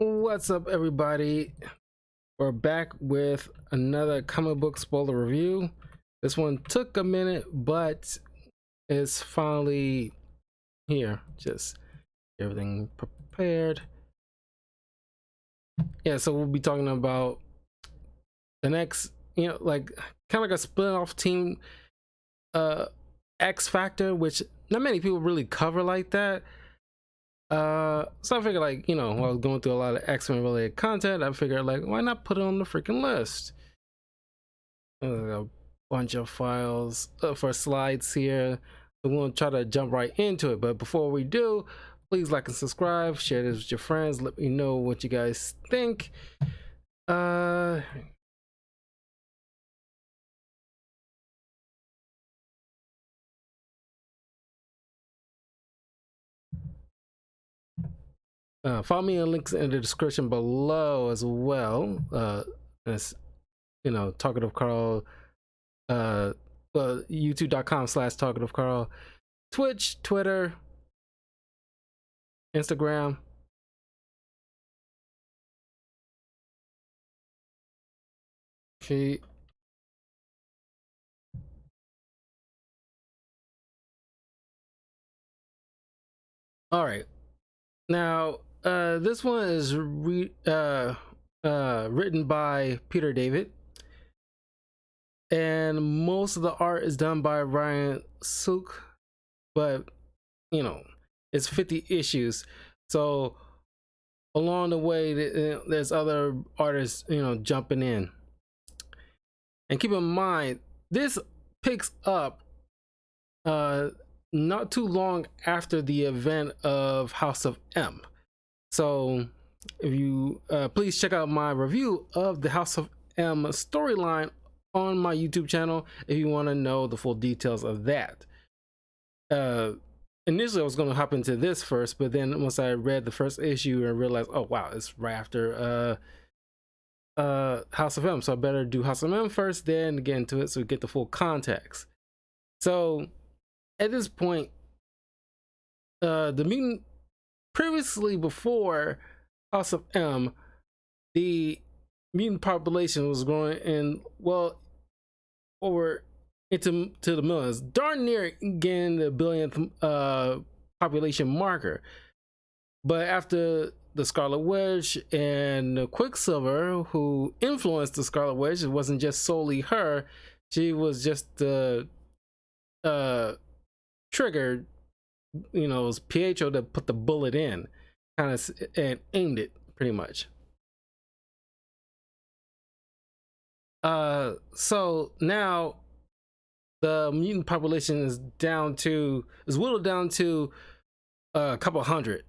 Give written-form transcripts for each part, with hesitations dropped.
What's up, everybody? We're back with another comic book spoiler review. This one took a minute, but it's finally here. Just everything prepared. Yeah, so we'll be talking about the next, like kind of like a split-off team, uh, X Factor, which not many people really cover like that. So I figured, like, while I was going through a lot of X-Men related content, I figured, like, why not put it on the freaking list? A bunch of files for slides here. So we're gonna try to jump right into it. But before we do, please like and subscribe, share this with your friends, let me know what you guys think. Uh Follow me on links in the description below as well. As Talkative Carl, youtube.com/Talkative Carl, Twitch, Twitter, Instagram. Okay. All right. Now, this one is written by Peter David, and most of the art is done by Ryan Sook, but it's 50 issues, so along the way, there's other artists, jumping in. And keep in mind, this picks up not too long after the event of House of M. So if you please check out my review of the House of M storyline on my YouTube channel if you want to know the full details of that. Initially I was going to hop into this first, but then once I read the first issue and realized, oh wow, it's right after House of M, so I better do House of M first, then get into it so we get the full context. So at this point, the mutant, previously before House of M, the mutant population was growing in, well, over into the millions, darn near getting the billionth population marker. But after the Scarlet Witch and Quicksilver, who influenced the Scarlet Witch, it wasn't just solely her, she was just the trigger, it was Pietro that put the bullet in, kind of, and aimed it pretty much. So now the mutant population is whittled down to a couple hundred.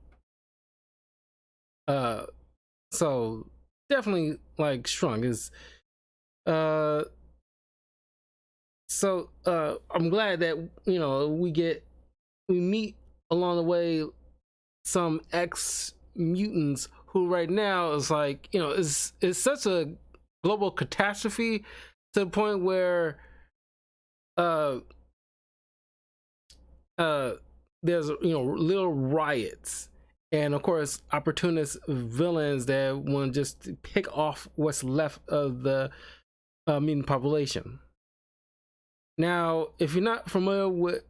So definitely like shrunk. Is I'm glad that we meet along the way some ex mutants who right now is like, is such a global catastrophe to the point where there's little riots, and of course opportunist villains that want to just pick off what's left of the mutant population. Now, if you're not familiar with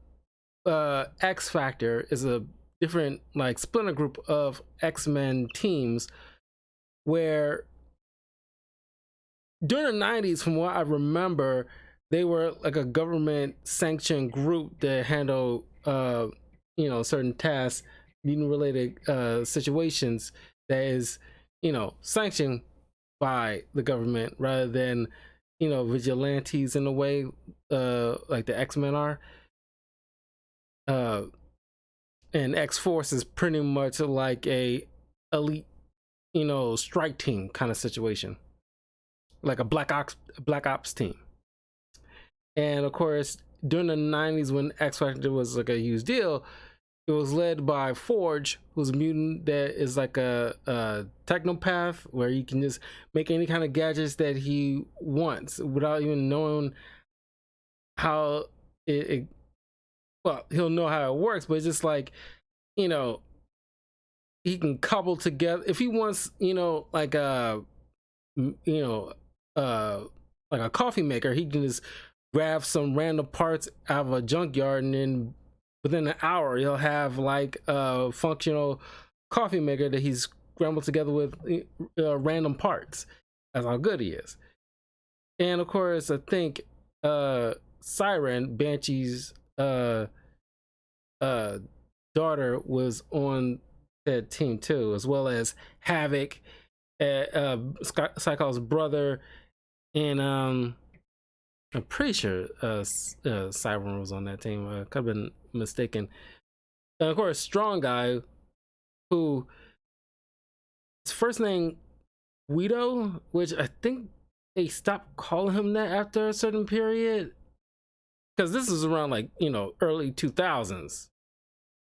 X Factor, is a different like splinter group of X-Men teams where during the 90s, from what I remember, they were like a government sanctioned group that handled certain tasks, mutant related situations, that is sanctioned by the government rather than vigilantes in a way, like the X-Men are. And X-Force is pretty much like a elite strike team kind of situation, like a black ops team. And of course, during the 90s, when X Factor was like a huge deal, it was led by Forge, who's a mutant that is like a technopath, where you can just make any kind of gadgets that he wants without even knowing how well, he'll know how it works, but it's just like, he can cobble together if he wants, like you know, uh, like a coffee maker. He can just grab some random parts out of a junkyard, and then within an hour, he'll have like a functional coffee maker that he's scrambled together with random parts. That's how good he is. And of course, I think Siren, Banshee's uh, daughter, was on that team too, as well as Havoc, Cyclops' brother, and I'm pretty sure Siren was on that team. Could have been mistaken. And of course, Strong Guy, who his first name Guido, which I think they stopped calling him that after a certain period, because this is around like early 2000s.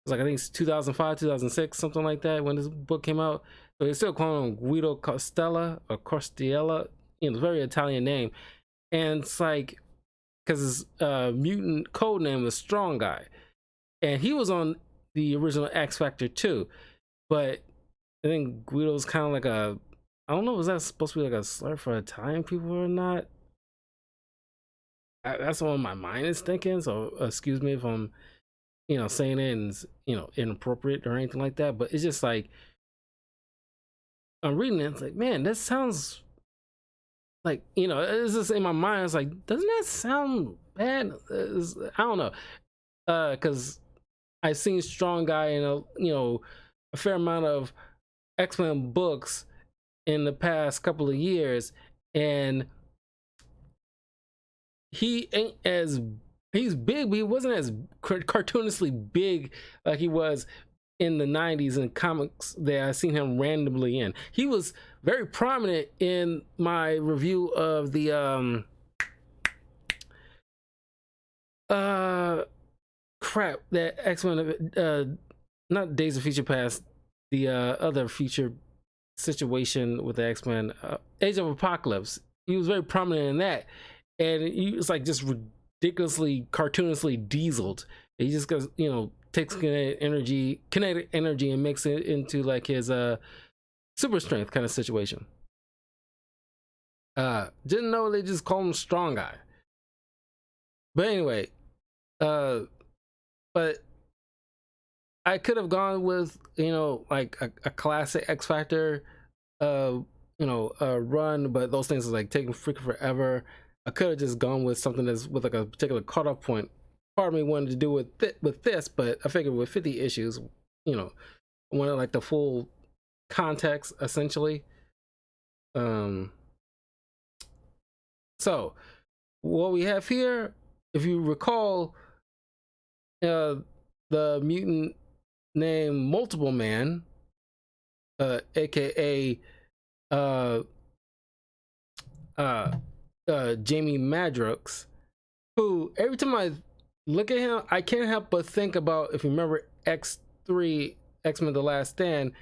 It's like I think it's 2005, 2006, something like that when this book came out. So they still call him Guido Costella or Costiella. Very Italian name, and it's like because his mutant code name was Strong Guy, and he was on the original X Factor too. But I think Guido's kind of like I don't know, was that supposed to be like a slur for Italian people or not? That's what my mind is thinking. So excuse me if I'm saying it and inappropriate or anything like that. But it's just like I'm reading it, it's like, man, that sounds like it's just in my mind. It's like, doesn't that sound bad? I don't know, because I've seen Strong Guy in a fair amount of X-Men books in the past couple of years, and he ain't as he's big, but he wasn't as cartoonishly big like he was in the 90s in comics that I seen him randomly in. He was very prominent in my review of the that X-Men not Days of Future Past, the other future situation with the X-Men, Age of Apocalypse. He was very prominent in that, and he was like just ridiculously cartoonishly dieseled. He just goes, takes kinetic energy and makes it into like his super strength kind of situation. Didn't know they just call him Strong Guy. But anyway, but I could have gone with like a classic X Factor run, but those things are like taking freaking forever. I could have just gone with something that's with like a particular cutoff point. Part of me wanted to do with this, but I figured with 50 issues, I wanted like the full context essentially. So what we have here, if you recall, the mutant named Multiple Man, aka Jamie Madrox, who every time I look at him, I can't help but think about, if you remember X3, X-Men The Last Stand,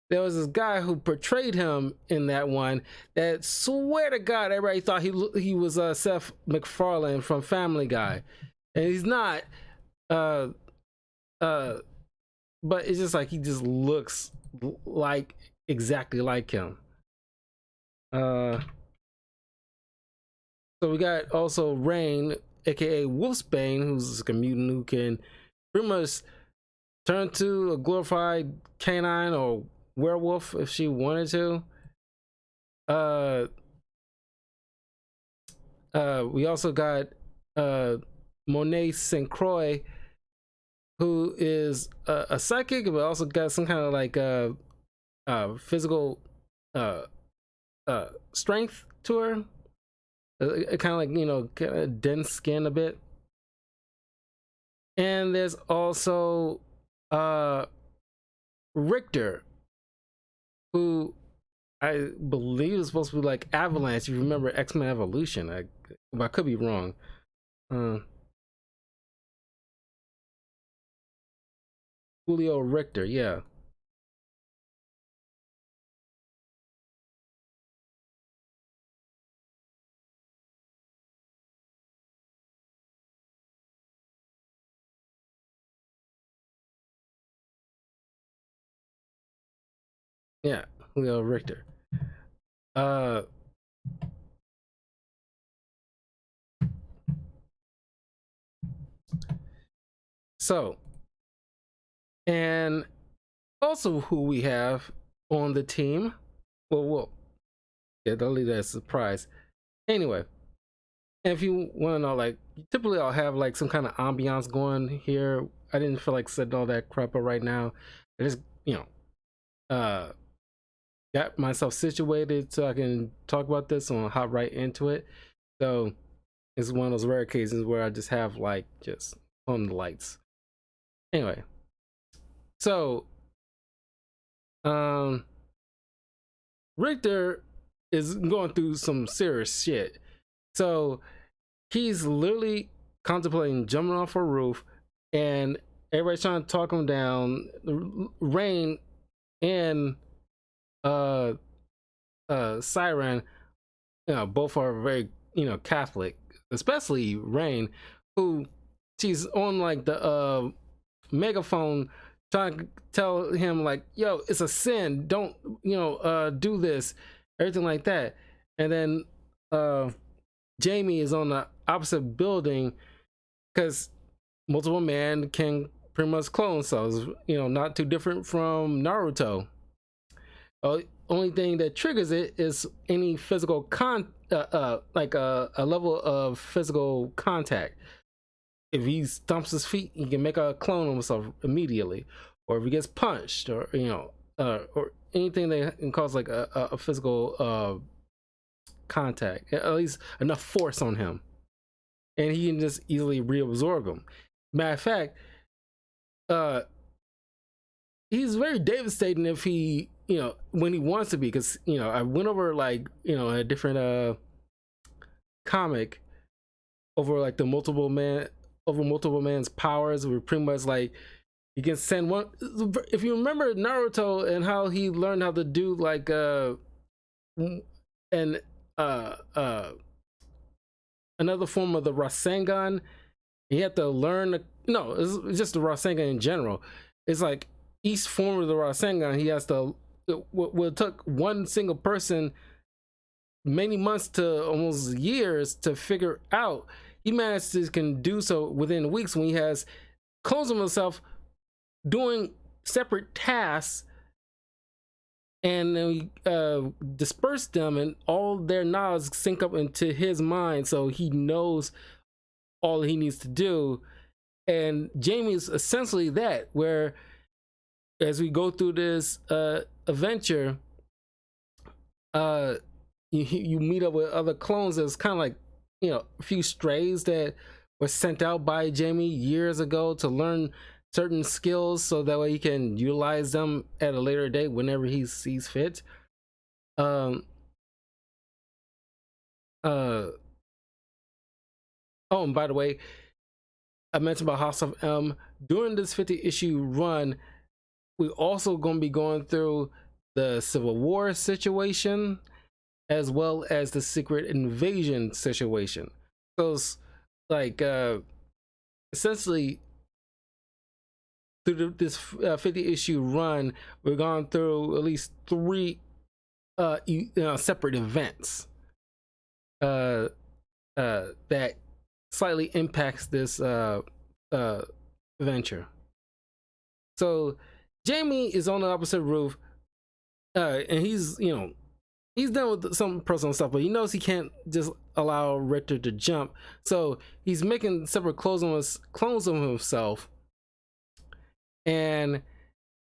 there was this guy who portrayed him in that one that, swear to God, everybody thought he was Seth MacFarlane from Family Guy, and he's not. But it's just like he just looks like exactly like him. So we got also Rain, aka Wolfsbane, who's like a mutant who can pretty much turn to a glorified canine or werewolf if she wanted to. We also got Monet St. Croix, who is a psychic, but also got some kind of like physical strength to her. Kind of like kind of dense skin a bit. And there's also Richter, who I believe is supposed to be like Avalanche. If you remember X-Men Evolution, I could be wrong. Julio Richter, yeah. Yeah, Julio Richter. Uh, so and also who we have on the team. Well, yeah, don't leave that as a surprise. Anyway, and if you want to know, like, typically I'll have like some kind of ambiance going here. I didn't feel like setting all that crap up right now. I just, you know, got myself situated so I can talk about this and hop right into it. So it's one of those rare occasions where I just have like just on the lights. Anyway, so um Richter is going through some serious shit. So he's literally contemplating jumping off a roof, and everybody's trying to talk him down. Rain and uh Siren, you know, both are very, you know, Catholic, especially Rain, who she's on like the megaphone trying to tell him like, yo, it's a sin, don't, you know, do this, everything like that. And then Jamie is on the opposite building because multiple man can pretty much clone themselves, you know, not too different from Naruto. Only thing that triggers it is any physical like a level of physical contact. If he stumps his feet, he can make a clone of himself immediately, or if he gets punched, or you know, or anything that can cause like a physical contact, at least enough force on him, and he can just easily reabsorb them. Matter of fact, uh, he's very devastating if he, you know, when he wants to be, because you know I went over like, you know, a different comic over like the multiple man's powers were pretty much like you can send one. If you remember Naruto and how he learned how to do like and uh uh another form of the Rasengan, he had to learn no, it's just the Rasengan in general. It's like each form of the Rasengan he has to, it took one single person many months to almost years to figure out. He managed to can do so within weeks when he has clones of himself doing separate tasks, and then we disperse them, and all their knowledge sync up into his mind, so he knows all he needs to do. And Jamie is essentially that, where as we go through this adventure, uh, you meet up with other clones that's kind of like, you know, a few strays that were sent out by Jamie years ago to learn certain skills so that way he can utilize them at a later date whenever he sees fit. Um uh oh, and by the way, I mentioned about House of M. During this 50 issue run, we also going to be going through the Civil War situation as well as the Secret Invasion situation. So it's like essentially through this 50 issue run, we've gone through at least three separate events uh, that slightly impacts this adventure. So Jamie is on the opposite roof, and he's, you know, he's done with some personal stuff, but he knows he can't just allow Richter to jump. So he's making separate clones of himself, and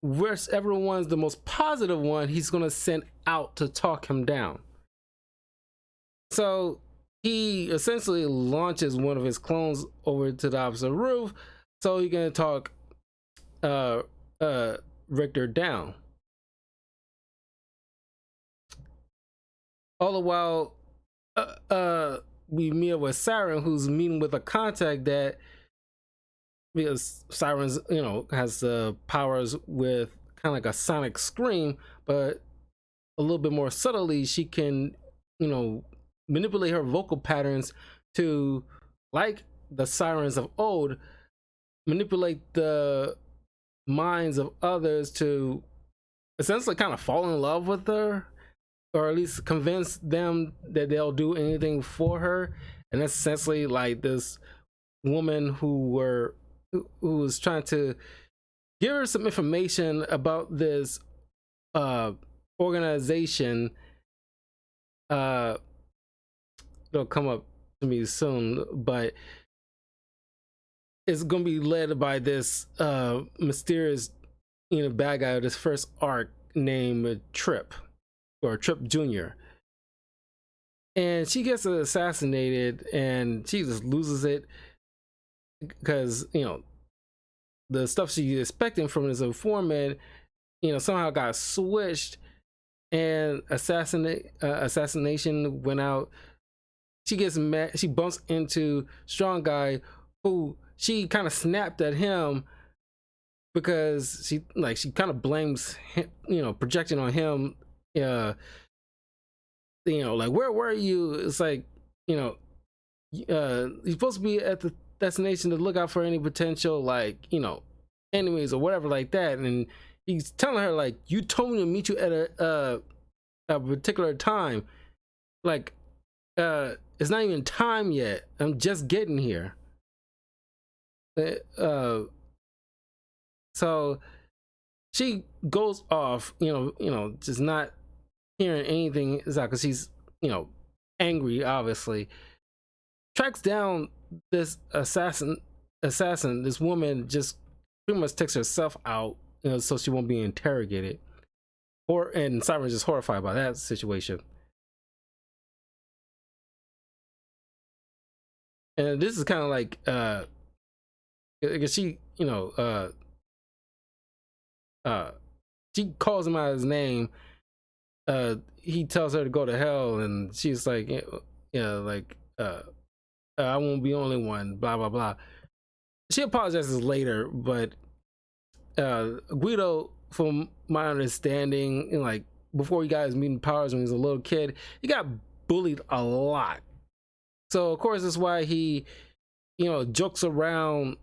whichever one's the most positive one, he's gonna send out to talk him down. So he essentially launches one of his clones over to the opposite roof, so he can talk uh Richter down. All the while, we meet with Siren, who's meeting with a contact that, because Siren's, you know, has powers with kind of like a sonic scream, but a little bit more subtly, she can, you know, manipulate her vocal patterns to, like the sirens of old, manipulate the minds of others to essentially kind of fall in love with her, or at least convince them that they'll do anything for her. And that's essentially like this woman who was trying to give her some information about this organization. It'll come up to me soon, but it's gonna be led by this mysterious, bad guy of this first arc named Trip, or Trip Jr. And she gets assassinated, and she just loses it because the stuff she's expecting from this informant, somehow got switched, and assassination went out. She gets mad. She bumps into Strong Guy, who she kind of snapped at him because she kind of blames him, projecting on him. Like, where were you? It's like, you're supposed to be at the destination to look out for any potential, like, enemies or whatever like that. And he's telling her, like, you told me to meet you at a particular time. Like, it's not even time yet. I'm just getting here. So she goes off, just not hearing anything, because she's, angry, obviously. Tracks down this assassin, this woman, just pretty much takes herself out, so she won't be interrogated. And Siren's just horrified by that situation. And this is kind of like, because she, she calls him out his name. He tells her to go to hell, and she's like, like, I won't be the only one, blah blah blah. She apologizes later, but Guido, from my understanding, like, before he got his mutant powers when he was a little kid, he got bullied a lot. So of course that's why he, jokes around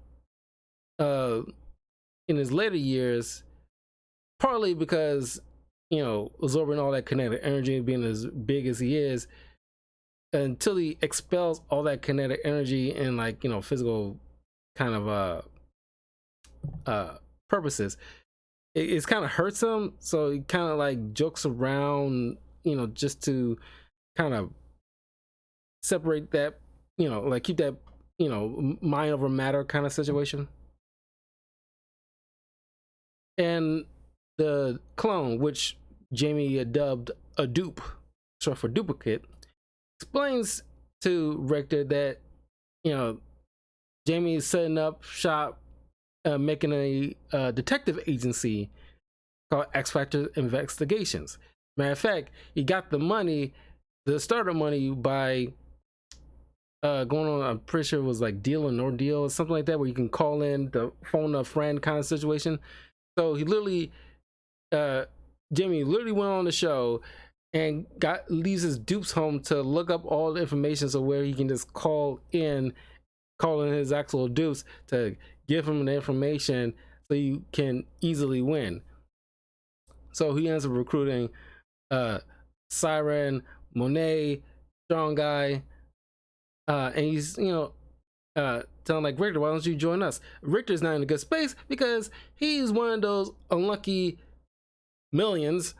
in his later years, partly because, absorbing all that kinetic energy and being as big as he is, until he expels all that kinetic energy in, like, physical kind of purposes. It's kind of hurts him, so he kind of like jokes around, just to kind of separate that, like keep that, mind over matter kind of situation. And the clone, which Jamie dubbed a dupe, short for duplicate, explains to Richter that, Jamie is setting up shop, making a detective agency called X Factor Investigations. Matter of fact, he got the money, the starter money, by going on, I'm pretty sure it was like Deal or No Deal or something like that, where you can call in to phone a friend kind of situation. So he literally, Jamie literally went on the show and leaves his dupes home to look up all the information, so where he can just call in his actual dupes to give him the information so you can easily win. So he ends up recruiting Siren, Monet, Strong Guy, and he's, telling, like, Richter, why don't you join us? Richter's not in a good space because he's one of those unlucky millions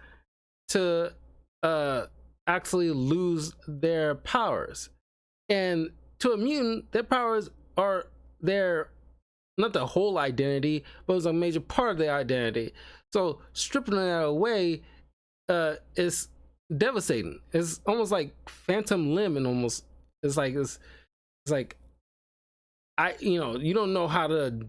to actually lose their powers. And to a mutant, their powers are their, not the whole identity, but it's a major part of their identity. So stripping that away is devastating. It's almost like Phantom Limb, and almost it's like you don't know how to.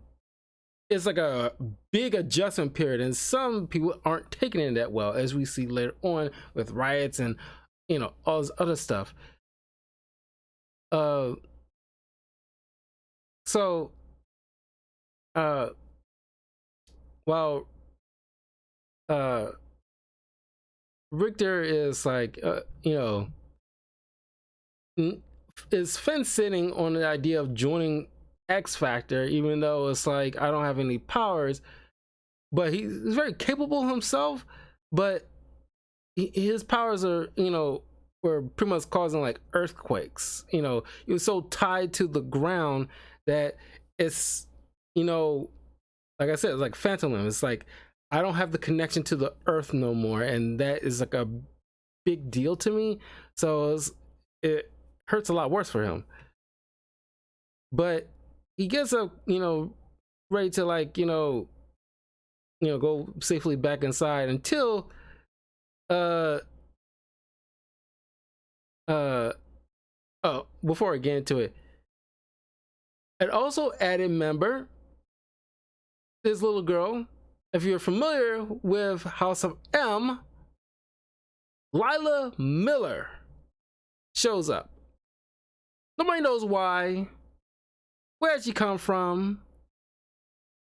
It's like a big adjustment period, and some people aren't taking it that well, as we see later on with riots and all this other stuff. So while Richter is like, is fence sitting on the idea of joining X Factor, even though it's like, I don't have any powers, but he's very capable himself. but his powers are, were pretty much causing like earthquakes. He was so tied to the ground that it's, like I said, it's like Phantom Limb. It's like I don't have the connection to the earth no more, and that is like a big deal to me. So it hurts a lot worse for him. But he gets up, ready to like, go safely back inside until uh oh, before I get into it, an also added member, this little girl. If you're familiar with House of M, Lila Miller shows up. Nobody knows why. Where'd she come from?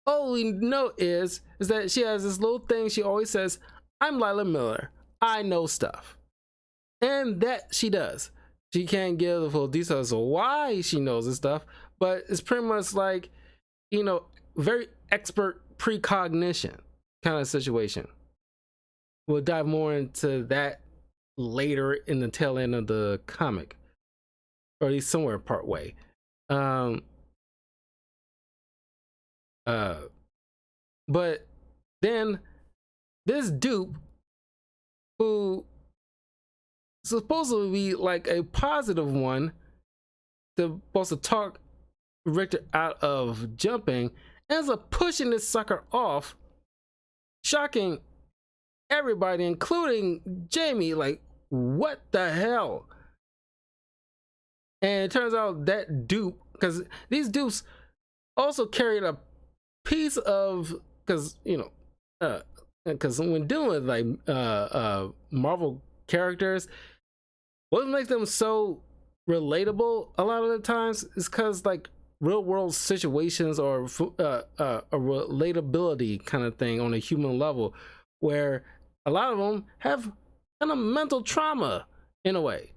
All we know is that she has this little thing. She always says, "I'm Lila Miller. I know stuff," and that she does. She can't give the full details of why she knows this stuff, but it's pretty much like, very expert precognition kind of situation. We'll dive more into that later in the tail end of the comic, or at least somewhere part way. But then this dupe, who supposedly be like a positive one, supposed to talk Richter out of jumping, ends up pushing this sucker off, shocking everybody, including Jamie. Like, what the hell? And it turns out that dupe, because these dupes also carried a piece of, because when dealing with like Marvel characters, what makes them so relatable a lot of the times is because like real world situations or a relatability kind of thing on a human level, where a lot of them have kind of mental trauma in a way.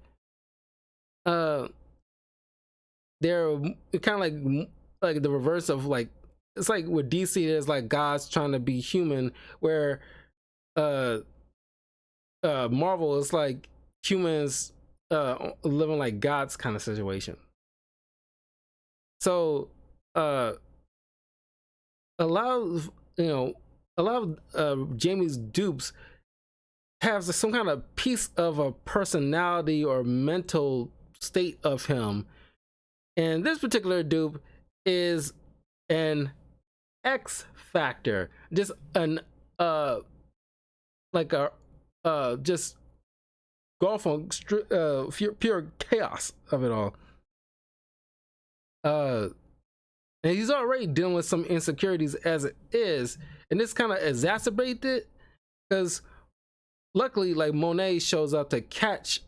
They're kind of like the reverse of like, it's like with DC, there's like gods trying to be human, where Marvel is like humans living like gods kind of situation. So a lot of Jamie's dupes have some kind of piece of a personality or mental state of him, and this particular dupe is an X Factor, just an like a just go from pure chaos of it all. And he's already dealing with some insecurities as it is, and this kind of exacerbates it, because luckily like Monet shows up to catch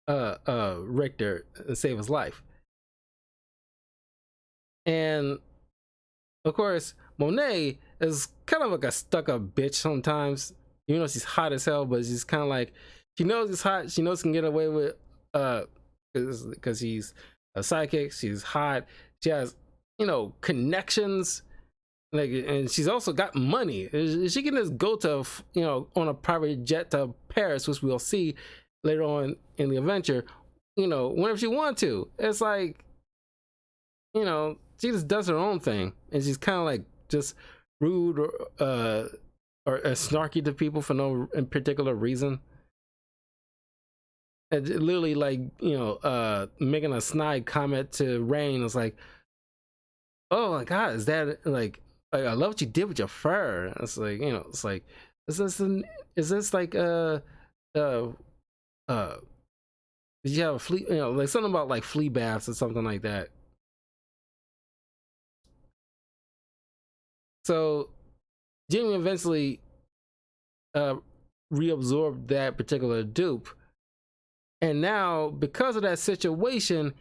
Richter and save his life. And of course, Monet is kind of like a stuck-up bitch sometimes. Even though she's hot as hell, but she's kind of like, she knows it's hot. She knows she can get away with because she's a psychic. She's hot. She has, connections. Like, and she's also got money. She can just go to, on a private jet to Paris, which we'll see later on in the adventure, whenever she wants to. It's like, she just does her own thing, and she's kind of like just rude or snarky to people for no in particular reason. And literally, like, making a snide comment to Rain is like, "Oh my god, is that like I love what you did with your fur?" It's like, it's like, is this like did you have a flea, like something about like flea baths or something like that. So Jamie eventually reabsorbed that particular dupe, and now because of that situation,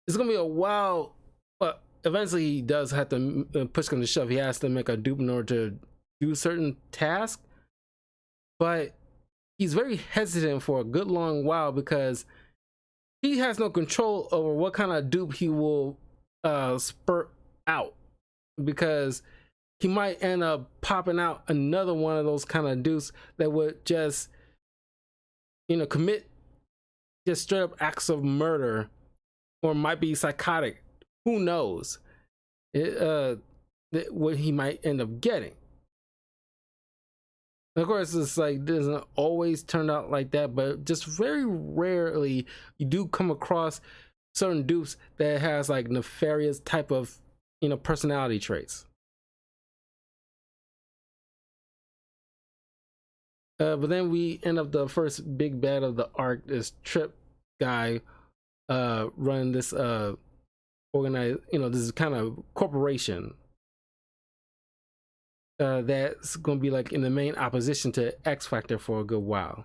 it's gonna be a while. But eventually, he does have to push him to shove. He has to make a dupe in order to do certain tasks, but he's very hesitant for a good long while because he has no control over what kind of dupe he will spurt out, because he might end up popping out another one of those kind of dudes that would just, commit just straight up acts of murder, or might be psychotic. Who knows? What he might end up getting. And of course, it's like doesn't always turn out like that, but just very rarely you do come across certain dupes that has like nefarious type of personality traits. But then we end up the first big bad of the arc. This Trip guy running this organized, this is kind of corporation that's going to be like in the main opposition to X Factor for a good while.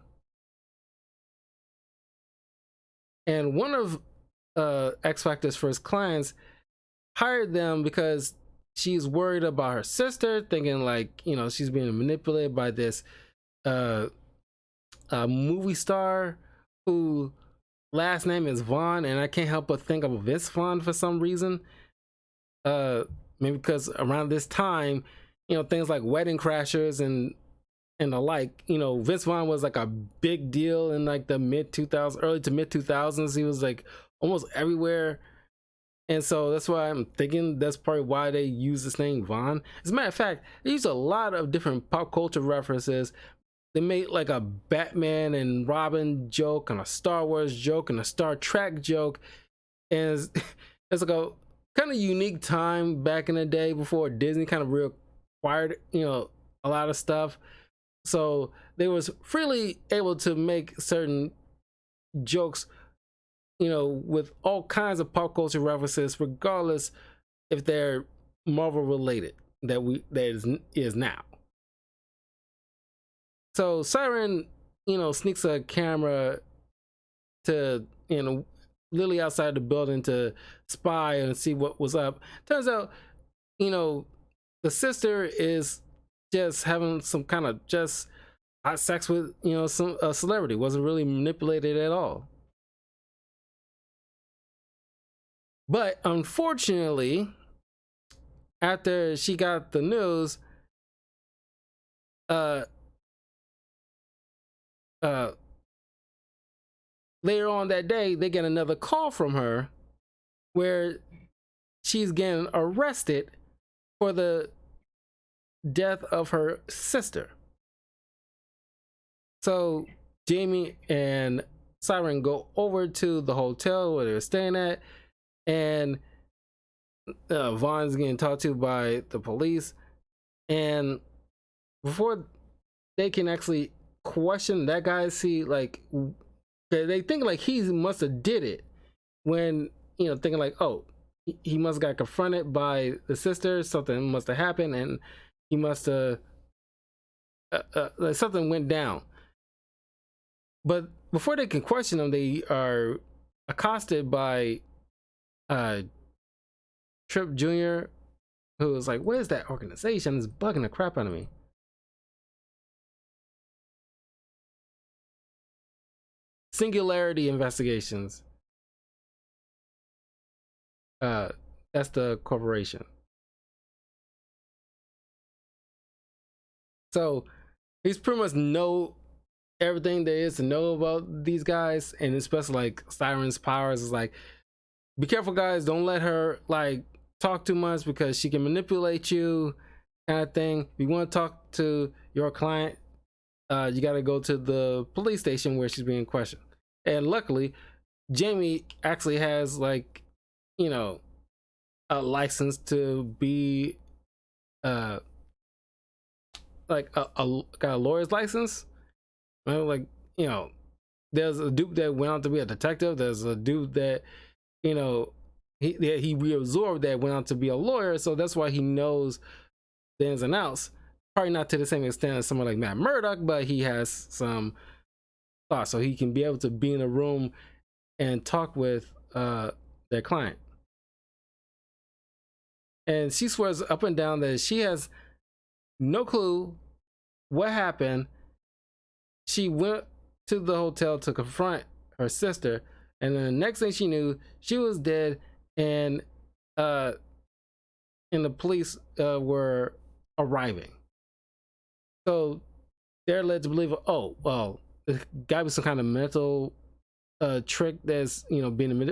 And one of X Factor's first clients hired them because she's worried about her sister, thinking like, she's being manipulated by this movie star who last name is Vaughn, and I can't help but think of Vince Vaughn for some reason. Maybe because around this time, things like Wedding Crashers and the like, Vince Vaughn was like a big deal in like the early to mid 2000s. He was like almost everywhere. And so that's why I'm thinking that's probably why they use this name Vaughn. As a matter of fact, they use a lot of different pop culture references. They made like a Batman and Robin joke and a Star Wars joke and a Star Trek joke. And it's like a kind of unique time back in the day before Disney kind of required, a lot of stuff. So they was freely able to make certain jokes, with all kinds of pop culture references, regardless if they're Marvel related, that is now. So Siren, sneaks a camera to, literally outside the building to spy and see what was up. Turns out, the sister is just having some kind of just hot sex with, some celebrity. Wasn't really manipulated at all. But unfortunately, after she got the news, later on that day, they get another call from her where she's getting arrested for the death of her sister. So Jamie and Siren go over to the hotel where they're staying at, and Vaughn's getting talked to by the police. And before they can actually question that guy, see, like, they think like he must have did it when, thinking like, oh, he must have got confronted by the sister, something must have happened, and he must have like something went down. But before they can question him, they are accosted by Trip Jr., who was like, where's that organization? It's bugging the crap out of me. Singularity Investigations. That's the corporation. So he's pretty much know everything there is to know about these guys, and especially like Siren's powers is like, be careful guys, don't let her like talk too much because she can manipulate you, kind of thing. If you want to talk to your client, you got to go to the police station where she's being questioned. And luckily Jamie actually has like, a license to be like got a lawyer's license. Like, there's a dude that went out to be a detective. There's a dude that, he reabsorbed that went out to be a lawyer. So that's why he knows the ins and outs. Probably not to the same extent as someone like Matt Murdock, but he has some thoughts. So he can be able to be in a room and talk with their client. And she swears up and down that she has no clue what happened. She went to the hotel to confront her sister, and then the next thing she knew, she was dead, and the police were arriving. So they're led to believe, oh well, there's gotta be some kind of mental trick that's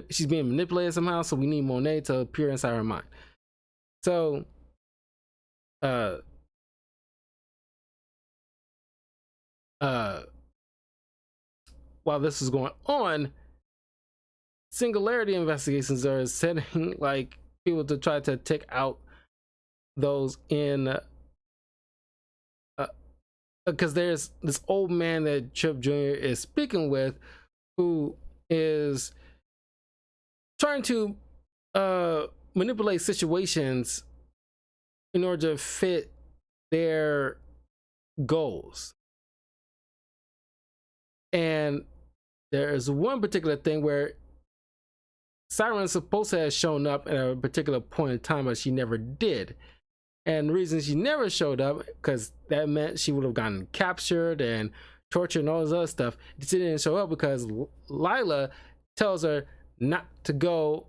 she's being manipulated somehow. So we need Monet to appear inside her mind. So uh uh while this is going on, Singularity investigations are sending like people to try to take out those in because there's this old man that Chip Jr. is speaking with who is trying to manipulate situations in order to fit their goals. And there's one particular thing where Siren's supposed to have shown up at a particular point in time, but she never did. And the reason she never showed up, because that meant she would have gotten captured and tortured and all this other stuff. She didn't show up because Lila tells her not to go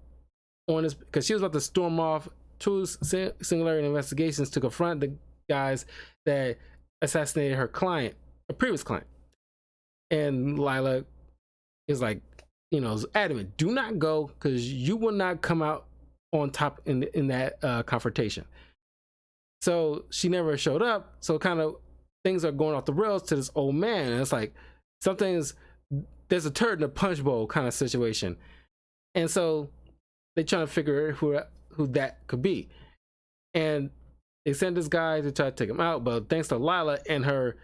on this, because she was about to storm off to Singularity Investigations to confront the guys that assassinated her client, a previous client. And Lila is like, is adamant, do not go, because you will not come out on top in that confrontation. So she never showed up. So kind of things are going off the rails to this old man. And it's like there's a turd in a punch bowl kind of situation. And so they trying to figure who that could be. And they sent this guy to try to take him out. But thanks to Lila and her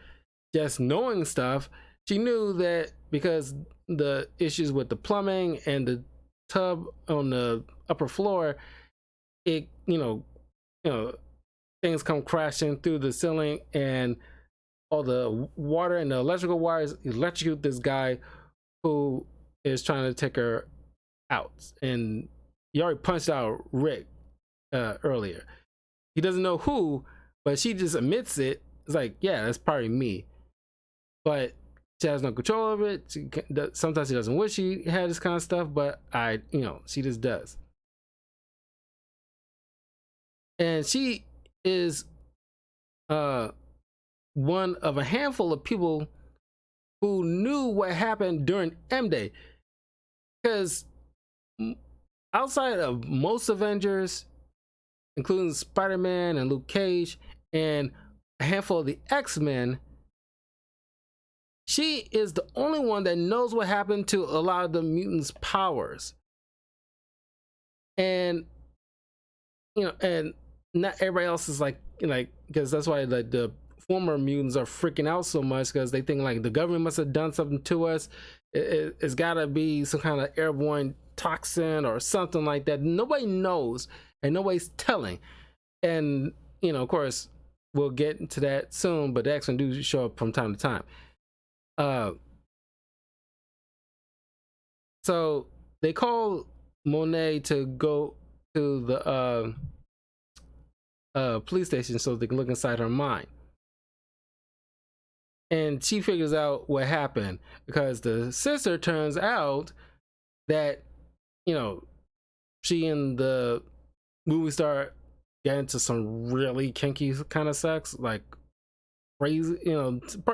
just knowing stuff, she knew that because the issues with the plumbing and the tub on the upper floor, it, things come crashing through the ceiling, and all the water and the electrical wires electrocute this guy who is trying to take her out. And he already punched out Rick earlier. He doesn't know who, but she just admits it. It's like, yeah, that's probably me. But she has no control over it. Sometimes she doesn't wish she had this kind of stuff, but she just does. And she is one of a handful of people who knew what happened during M-Day, because outside of most Avengers, including Spider-Man and Luke Cage and a handful of the X-Men, she is the only one that knows what happened to a lot of the mutants' powers. And and not everybody else is like because that's why the former mutants are freaking out so much, because they think like the government must have done something to us. It's got to be some kind of airborne toxin or something like that. Nobody knows and nobody's telling. And of course we'll get into that soon, but the X-Men do show up from time to time. So they call Monet to go to the police station so they can look inside her mind. And she figures out what happened, because the sister turns out that, she and the movie star get into some really kinky kind of sex, like crazy,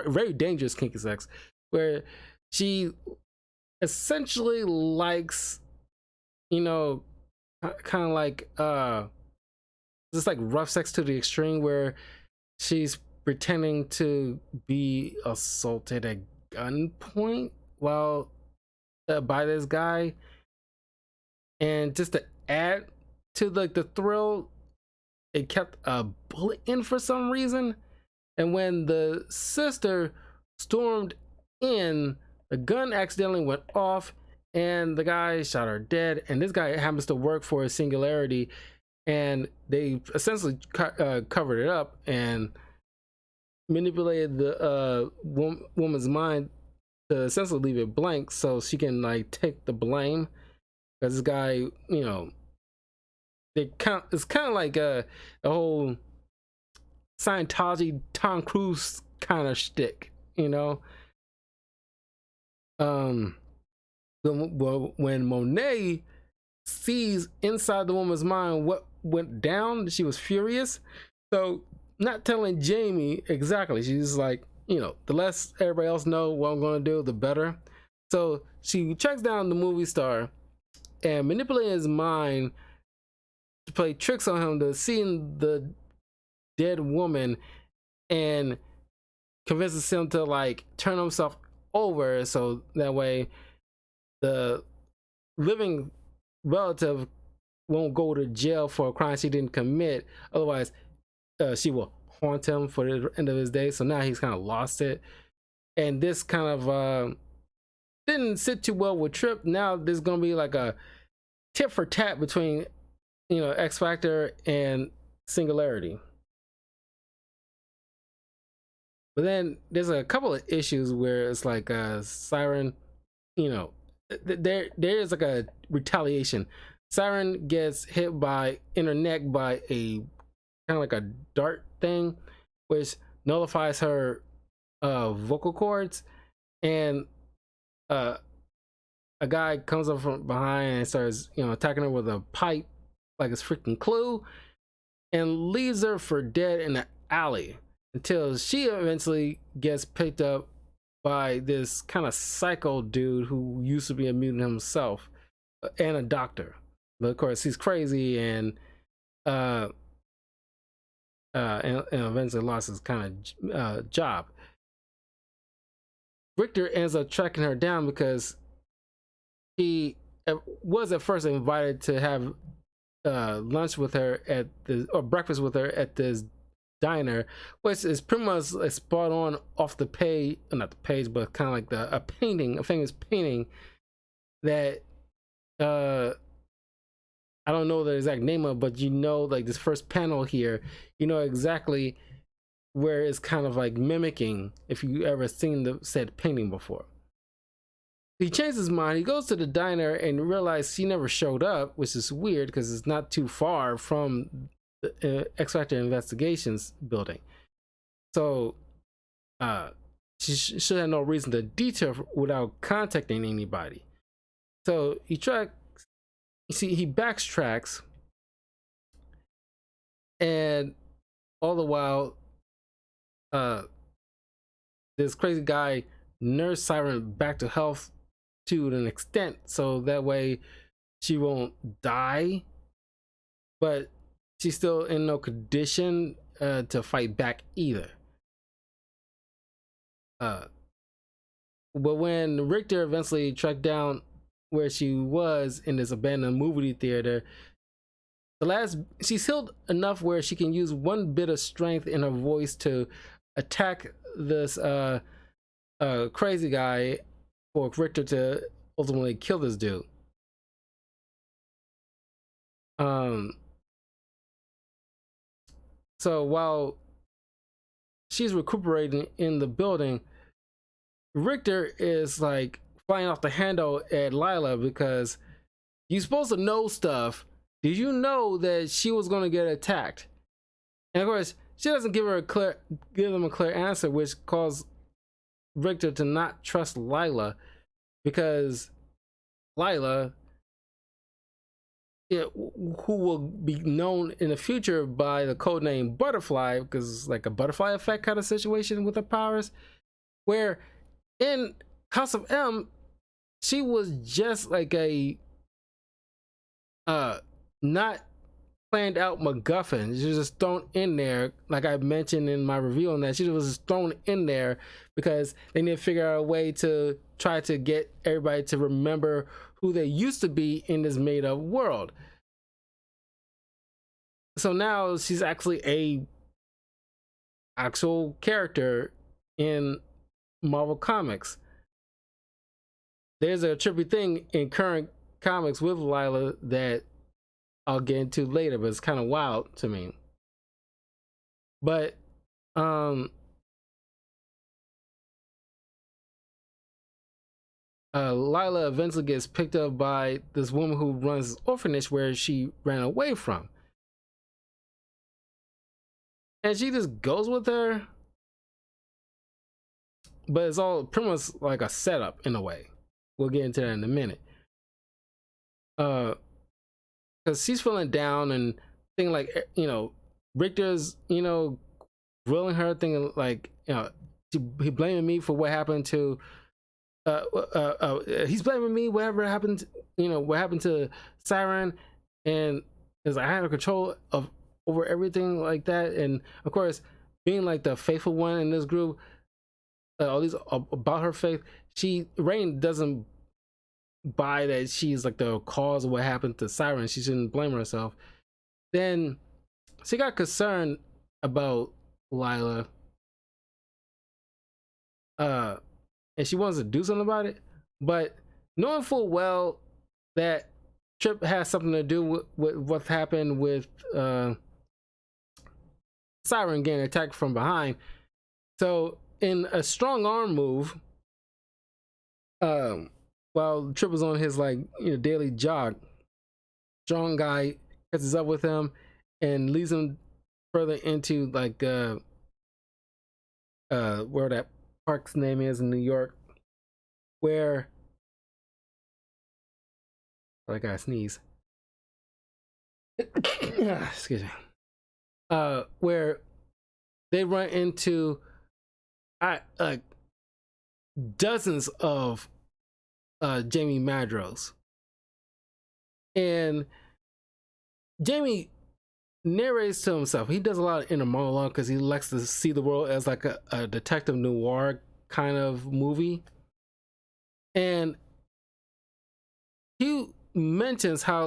very dangerous kinky sex, where she essentially likes, kind of like just like rough sex to the extreme, where she's pretending to be assaulted at gunpoint while by this guy. And just to add to the thrill, it kept a bullet in for some reason. And when the sister stormed in, the gun accidentally went off and the guy shot her dead. And this guy happens to work for a Singularity, and they essentially covered it up and manipulated the woman's mind to essentially leave it blank so she can like take the blame. Because this guy, it's kind of like a whole Scientology Tom Cruise kind of shtick, when Monet sees inside the woman's mind what went down, she was furious. So not telling Jamie exactly. She's like, the less everybody else know what I'm going to do, the better. So she tracks down the movie star and manipulating his mind to play tricks on him to seeing the dead woman and convinces him to like turn himself over so that way the living relative won't go to jail for a crime she didn't commit. Otherwise, she will haunt him for the end of his day. So now he's kind of lost it. And this kind of didn't sit too well with Trip. Now there's going to be like a tit for tat between, X Factor and Singularity. But then there's a couple of issues where it's like Siren, there is like a retaliation. Siren gets hit in her neck by a kind of like a dart thing, which nullifies her vocal cords, and a guy comes up from behind and starts attacking her with a pipe like it's freaking Clue, and leaves her for dead in the alley until she eventually gets picked up by this kind of psycho dude who used to be a mutant himself and a doctor. But of course he's crazy and eventually lost his kind of job. Richter ends up tracking her down because he was at first invited to have lunch with her or breakfast with her at this diner, which is pretty much like spot on off the page, not the page, but kind of like a famous painting that I don't know the exact name of, but like this first panel here, exactly where it's kind of like mimicking if you ever seen the said painting before. He changed his mind. He goes to the diner and realizes she never showed up, which is weird because it's not too far from the X Factor Investigations building. So she should have no reason to detour without contacting anybody. So he backtracks, and all the while this crazy guy nursed Siren back to health to an extent so that way she won't die, but she's still in no condition to fight back either. But when Richter eventually tracked down where she was in this abandoned movie theater, she's healed enough where she can use one bit of strength in her voice to attack this crazy guy for Richter to ultimately kill this dude. So while she's recuperating in the building, Richter is like flying off the handle at Lila because you're supposed to know stuff. Did you know that she was going to get attacked? And of course, she doesn't give them a clear answer, which caused Richter to not trust Lila because Lila, who will be known in the future by the codename Butterfly, because it's like a butterfly effect kind of situation with her powers, where in House of M, she was just like a not planned out MacGuffin. She was just thrown in there, like I mentioned in my review on that. She was just thrown in there because they need to figure out a way to try to get everybody to remember who they used to be in this made-up world. So now she's actually a actual character in Marvel Comics. There's a trippy thing in current comics with Lila that I'll get into later, but it's kind of wild to me. But Lila eventually gets picked up by this woman who runs this orphanage where she ran away from, and she just goes with her. But it's all pretty much like a setup in a way. We'll get into that in a minute. Because she's feeling down and thinking like, Richter's, grilling her, thinking like, he blaming me for what happened to. He's blaming me. Whatever happened, what happened to Siren, and is I have control of over everything like that. And of course, being like the faithful one in this group, all these about her faith, Rain doesn't buy that she's like the cause of what happened to Siren. She shouldn't blame herself. Then she got concerned about Lila, and she wants to do something about it, but knowing full well that Trip has something to do with what happened with Siren getting attacked from behind. So in a strong arm move, while Trip was on his daily jog, strong guy catches up with him and leads him further into where that park's name is in New York, where I gotta sneeze. Excuse me. Where they run into dozens of Jamie Madrox, and Jamie narrates to himself. He does a lot of inner monologue because he likes to see the world as like a detective noir kind of movie. And he mentions how,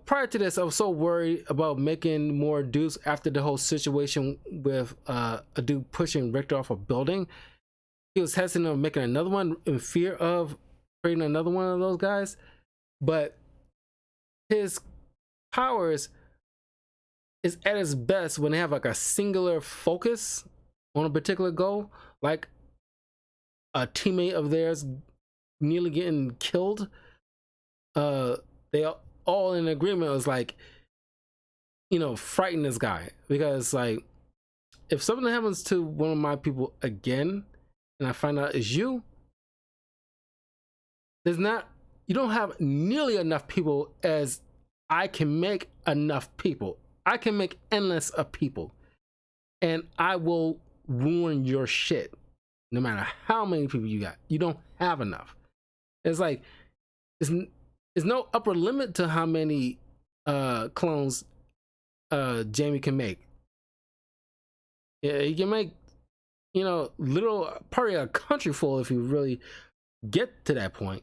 prior to this, I was so worried about making more dudes after the whole situation with a dude pushing Richter off a building. He was hesitant on making another one in fear of creating another one of those guys. But his powers is at its best when they have like a singular focus on a particular goal, like a teammate of theirs nearly getting killed. They are all in agreement. It was like, frighten this guy, because if something happens to one of my people again and I find out it's you, you don't have nearly enough people as I can make enough people. I can make endless of people, and I will ruin your shit no matter how many people you got. You don't have enough. It's like there's no upper limit to how many clones Jamie can make. Yeah, he can make literal probably a country full if you really get to that point.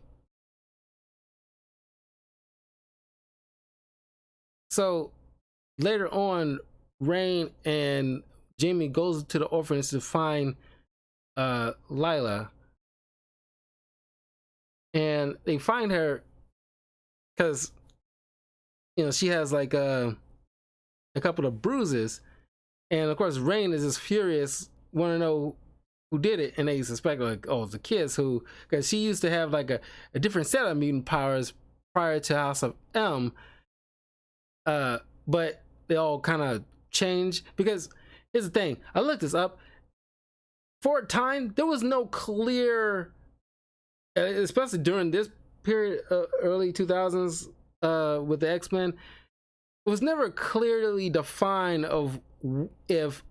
So later on, Rain and Jamie goes to the orphanage to find Lila, and they find her because she has like a couple of bruises, and of course Rain is just furious, want to know who did it, and they suspect it's the kids, who, because she used to have like a different set of mutant powers prior to House of M, but they all kind of change. Because here's the thing, I looked this up. For a time, there was no clear, especially during this period, early 2000s, with the X-Men, it was never clearly defined of if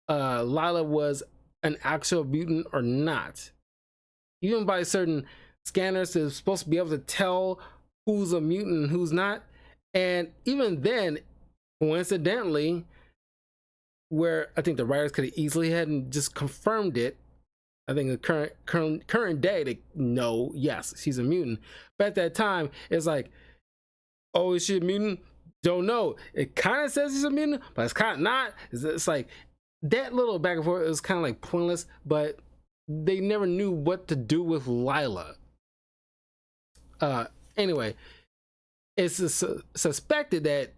Lila was an actual mutant or not. Even by certain scanners, they're supposed to be able to tell who's a mutant and who's not. And even then, coincidentally, where I think the writers could have easily hadn't just confirmed it, I think the current day they know, yes, she's a mutant. But at that time, it's like, oh, is she a mutant? Don't know. It kind of says she's a mutant, but it's kind of not. It's like that little back and forth. It was kind of like pointless, but they never knew what to do with Lila. Anyway, it's suspected that,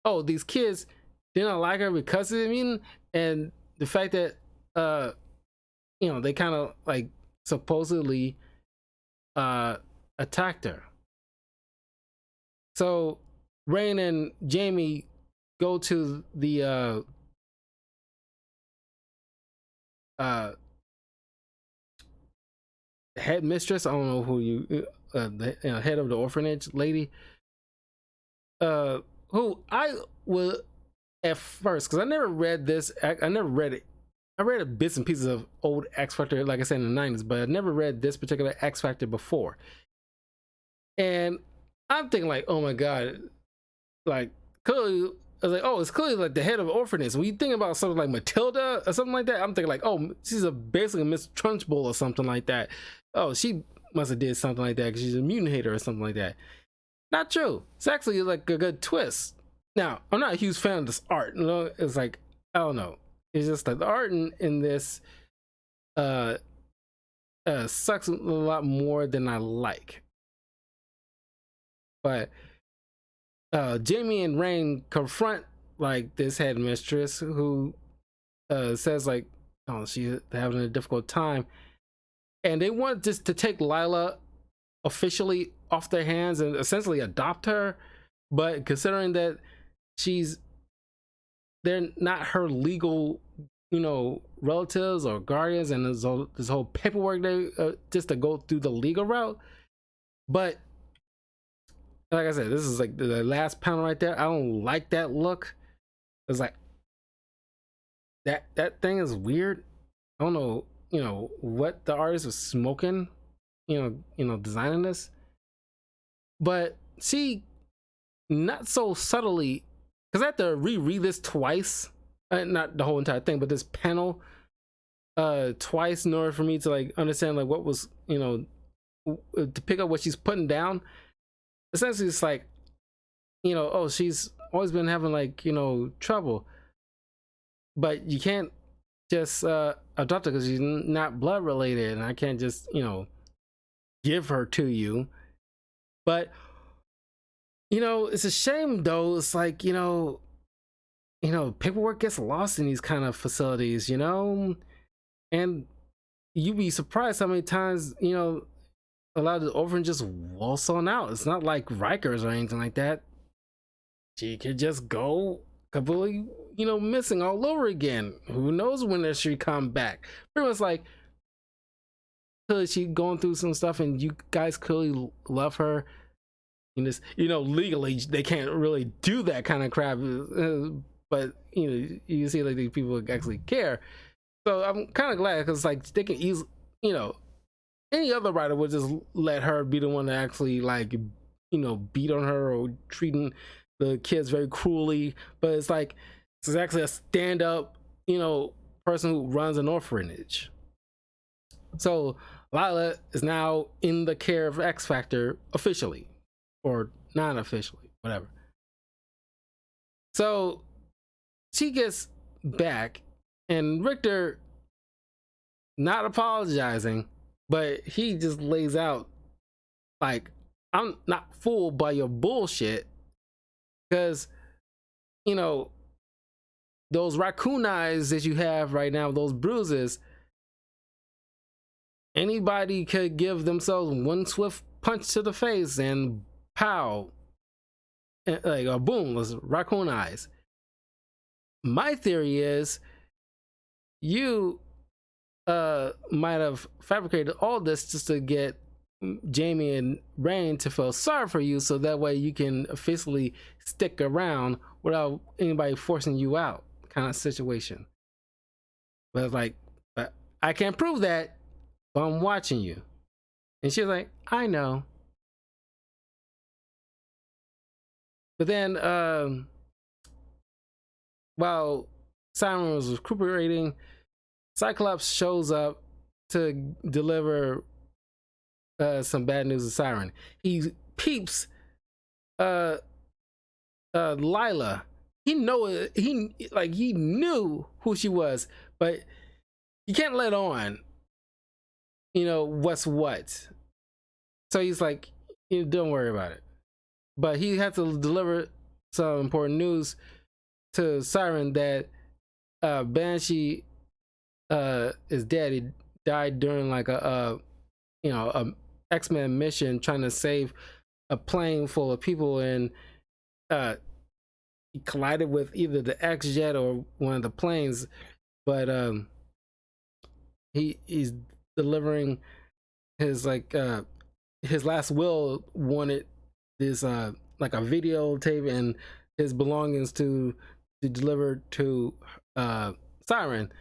oh, these kids didn't like her because of the mutant, and the fact that they kind of like supposedly attacked her. So Rain and Jamie go to the headmistress. I don't know who the head of the orphanage lady, who I would at first, because I never read this. I never read it. I read bits and pieces of old X Factor, like I said, in the 90s, but I never read this particular X Factor before. And I'm thinking like, oh my god, like clearly, I was like, oh, it's clearly like the head of an orphanage. When you think about something like Matilda or something like that, I'm thinking like, oh, she's basically a Miss Trunchbull or something like that. Oh, she must have did something like that because she's a mutant hater or something like that. Not true. It's actually like a good twist. Now, I'm not a huge fan of this art. You know, it's like, I don't know. It's just like the art in this sucks a lot more than I like. But Jamie and Rain confront like this headmistress who says like, oh, she's having a difficult time, and they want just to take Lila officially off their hands and essentially adopt her. But considering that they're not her legal, you know, relatives or guardians, and this whole paperwork they just to go through the legal route. But like I said, this is like the last panel right there. I don't like that look. It's like that thing is weird. I don't know, you know, what the artist was smoking, you know, designing this. But she not so subtly, because I have to reread this twice, not the whole entire thing, but this panel twice in order for me to like understand like what was, you know, to pick up what she's putting down. Essentially it's like, you know, oh, she's always been having like, you know, trouble, but you can't just adopt her because she's not blood related, and I can't just, you know, give her to you. But you know, it's a shame though. It's like, you know, paperwork gets lost in these kind of facilities, you know, and you'd be surprised how many times, you know, a lot of the orphans just waltz on out. It's not like Rikers or anything like that. She could just go completely, you know, missing all over again. Who knows when she come back? Pretty much like, clearly she going through some stuff, and you guys clearly love her. You know, legally they can't really do that kind of crap, but you know, you see like these people actually care. So I'm kind of glad, because like they can easily, you know, any other writer would just let her be the one to actually like, you know, beat on her or treating the kids very cruelly. But it's like, it's actually a stand-up, you know, person who runs an orphanage. So Lila is now in the care of X Factor officially, or non-officially, whatever. So she gets back, and Richter, not apologizing, but he just lays out like, I'm not fooled by your bullshit, because, you know, those raccoon eyes that you have right now, those bruises, anybody could give themselves one swift punch to the face and pow, like a boom, was raccoon eyes. My theory is you might have fabricated all this just to get Jamie and Rain to feel sorry for you, so that way you can officially stick around without anybody forcing you out, kind of situation. But like, but I can't prove that, but I'm watching you. And she's like, I know. But then while Siren was recuperating, Cyclops shows up to deliver some bad news to Siren. He peeps Lila. He knew who she was, but you can't let on, you know, what's what. So he's like, don't worry about it. But he had to deliver some important news to Siren that Banshee is dead. He died during like a X-Men mission trying to save a plane full of people, and he collided with either the X-Jet or one of the planes. But he's delivering his his last will wanted this like a videotape and his belongings to to deliver to Siren,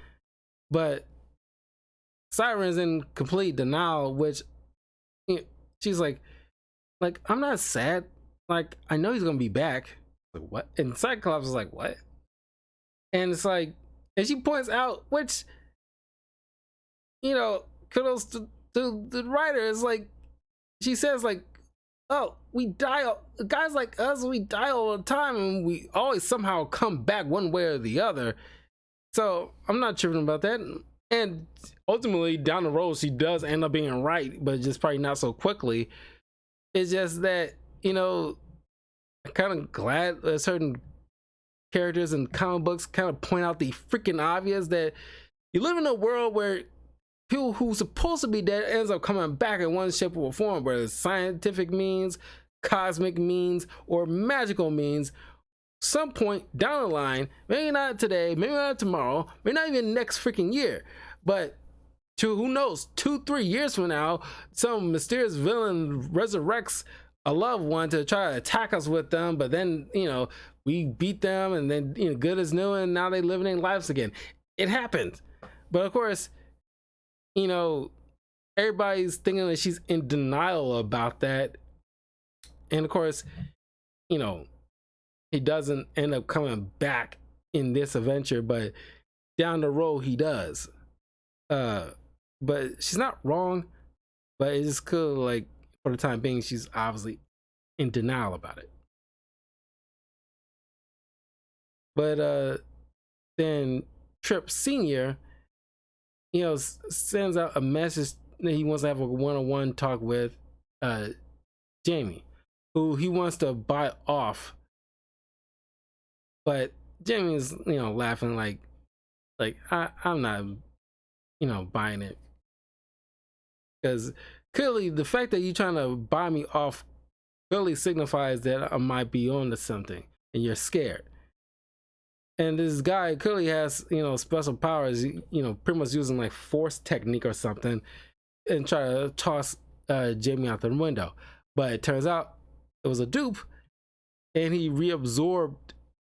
but Siren's in complete denial, which, you know, she's like I'm not sad. Like, I know he's gonna be back. Like, what? And Cyclops is like, what? And it's like, and she points out, which, you know, kudos to the writer. Is like, she says like, oh, we die. Guys like us, we die all the time, and we always somehow come back one way or the other. So I'm not tripping about that. And ultimately, down the road, she does end up being right, but just probably not so quickly. It's just that, you know, I'm kind of glad that certain characters in comic books kind of point out the freaking obvious, that you live in a world where people who's supposed to be dead ends up coming back in one shape or form, whether it's scientific means, cosmic means, or magical means. Some point down the line, maybe not today, maybe not tomorrow, maybe not even next freaking year, but who knows, 2-3 years from now, some mysterious villain resurrects a loved one to try to attack us with them, but then, you know, we beat them, and then, you know, good as new, and now they live their lives again. It happens. But of course, you know, everybody's thinking that she's in denial about that. And of course, you know, he doesn't end up coming back in this adventure, but down the road he does. But she's not wrong, but it's just cool, like, for the time being, she's obviously in denial about it. But then Trip Senior, you know, sends out a message that he wants to have a one-on-one talk with Jamie, who he wants to buy off. But Jamie is, you know, laughing like I'm not, you know, buying it, because clearly the fact that you're trying to buy me off clearly signifies that I might be on to something, and you're scared. And this guy clearly has, you know, special powers, you know, pretty much using like force technique or something, and try to toss Jamie out the window. But it turns out it was a dupe, and he reabsorbed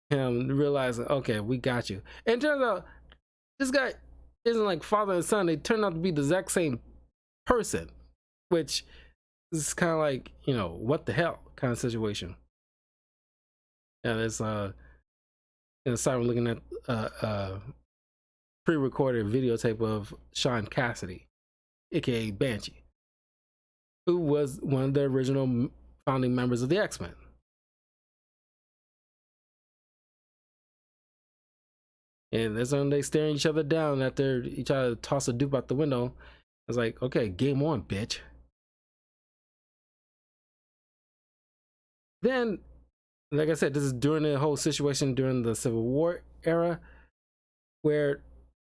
him, realizing, okay, we got you. And it turns out this guy isn't like father and son. They turn out to be the exact same person, which is kind of like, you know, what the hell kind of situation. Yeah, there's and Simon looking at pre-recorded videotape of Sean Cassidy, aka Banshee, who was one of the original founding members of the X-Men. And that's when they staring each other down after each other toss a dupe out the window. It's like, okay, game on, bitch. Then, like I said, this is during the whole situation during the Civil War era, where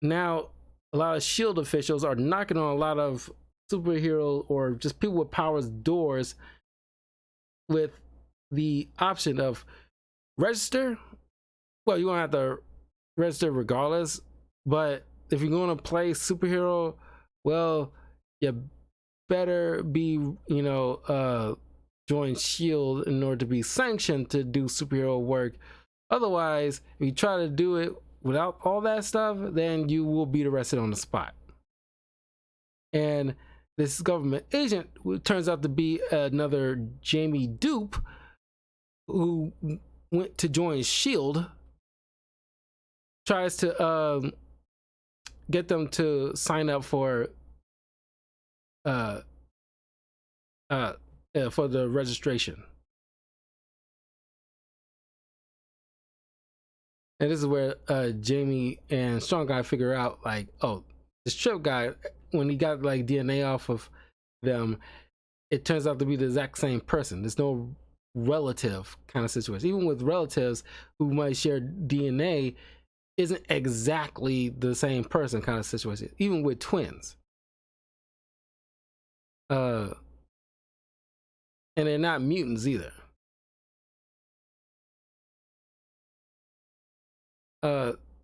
now a lot of SHIELD officials are knocking on a lot of superhero or just people with powers doors with the option of register. Well, you're gonna have to register regardless, but if you're gonna play superhero, well, you better be, you know, join SHIELD in order to be sanctioned to do superhero work. Otherwise, if you try to do it without all that stuff, then you will be arrested on the spot. And this government agent, who turns out to be another Jamie dupe, who went to join SHIELD, tries to get them to sign up for the registration. And this is where Jamie and Strong Guy figure out, like, oh, this Trip guy, when he got like DNA off of them, it turns out to be the exact same person. There's no relative kind of situation. Even with relatives who might share DNA, isn't exactly the same person kind of situation. Even with twins. And they're not mutants either.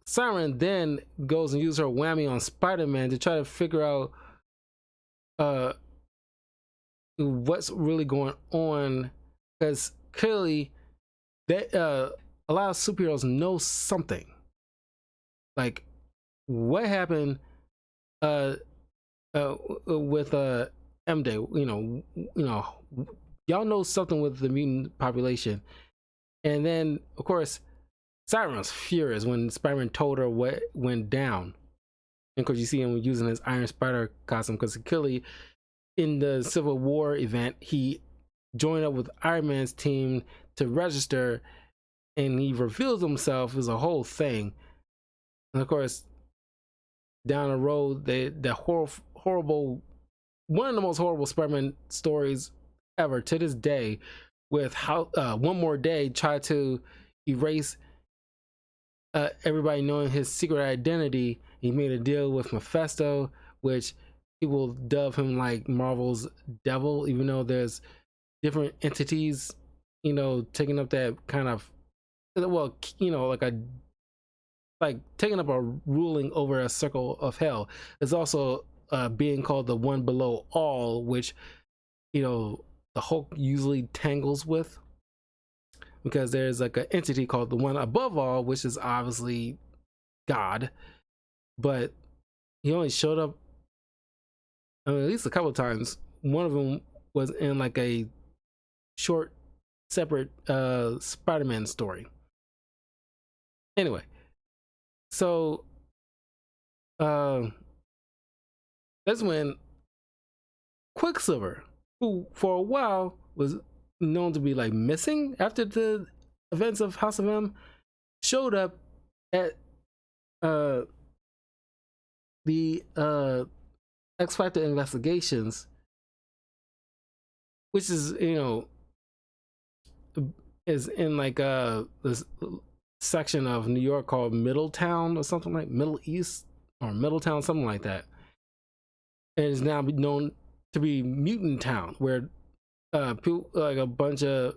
Siren then goes and uses her whammy on Spider-Man to try to figure out what's really going on, because clearly that a lot of superheroes know something. Like, what happened uh with M-Day, y'all know something with the mutant population. And then of course Siren was furious when Spider-Man told her what went down. And of course you see him using his Iron Spider costume, because Achilles in the Civil War event, he joined up with Iron Man's team to register, and he reveals himself as a whole thing. And of course, down the road, the horrible, one of the most horrible Spider-Man stories ever to this day, with how One More Day tried to erase everybody knowing his secret identity. He made a deal with Mephisto, which people dub him like Marvel's devil, even though there's different entities, taking up that kind of, well, like taking up a ruling over a circle of hell. There's also being called the one below all, which the Hulk usually tangles with, because there's like an entity called the one above all, which is obviously God, but he only showed up, I mean, at least a couple of times. One of them was in like a short separate Spider-Man story. Anyway, so that's when Quicksilver, who for a while was known to be like missing after the events of House of M, showed up at the X-Factor investigations, which is is in like this section of New York called Middletown, or something like Middle East or Middletown, something like that. And it's now known to be Mutant Town, where people, like a bunch of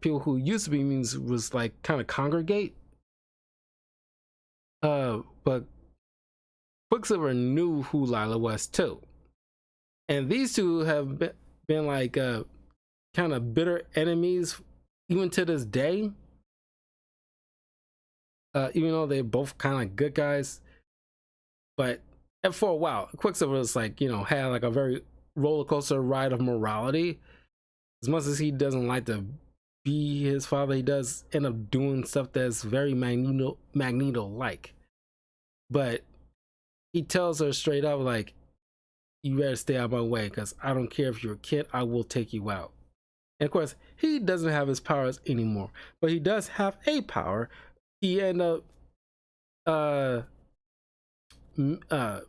people who used to be mutants was like kind of congregate. But Quicksilver knew who Lila was too, and these two have been like kind of bitter enemies even to this day. Even though they're both kind of good guys, but for a while, Quicksilver was like, had like a very roller coaster ride of morality. As much as he doesn't like to be his father, he does end up doing stuff that's very Magneto-like. But he tells her straight up, like, you better stay out of my way, because I don't care if you're a kid, I will take you out. And of course, he doesn't have his powers anymore, but he does have a power. He ended up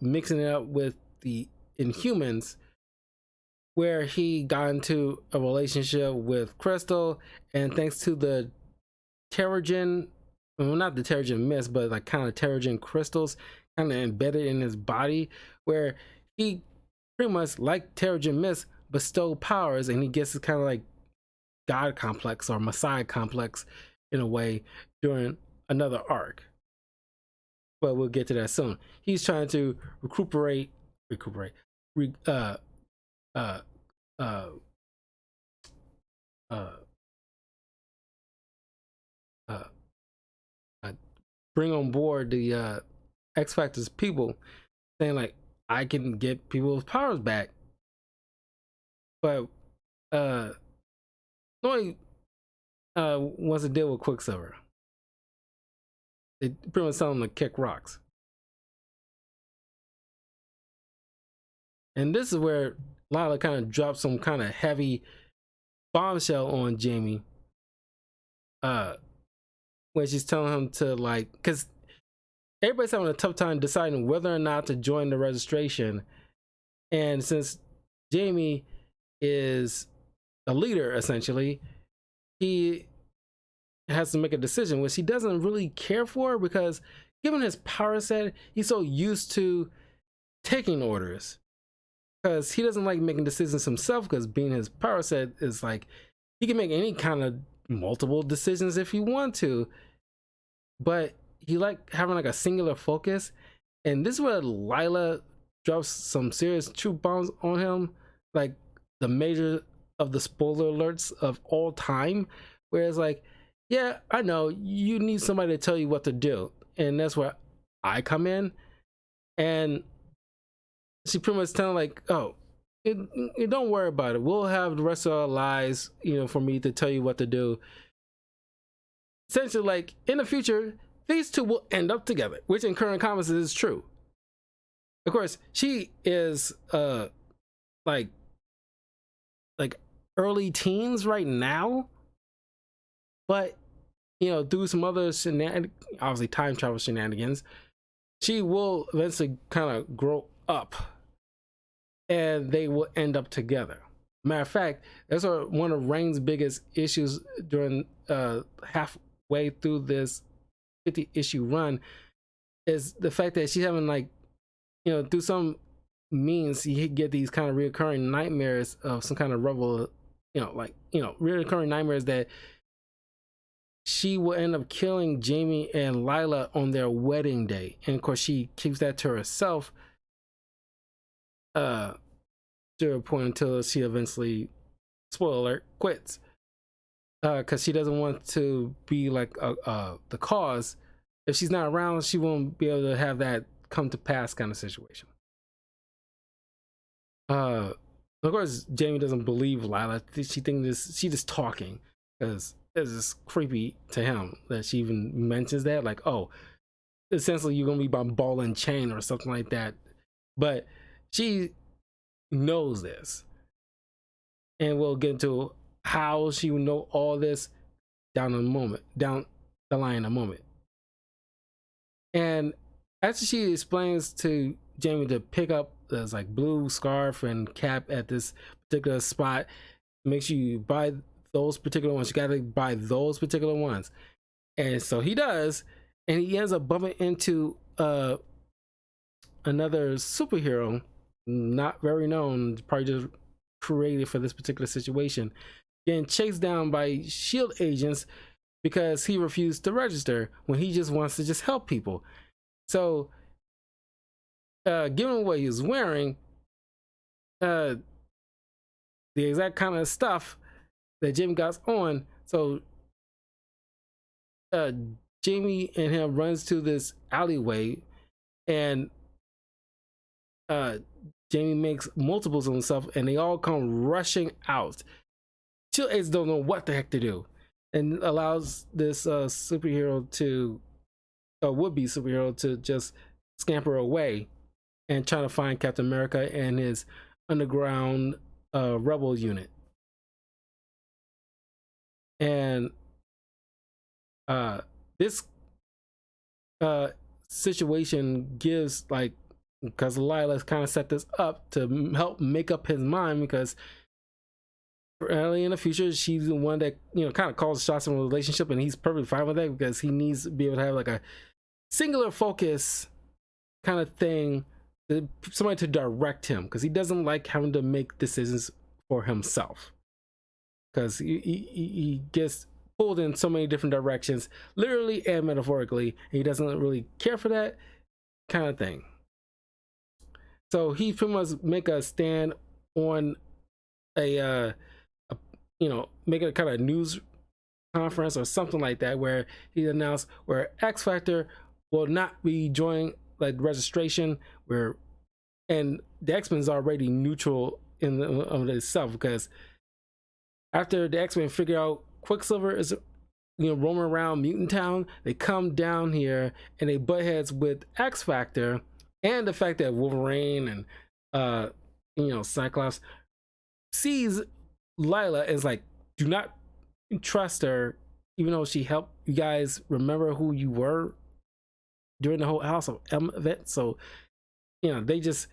mixing it up with the Inhumans, where he got into a relationship with Crystal, and thanks to the Terrigen, well, not the Terrigen mist, but like kind of Terrigen crystals kind of embedded in his body, where he pretty much, like Terrigen mist, bestow powers, and he gets this kind of like God complex or Messiah complex in a way during another arc. But we'll get to that soon. He's trying to recuperate, bring on board the X Factor's people, saying like, I can get people's powers back. But nobody wants to deal with Quicksilver. They pretty much tell him to kick rocks. And this is where Lila kind of drops some kind of heavy bombshell on Jamie. When she's telling him to, like, because everybody's having a tough time deciding whether or not to join the registration. And since Jamie is a leader, essentially, he has to make a decision, which he doesn't really care for, because given his power set, he's so used to taking orders, because he doesn't like making decisions himself, because being his power set is like, he can make any kind of multiple decisions if he want to, but he like having like a singular focus. And this is where Lila drops some serious truth bombs on him, like the major of the spoiler alerts of all time, where it's like, yeah, I know you need somebody to tell you what to do, and that's where I come in. And she pretty much telling like, oh, don't worry about it. We'll have the rest of our lives, for me to tell you what to do. Essentially, like in the future, these two will end up together, which in current comics is true. Of course, she is like early teens right now, but through some other obviously time travel shenanigans, she will eventually kind of grow up and they will end up together. Matter of fact, that's one of Reign's biggest issues during halfway through this 50-issue run, is the fact that she's having like, through some means, you get these kind of reoccurring nightmares of some kind of reoccurring nightmares that she will end up killing Jamie and Lila on their wedding day. And of course, she keeps that to herself to a point until she eventually, spoiler alert, quits. Because she doesn't want to be like the cause. If she's not around, she won't be able to have that come to pass kind of situation. Of course, Jamie doesn't believe Lila. She thinks she's just talking, because it's just creepy to him that she even mentions that, like, oh, essentially you're gonna be by ball and chain or something like that. But she knows this, and we'll get into how she will know all this down the line in a moment. And after she explains to Jamie to pick up this like blue scarf and cap at this particular spot, make sure you buy those particular ones. You gotta buy those particular ones. And so he does, and he ends up bumping into another superhero, not very known, probably just created for this particular situation, getting chased down by SHIELD agents because he refused to register when he just wants to just help people. So given what he was wearing, the exact kind of stuff that Jamie got on, so Jamie and him runs to this alleyway, and Jamie makes multiples of himself, and they all come rushing out. SHIELD agents don't know what the heck to do, and allows this superhero to, would-be superhero, to just scamper away and try to find Captain America and his underground rebel unit. And this situation gives, like, because Lila's kind of set this up to help make up his mind, because early in the future she's the one that kind of calls the shots in a relationship, and he's perfectly fine with that because he needs to be able to have like a singular focus kind of thing, somebody to direct him, because he doesn't like having to make decisions for himself, because he gets pulled in so many different directions, literally and metaphorically, and he doesn't really care for that kind of thing. So he pretty much make a stand on a make a kind of news conference or something like that, where he announced where X Factor will not be joining like registration, and the X-Men is already neutral in of itself, because after the X-Men figure out Quicksilver is roaming around Mutant Town, they come down here and they butt heads with X Factor, and the fact that Wolverine and Cyclops sees Lila is like, do not trust her, even though she helped you guys remember who you were during the whole House of M event. So they just,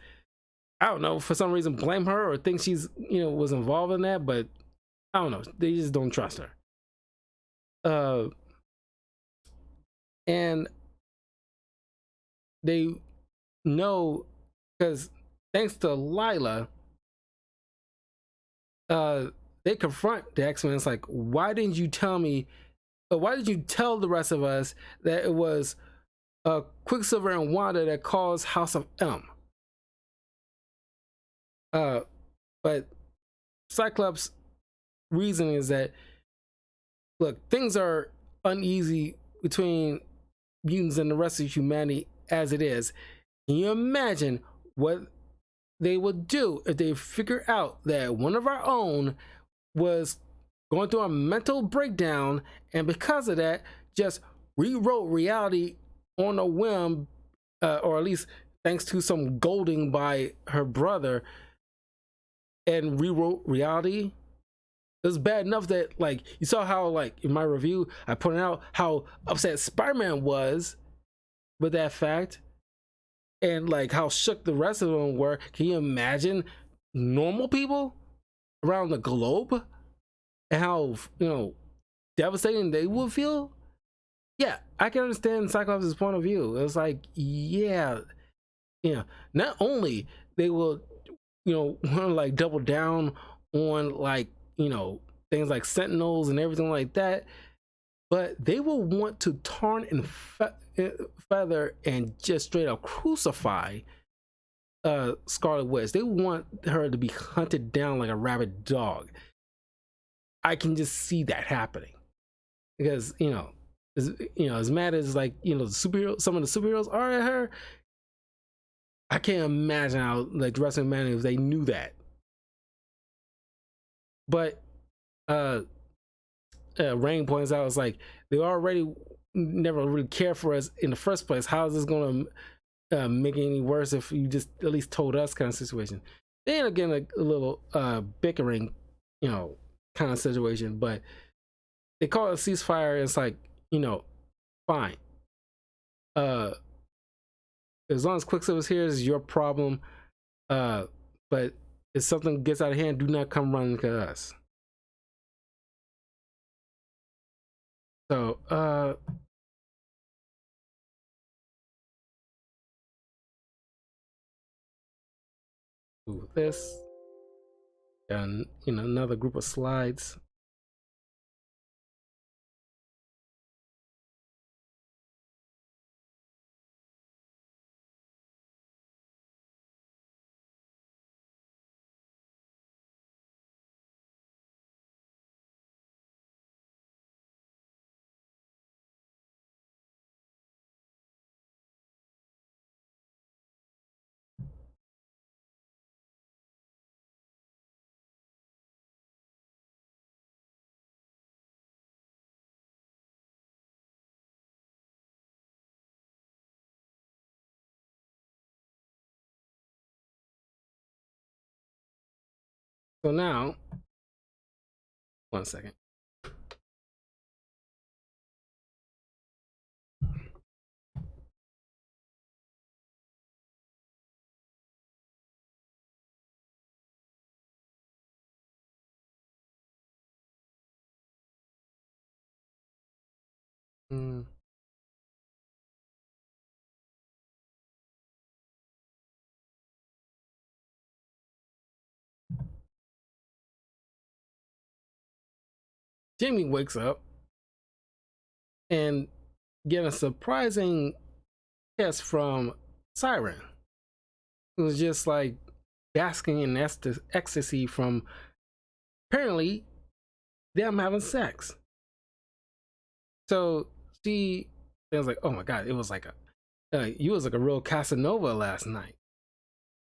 I don't know, for some reason blame her or think she's was involved in that, but I don't know, they just don't trust her. And they know, because thanks to Lila, they confront the X-Men. It's like, why didn't you tell me, or why did you tell the rest of us that it was Quicksilver and Wanda that caused House of M? But Cyclops' reason is that look, things are uneasy between mutants and the rest of humanity as it is. Can you imagine what they would do if they figure out that one of our own was going through a mental breakdown, and because of that, just rewrote reality on a whim, or at least thanks to some golding by her brother, and rewrote reality? It was bad enough that, like, you saw how, like, in my review, I pointed out how upset Spider-Man was with that fact, and like how shook the rest of them were. Can you imagine normal people around the globe and how, devastating they would feel? Yeah, I can understand Cyclops' point of view. It was like, yeah, not only they will, want to like double down on, like, things like Sentinels and everything like that, but they will want to tarn and feather and just straight up crucify Scarlet Witch. They want her to be hunted down like a rabid dog. I can just see that happening because as mad as, like, the superhero, some of the superheroes are at her, I can't imagine how, like, the rest of humanity, if they knew that. But Rain points out, it's like they already never really cared for us in the first place. How is this going to make it any worse if you just at least told us, kind of situation? They end up getting a little bickering, kind of situation, but they call it a ceasefire. It's like, fine. As long as Quicksilver's here, is your problem. But if something gets out of hand, do not come running to us. So, this, and another group of slides. So now, 1 second. Jamie wakes up and get a surprising kiss from Siren, who's just like basking in ecstasy from apparently them having sex. So she was like, "Oh my god, it was like you was like a real Casanova last night."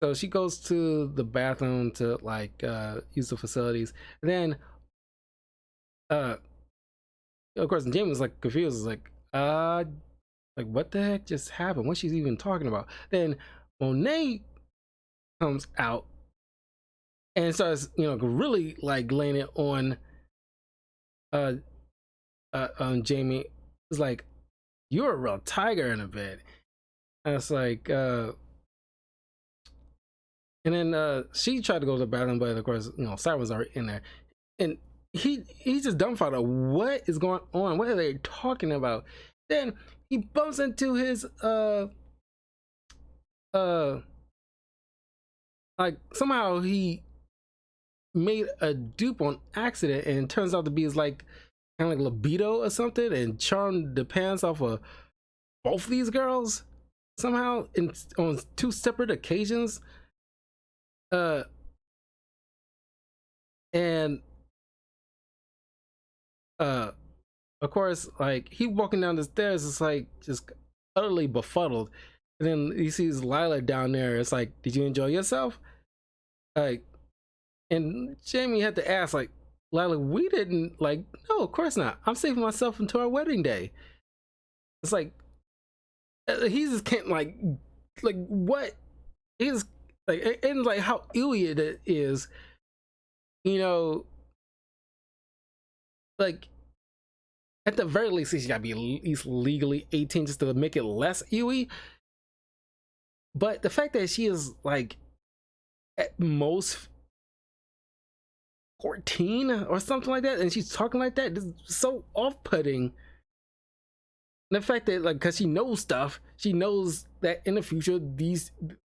So she goes to the bathroom to, like, use the facilities. And then, of course, Jamie was like confused, like, like, what the heck just happened? What she's even talking about? Then Monet comes out and starts, really like laying it on Jamie. It's like, you're a real tiger in a bed. And it's like, and then she tried to go to the bathroom, but of course, Siren's already in there. And he's just dumbfounded. What is going on? What are they talking about? Then he bumps into his like, somehow he made a dupe on accident, and it turns out to be his, like, kind of like libido or something, and charmed the pants off of both these girls somehow on 2 separate occasions. And of course, like he walking down the stairs, it's like just utterly befuddled. And then he sees Lila down there. It's like, did you enjoy yourself? Like, and Jamie had to ask, like, Lila, we didn't, like, no, of course not. I'm saving myself until our wedding day. It's like he just can't like what? He's like, and like how idiot it is, you know, like at the very least, he's got to be at least legally 18 just to make it less EWE. But the fact that she is like at most 14 or something like that, and she's talking like that, is so off-putting. And the fact that, like, because she knows stuff, she knows that in the future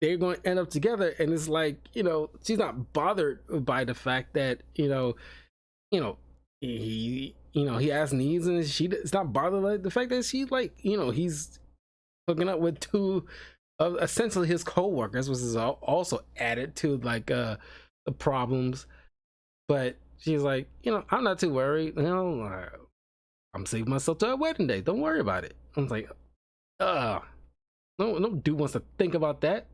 they're going to end up together, and it's like, you know, she's not bothered by the fact that, you know, he has needs, and it's not bothered by the fact that she, like, you know, he's hooking up with two of essentially his co-workers, which is also added to like the problems. But she's like, you know, I'm not too worried, you know, I'm saving myself to a wedding day, don't worry about it. I'm like, no dude wants to think about that.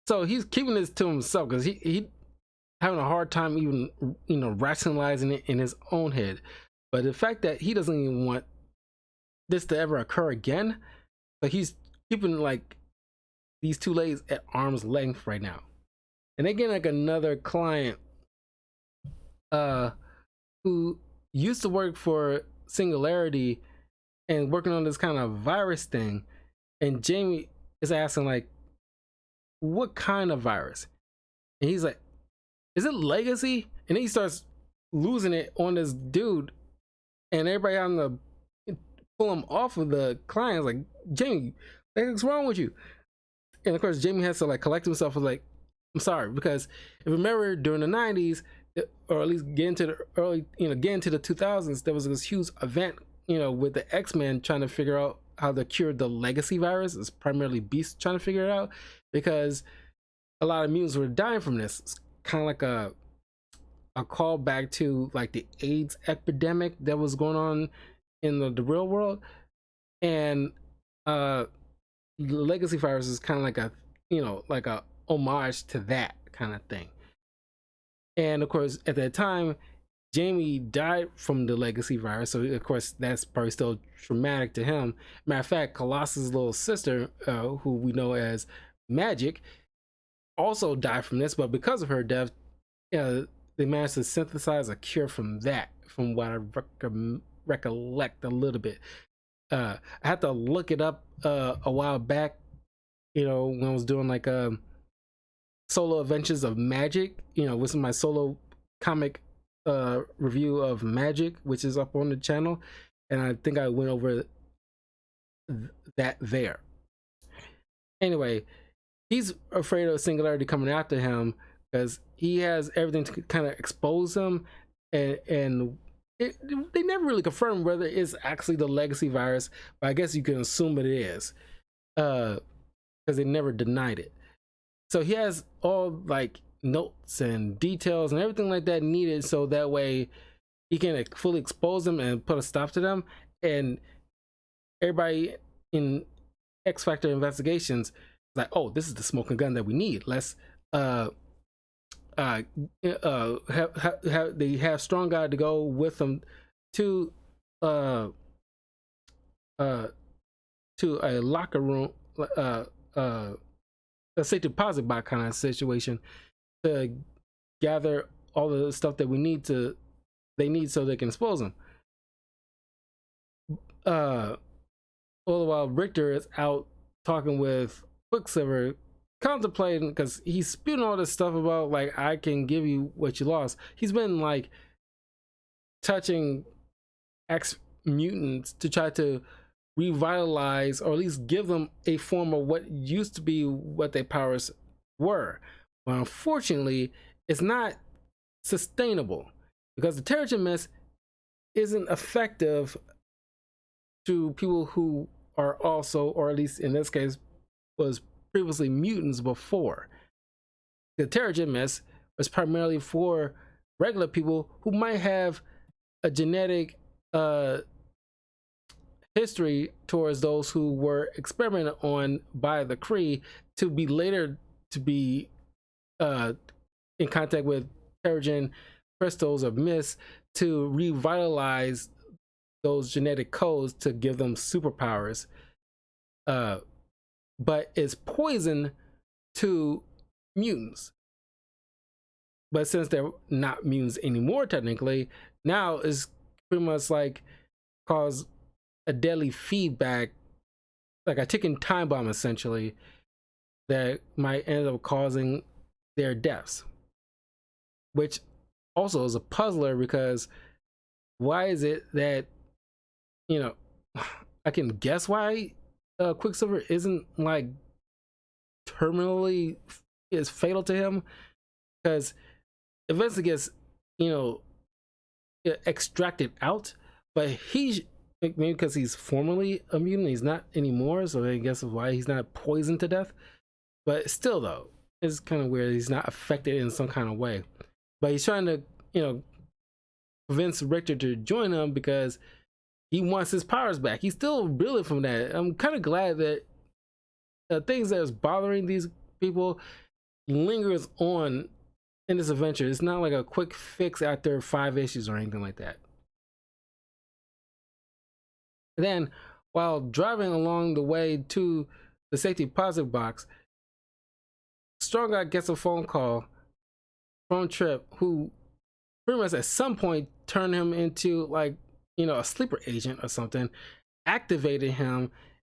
So he's keeping this to himself because he having a hard time even, you know, rationalizing it in his own head. But the fact that he doesn't even want this to ever occur again, but he's keeping like these two ladies at arm's length right now. And again, like another client who used to work for Singularity and working on this kind of virus thing, and Jamie is asking like, what kind of virus? And he's like, is it Legacy? And then he starts losing it on this dude, and everybody on the pull him off of the clients like, Jamie, what's wrong with you? And of course Jamie has to like collect himself and like, I'm sorry, because if you remember during the 90s, or at least get into the early, you know, get into the 2000s, there was this huge event, you know, with the X-Men trying to figure out how to cure the Legacy virus. It's primarily Beast trying to figure it out, because a lot of mutants were dying from this. It's kind of like a callback to like the AIDS epidemic that was going on in the real world. And the Legacy virus is kind of like a, you know, like a homage to that kind of thing. And of course at that time Jamie died from the Legacy virus, so of course that's probably still traumatic to him. Matter of fact, Colossus' little sister, who we know as Magik, also died from this, but because of her death, they managed to synthesize a cure from that, from what I recollect a little bit. I had to look it up a while back, you know, when I was doing like solo adventures of Magik, you know, with my solo comic review of Magik, which is up on the channel, and I think I went over that there. Anyway, he's afraid of Singularity coming after him because he has everything to kind of expose him, and they never really confirm whether it's actually the Legacy virus, but I guess you can assume it is, because they never denied it. So he has all like notes and details and everything like that needed, so that way he can fully expose them and put a stop to them. And everybody in X Factor Investigations is like, oh, this is the smoking gun that we need. Let's they have Strong Guy to go with them to a locker room, a safe deposit box kind of situation, to gather all the stuff that they need so they can expose them. All the while Richter is out talking with Quicksilver, contemplating, because he's spewing all this stuff about like, I can give you what you lost. He's been like touching X mutants to try to revitalize, or at least give them a form of what used to be what their powers were. But unfortunately, it's not sustainable, because the Terrigen Mist isn't effective to people who are also, or at least in this case, was previously mutants before. The Terrigen Mist was primarily for regular people who might have a genetic history towards those who were experimented on by the Kree to be later to be in contact with Terrigen crystals or mist to revitalize those genetic codes to give them superpowers. But it's poison to mutants. But since they're not mutants anymore, technically, now it's pretty much like cause a deadly feedback, like a ticking time bomb, essentially, that might end up causing their deaths. Which also is a puzzler because why is it that, you know, I can guess why Quicksilver isn't like terminally is fatal to him, because eventually gets, you know, extracted out, but he's maybe because he's formerly a mutant, he's not anymore, so I guess why he's not poisoned to death. But still, though, it's kind of weird he's not affected in some kind of way. But he's trying to, you know, convince Richter to join him because he wants his powers back. He's still reeling from that. I'm kind of glad that things that's bothering these people lingers on in this adventure. It's not like a quick fix after 5 issues or anything like that. And then, while driving along the way to the safety deposit box, Strong Guy gets a phone call from Trip, who pretty much at some point turned him into, like, you know, a sleeper agent or something, activated him,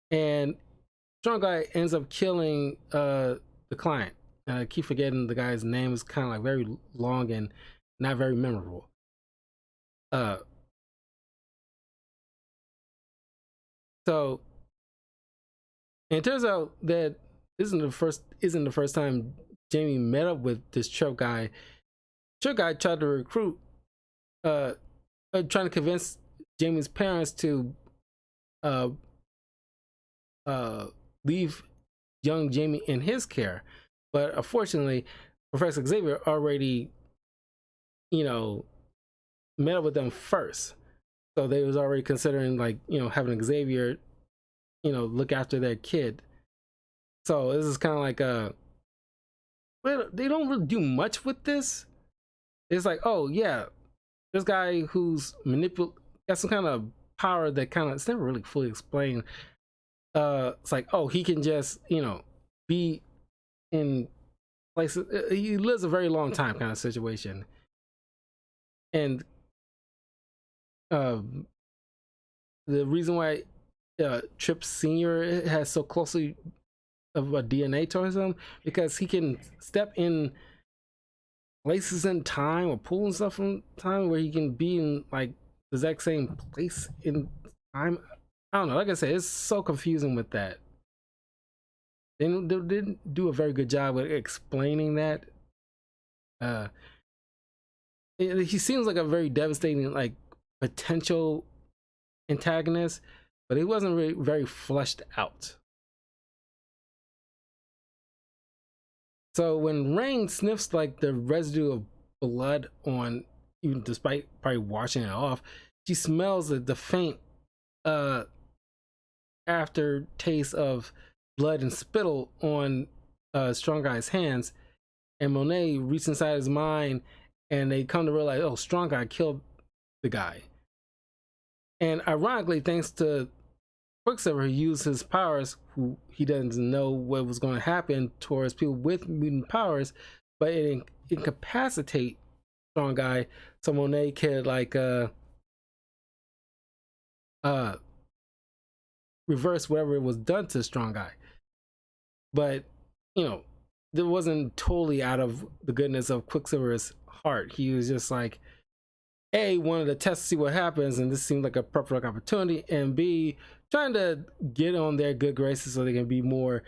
and Strong Guy ends up killing the client. I keep forgetting the guy's name. Is kind of like very long and not very memorable. So and it turns out that this isn't the first time Jamie met up with this Trip guy. Trip guy tried to recruit, trying to convince Jamie's parents to leave young Jamie in his care. But unfortunately, Professor Xavier already, you know, met up with them first. So they was already considering, like, you know, having Xavier, you know, look after their kid. So this is kind of like they don't really do much with this. It's like, oh yeah, this guy who's got some kind of power that kind of, it's never really fully explained. It's like, oh, he can just, you know, be in places. He lives a very long time kind of situation. And the reason why Trip Senior has so closely of a DNA towards him, because he can step in places in time or pull stuff from time where he can be in like the exact same place in time. I don't know. Like I said, it's so confusing with that. They didn't do a very good job with explaining that. He seems like a very devastating, like, potential antagonist, but he wasn't really very fleshed out. So when Rain sniffs like the residue of blood on, even despite probably washing it off, she smells the faint aftertaste of blood and spittle on Strong Guy's hands, and Monet reaches inside his mind, and they come to realize, oh, Strong Guy killed the guy. And ironically, thanks to Quicksilver, who used his powers, who he doesn't know what was going to happen towards people with mutant powers, but it incapacitate Strong Guy, so Monet could like reverse whatever was done to Strong Guy. But, you know, it wasn't totally out of the goodness of Quicksilver's heart. He was just like, A, wanted to test to see what happens, and this seemed like a perfect opportunity, and B, trying to get on their good graces so they can be more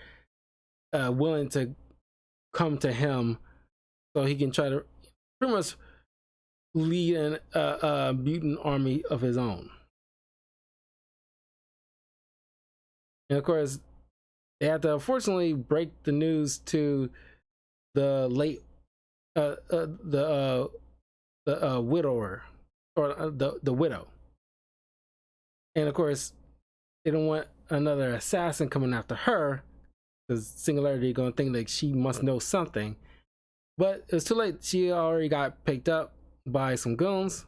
willing to come to him, so he can try to pretty much lead a mutant army of his own. And of course, they had to unfortunately break the news to the late the widower, or the widow. And of course, they don't want another assassin coming after her, because Singularity gonna think like she must know something. But it's too late. She already got picked up by some goons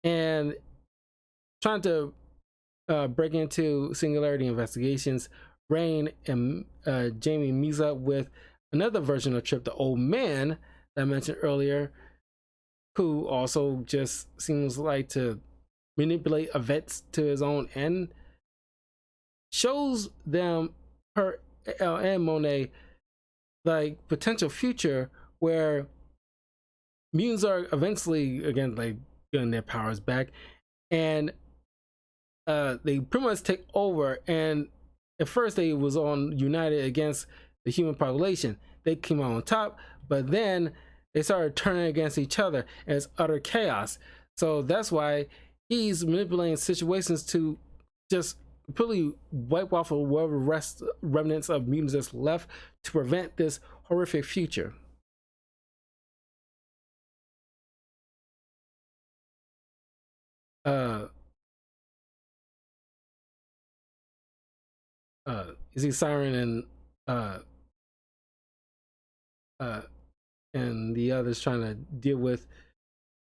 and trying to break into Singularity investigations. Rain and Jamie meets up with another version of Trip, the old man that I mentioned earlier, who also just seems like to manipulate events to his own end. Shows them, her and Monet, like potential future where mutants are eventually again like getting their powers back, and they pretty much take over. And at first they was on united against the human population. They came out on top, but then they started turning against each other, and it's utter chaos. So that's why he's manipulating situations to just completely wipe off of whatever remnants of mutants that's left to prevent this horrific future. Uh, you see Siren uh, uh, and the others trying to deal with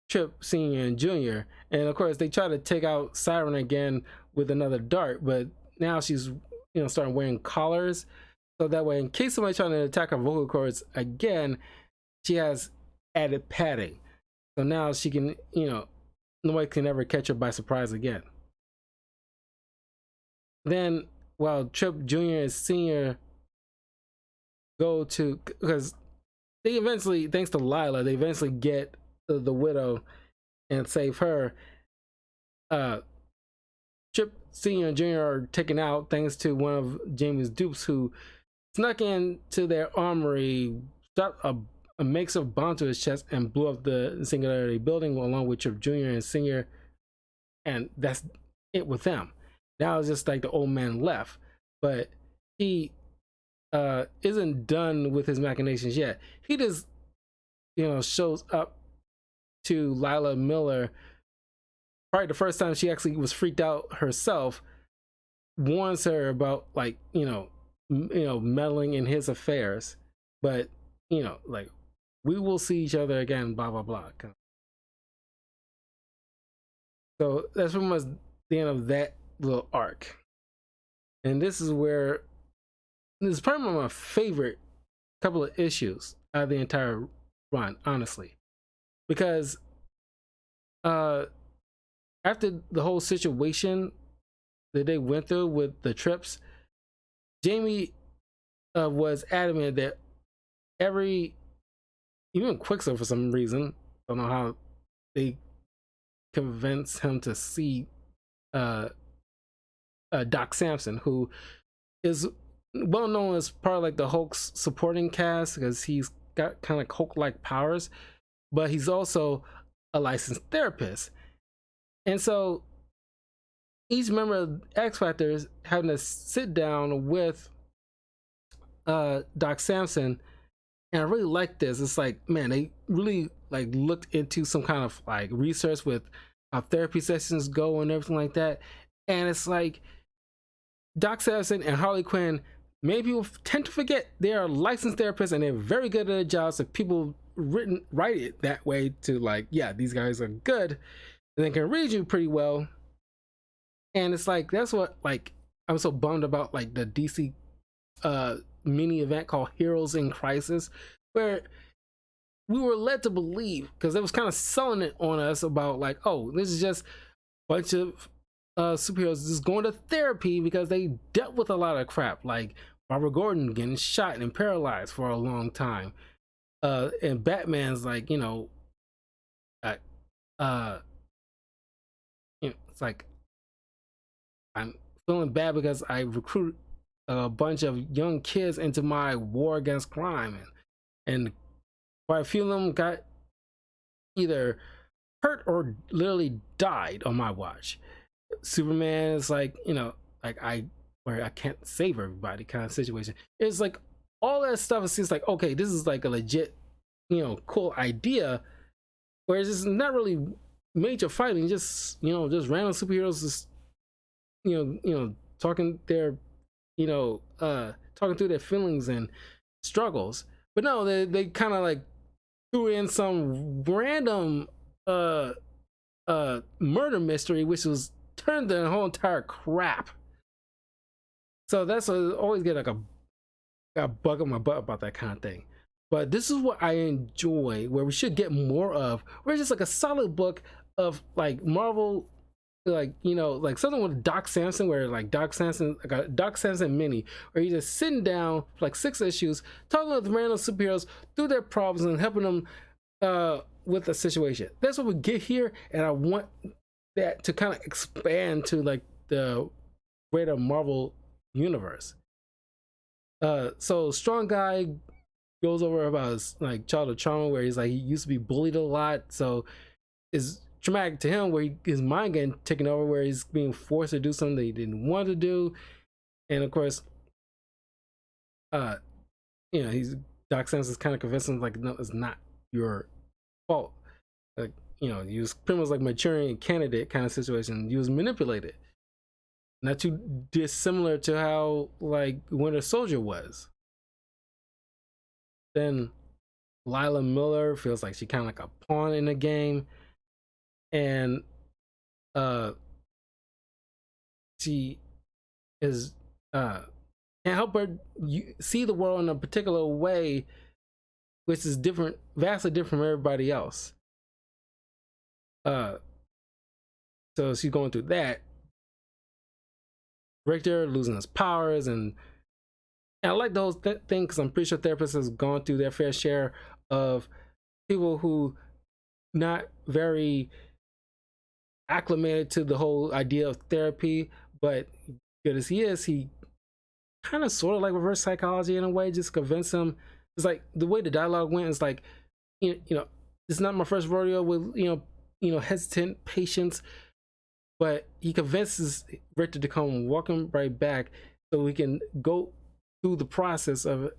Trip Senior and Junior, and of course they try to take out Siren again with another dart, but now she's starting wearing collars, so that way in case somebody's trying to attack her vocal cords again, she has added padding. So now she can, nobody can ever catch her by surprise again. Then while Trip Junior and Senior go to, because they eventually, thanks to Lila, they eventually get the widow and save her. Trip Senior and Junior are taken out thanks to one of Jamie's dupes, who snuck into their armory, shot a makeshift bomb to his chest, and blew up the Singularity building along with Trip Junior and Senior, and that's it with them. Now it's just like the old man left, but he isn't done with his machinations yet. He just shows up to Lila Miller probably the first time she actually was freaked out herself, warns her about like meddling in his affairs, but like, we will see each other again, blah blah blah. So that's pretty much the end of that little arc, and this is probably my favorite couple of issues out of the entire run, honestly, because after the whole situation that they went through with the trips, Jamie was adamant that even Quicksilver, for some reason, I don't know how they convinced him to see Doc Samson, who is well known as part of like the Hulk's supporting cast because he's got kind of Hulk-like powers, but he's also a licensed therapist. And so each member of X Factor is having to sit down with Doc Samson, and I really like this. It's like, man, they really like looked into some kind of like research with how therapy sessions go and everything like that. And it's like Doc Samson and Harley Quinn, many people tend to forget they are licensed therapists and they're very good at their jobs. So people write it that way to like, yeah, these guys are good and they can read you pretty well. And it's like, that's what like I'm so bummed about, like the DC mini event called Heroes in Crisis, where we were led to believe, because it was kind of selling it on us about like, oh, this is just a bunch of superheroes just going to therapy because they dealt with a lot of crap, like Barbara Gordon getting shot and paralyzed for a long time, and Batman's like, it's like, I'm feeling bad because I recruit a bunch of young kids into my war against crime, and quite a few of them got either hurt or literally died on my watch. Superman is like, like where I can't save everybody kind of situation. It's like all that stuff. It seems like, okay, this is like a legit cool idea, where it's just not really major fighting, just just random superheroes just talking their talking through their feelings and struggles. But no, they kind of like threw in some random murder mystery, which was turned the whole entire crap. So that's always get like a bug on my butt about that kind of thing. But this is what I enjoy, where we should get more of, where it's just like a solid book of like Marvel, like like something with Doc Samson, where like Doc Samson, like a Doc Samson mini, where you're just sitting down for like 6 issues, talking with random superheroes through their problems and helping them with a situation. That's what we get here, and I want that to kind of expand to like the greater Marvel universe. So Strong Guy goes over about his like childhood trauma, where he's like he used to be bullied a lot, so it's traumatic to him, where his mind getting taken over, where he's being forced to do something that he didn't want to do. And of course he's Doc Samson's kind of convincing him like, no, it's not your fault. Like he was pretty much like maturing candidate kind of situation. He was manipulated, not too dissimilar to how like Winter Soldier was. Then Lila Miller feels like she kind of like a pawn in the game, and she is can't help but see the world in a particular way, which is different, vastly different from everybody else. So she's going through that. Richter losing his powers, and I like those things because I'm pretty sure therapists has gone through their fair share of people who not very acclimated to the whole idea of therapy, but good as he is, he kind of sort of like reverse psychology in a way, just convince him. It's like the way the dialogue went is like, it's not my first rodeo with hesitant patients, but he convinces Richter to come walking right back so we can go through the process of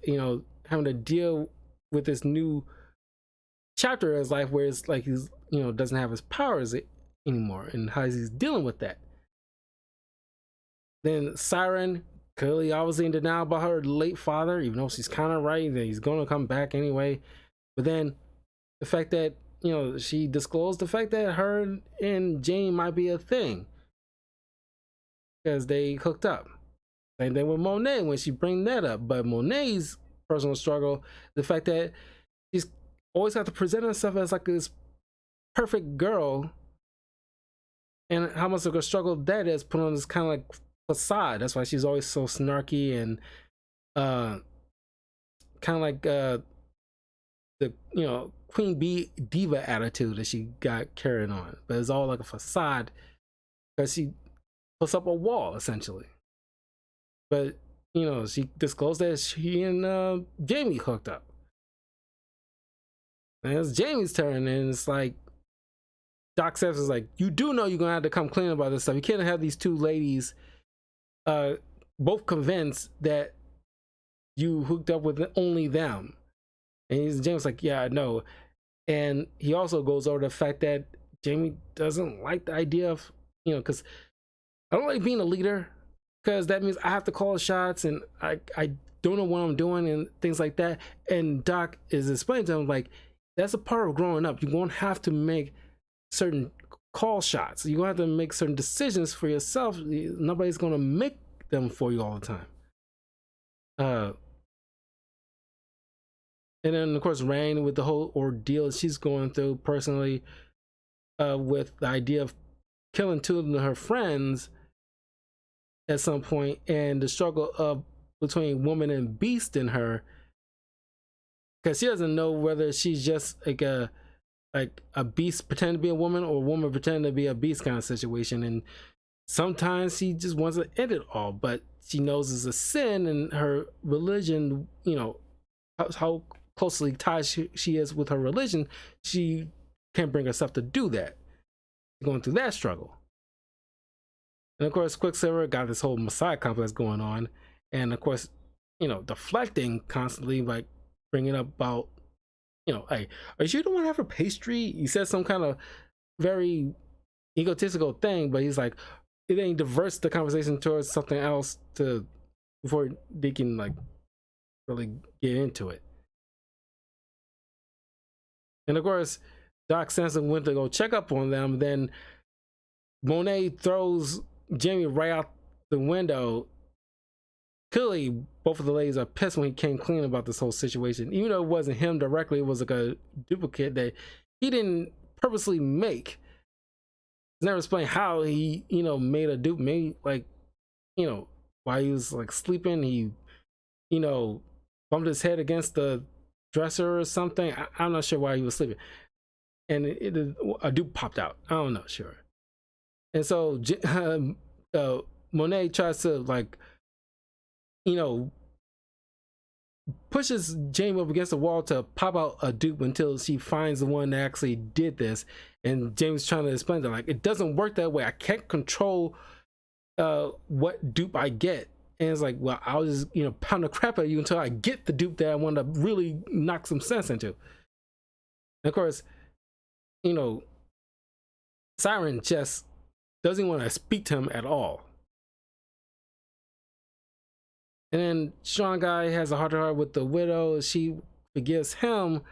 having to deal with this new chapter of his life, where it's like he's doesn't have his powers anymore, and how he's dealing with that. Then Siren, clearly obviously in denial about her late father, even though she's kind of right that he's going to come back anyway. But then the fact that she disclosed the fact that her and Jane might be a thing because they hooked up. Same thing with Monet when she bring that up. But Monet's personal struggle, the fact that she's always got to present herself as like this perfect girl, and how much of a struggle that is, put on this kind of like facade. That's why she's always so snarky and kind of like the Queen Bee diva attitude that she got carried on, but it's all like a facade because she puts up a wall essentially. But she disclosed that she and Jamie hooked up, and it's Jamie's turn, and it's like Doc Samson's like, you do know you're gonna have to come clean about this stuff. You can't have these two ladies both convinced that you hooked up with only them. And James like, yeah, I know. And he also goes over the fact that Jamie doesn't like the idea of, because I don't like being a leader, because that means I have to call shots, and I don't know what I'm doing and things like that. And Doc is explaining to him like, that's a part of growing up. You're going to have to make certain call shots. You're going to have to make certain decisions for yourself. Nobody's going to make them for you all the time. And then of course Rain with the whole ordeal she's going through personally, with the idea of killing two of her friends at some point, and the struggle of between woman and beast in her, because she doesn't know whether she's just like a beast pretending to be a woman, or a woman pretending to be a beast kind of situation. And sometimes she just wants to end it all, but she knows it's a sin, and her religion, how closely tied she is with her religion, she can't bring herself to do that. Going through that struggle. And of course Quicksilver got this whole Messiah complex going on, and of course deflecting constantly, like bringing up about hey, are you sure you don't want to have a pastry? He says some kind of very egotistical thing, but he's like, it ain't diverts the conversation towards something else to before they can like really get into it. And of course, Doc Samson went to go check up on them. Then Monet throws Jamie right out the window. Clearly, both of the ladies are pissed when he came clean about this whole situation. Even though it wasn't him directly, it was like a duplicate that he didn't purposely make. It's never explained how he, made a dupe. Maybe like, while he was like sleeping, he, bumped his head against the dresser or something. I'm not sure why he was sleeping, and a dupe popped out. I don't know, sure. And so Monet tries to like, pushes Jamie up against the wall to pop out a dupe until she finds the one that actually did this. And James trying to explain that like it doesn't work that way. I can't control what dupe I get. And it's like, well, I'll just pound the crap out of you until I get the dupe that I want to really knock some sense into. And of course, Siren just doesn't want to speak to him at all. And then Sean Guy has a heart to heart with the widow. She forgives him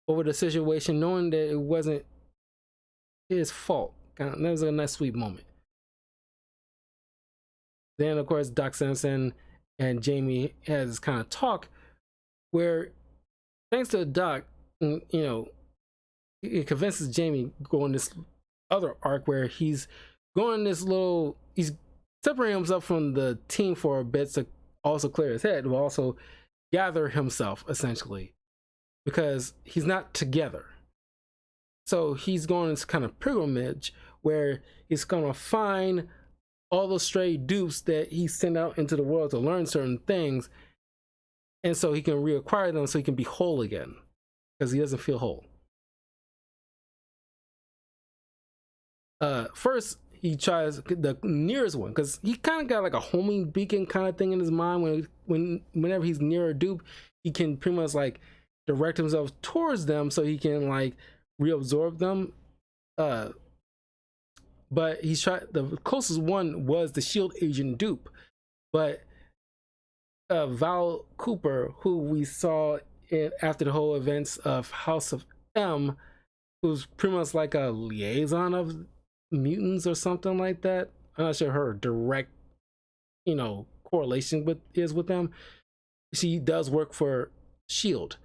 over the situation, knowing that it wasn't his fault. That was a nice, sweet moment. Then, of course, Doc Samson and Jamie has this kind of talk where, thanks to Doc, it convinces Jamie going this other arc where he's he's separating himself from the team for a bit to also clear his head, but also gather himself essentially, because he's not together. So he's going on this kind of pilgrimage where he's gonna find all the stray dupes that he sent out into the world to learn certain things, and so he can reacquire them so he can be whole again, because he doesn't feel whole. First he tries the nearest one, because he kind of got like a homing beacon kind of thing in his mind. Whenever he's near a dupe, he can pretty much like direct himself towards them so he can like reabsorb them. But he's tried, the closest one was the Shield agent dupe, but Val Cooper, who we saw after the whole events of House of M, who's pretty much like a liaison of mutants or something like that. I'm not sure her direct, correlation with them. She does work for Shield,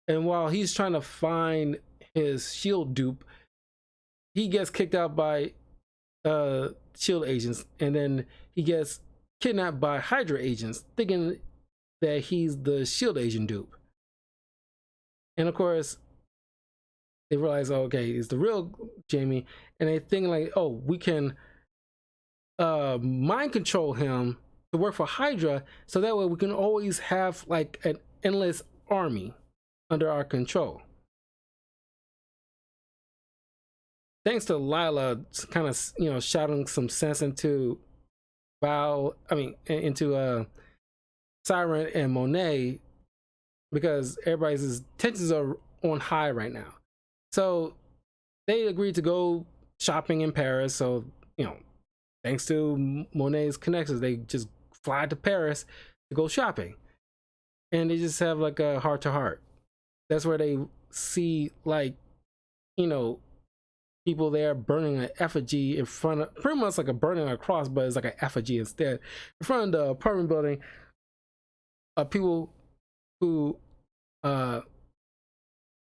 and while he's trying to find his Shield dupe, he gets kicked out by Shield agents, and then he gets kidnapped by Hydra agents, thinking that he's the Shield agent dupe. And of course, they realize, oh, okay, it's the real Jamie, and they think like, oh, we can mind control him to work for Hydra, so that way we can always have like an endless army under our control. Thanks to Lila kind of shouting some sense into into Siren and Monet, because everybody's tensions are on high right now. So they agreed to go shopping in Paris. So, thanks to Monet's connections, they just fly to Paris to go shopping. And they just have like a heart to heart. That's where they see like, people there burning an effigy in front of, pretty much like a burning a cross, but it's like an effigy instead, in front of the apartment building of people who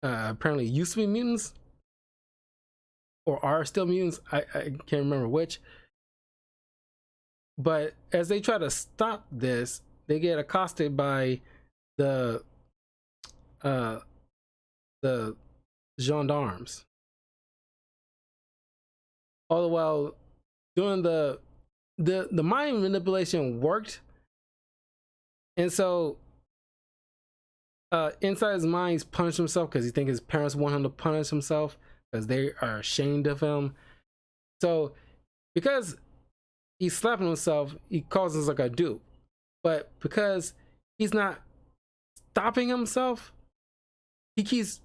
apparently used to be mutants or are still mutants. I can't remember which. But as they try to stop this, they get accosted by the gendarmes. All the while doing the mind manipulation worked, and so inside his mind he's punished himself because he thinks his parents want him to punish himself because they are ashamed of him. So because he's slapping himself, he calls us like a dupe, but because he's not stopping himself, he keeps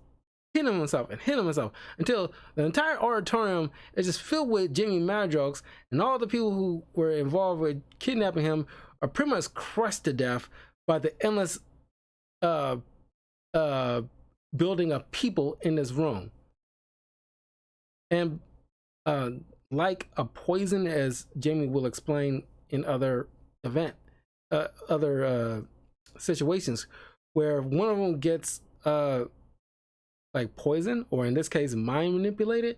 hitting himself and hitting himself until the entire auditorium is just filled with Jamie Madrox, and all the people who were involved with kidnapping him are pretty much crushed to death by the endless uh uh building of people in this room. And like a poison, as Jamie will explain in other other situations, where one of them gets like poison, or in this case mind manipulated,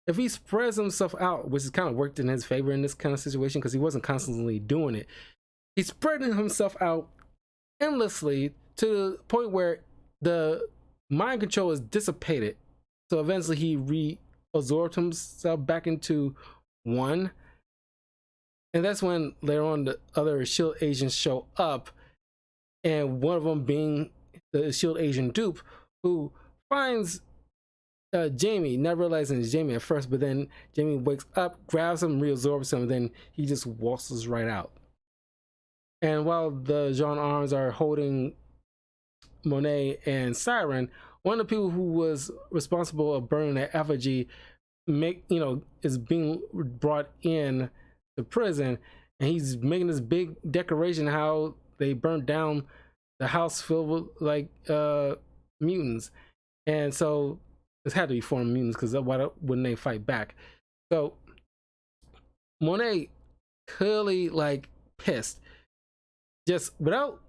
if he spreads himself out, which has kind of worked in his favor in this kind of situation because he wasn't constantly doing it, he's spreading himself out endlessly to the point where the mind control is dissipated. So eventually he reabsorbed himself back into one. And that's when later on the other SHIELD agents show up, and one of them being the SHIELD agent Dupe, who finds Jamie, not realizing it's Jamie at first, but then Jamie wakes up, grabs him, reabsorbs him, and then he just waltzes right out. And while the gendarmes are holding Monet and Siren, one of the people who was responsible of burning that effigy is being brought in to prison, and he's making this big decoration how they burnt down the house filled with like mutants. And so this had to be former mutants, because why wouldn't they fight back? So Monet clearly like pissed, just without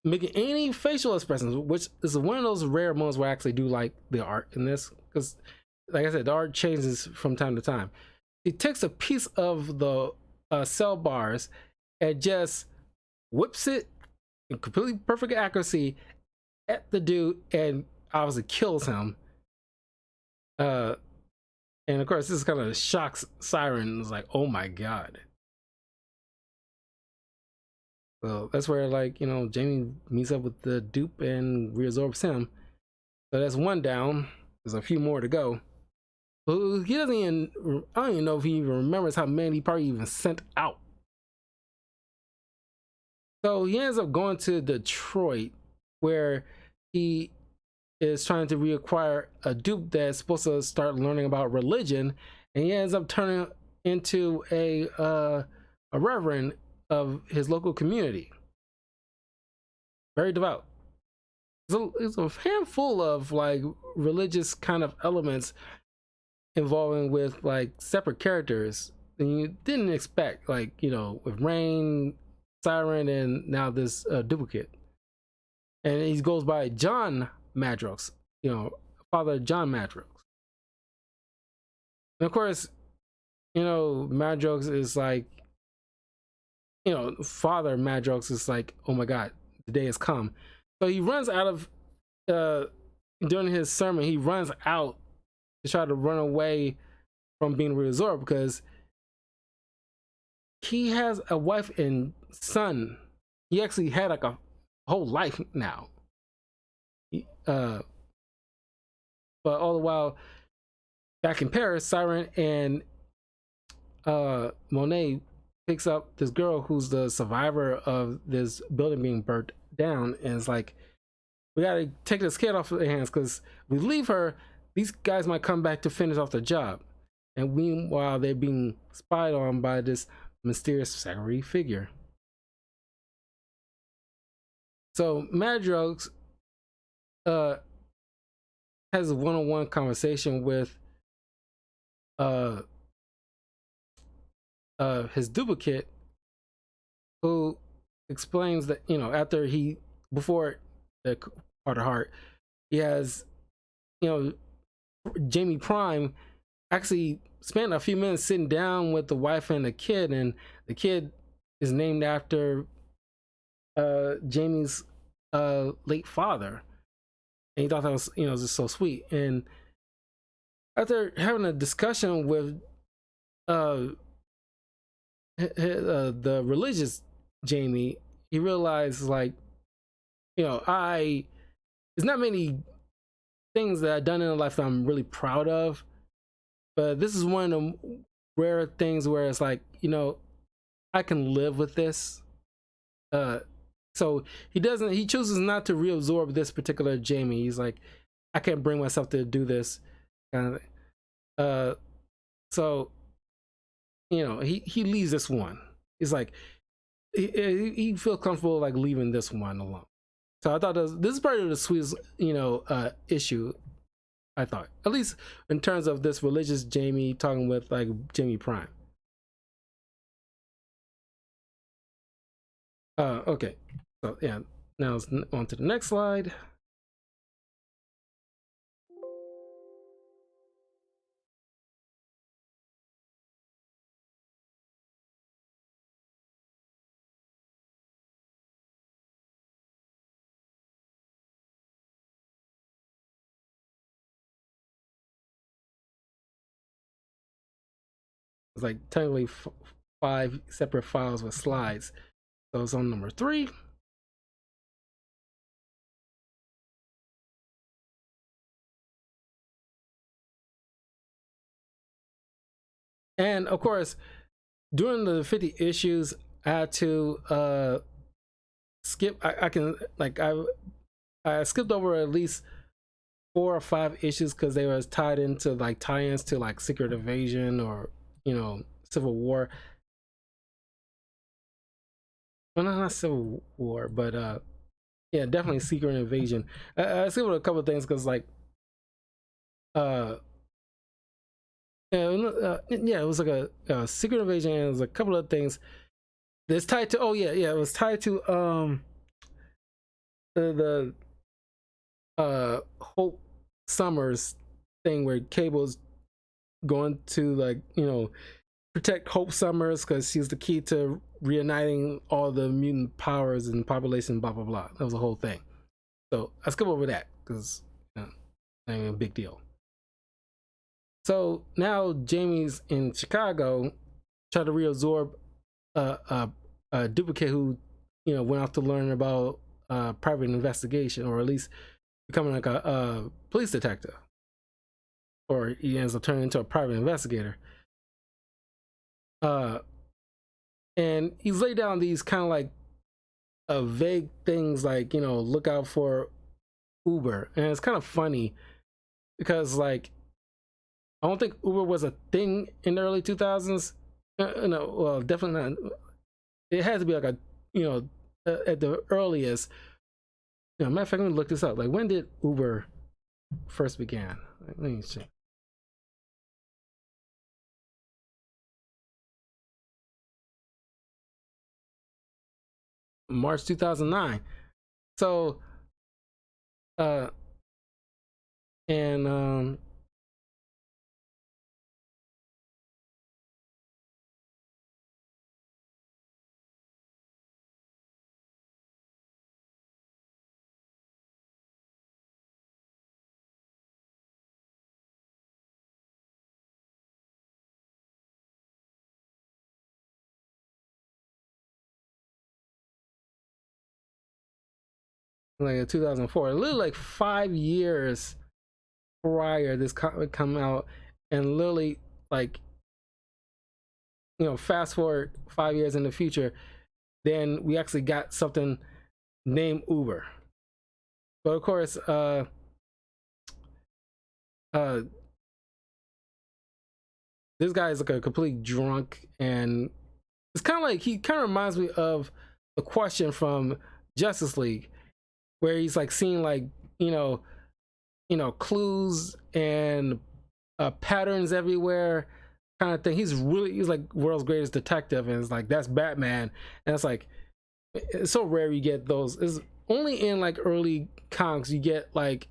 making any facial expressions, which is one of those rare moments where I actually do like the art in this, because like I said, the art changes from time to time. He takes a piece of the cell bars and just whips it in completely perfect accuracy at the dude, and obviously kills him. And of course, this kind of shocks Siren. It's like, oh my god. So that's where, like, Jamie meets up with the Dupe and reabsorbs him. So that's one down. There's a few more to go. But he doesn't even, I don't even know if he even remembers how many he probably even sent out. So he ends up going to Detroit, where he is trying to reacquire a Dupe that's supposed to start learning about religion, and he ends up turning into a reverend of his local community. Very devout. So it's a handful of like religious kind of elements involving with like separate characters that you didn't expect, like with Rain, Siren, and now this duplicate. And he goes by John Madrox, Father John Madrox. And of course, Madrox is like, Father Madrox is like, oh my god, the day has come. So he runs out of during his sermon, he runs out to try to run away from being reabsorbed, because he has a wife and son. He actually had like a whole life now. But all the while back in Paris, Siren and Monet picks up this girl who's the survivor of this building being burnt down, and it's like, we gotta take this kid off their hands, because we leave her, these guys might come back to finish off the job. And meanwhile, they're being spied on by this mysterious fairy figure. So Madrox has a one-on-one conversation with his duplicate, who explains that after before the heart to heart, he has Jamie Prime actually spent a few minutes sitting down with the wife and the kid, and the kid is named after Jamie's late father, and he thought that was just so sweet. And after having a discussion with the religious Jamie, he realized, like, there's not many things that I've done in life that I'm really proud of, but this is one of the rare things where it's like, I can live with this. So he chooses not to reabsorb this particular Jamie. He's like, I can't bring myself to do this kind of. So he leaves this one. He's like, he feels comfortable like leaving this one alone. So I thought this is probably the sweetest issue. I thought, at least in terms of this religious Jamie talking with like Jamie Prime. Okay, so yeah, now let's on to the next slide. It's like technically 5 separate files with slides. So it's on number 3. And of course, during the 50 issues, I had to skip. I skipped over at least 4 or 5 issues because they were tied into like tie-ins to like Secret Invasion or Civil War. Well, not Civil War, but yeah, definitely Secret Invasion. I skipped a couple of things because like yeah, it was like a Secret Invasion, and it was a couple of things that's tied to. Oh yeah, it was tied to the Hope Summers thing where Cable's going to like protect Hope Summers because she's the key to reuniting all the mutant powers and population. Blah blah blah. That was the whole thing. So I skip over that because ain't a big deal. So now Jamie's in Chicago, trying to reabsorb a duplicate who went off to learn about private investigation, or at least becoming like a police detective, or he ends up turning into a private investigator. And he's laid down these kind of like vague things like look out for Uber, and it's kind of funny because like I don't think Uber was a thing in the early 2000s. No, well, definitely not. It has to be like a, at the earliest. Matter of fact, let me look this up. Like, when did Uber first began? Let me see. March 2009. So, and like 2004, literally like 5 years prior this comic come out, and literally like fast forward 5 years in the future, then we actually got something named Uber. But of course, this guy is like a complete drunk, and it's kind of like he kind of reminds me of the Question from Justice League, where he's like seeing like clues and patterns everywhere, kind of thing. He's like world's greatest detective, and it's like that's Batman, and it's like it's so rare you get those. It's only in like early comics you get like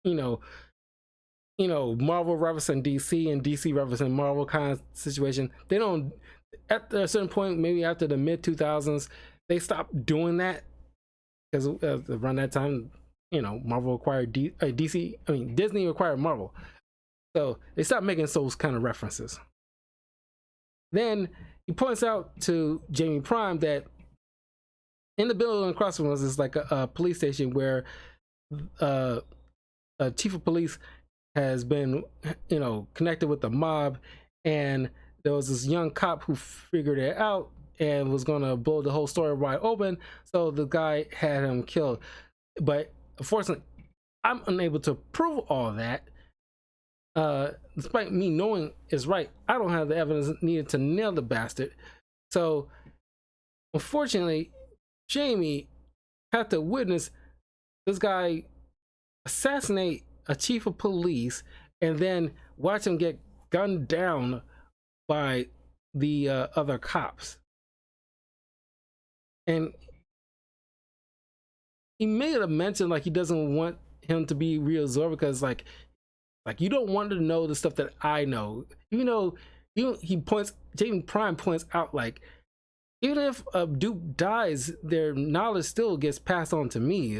Marvel referencing DC and DC referencing Marvel kind of situation. They don't, at a certain point, maybe after the mid 2000s, they stopped doing that because around that time, Marvel acquired DC. I mean, Disney acquired Marvel, so they stopped making those kind of references. Then he points out to Jamie Prime that in the building across from us is like a police station where a chief of police has been connected with the mob, and there was this young cop who figured it out and was gonna blow the whole story wide open. So the guy had him killed. But unfortunately, I'm unable to prove all that. Despite me knowing is right, I don't have the evidence needed to nail the bastard. So unfortunately, Jamie had to witness this guy assassinate a chief of police and then watch him get gunned down by the other cops. And he made a mention like he doesn't want him to be reabsorbed because like you don't want to know the stuff that I know. Even though Jamie Prime points out like even if a dupe dies, their knowledge still gets passed on to me.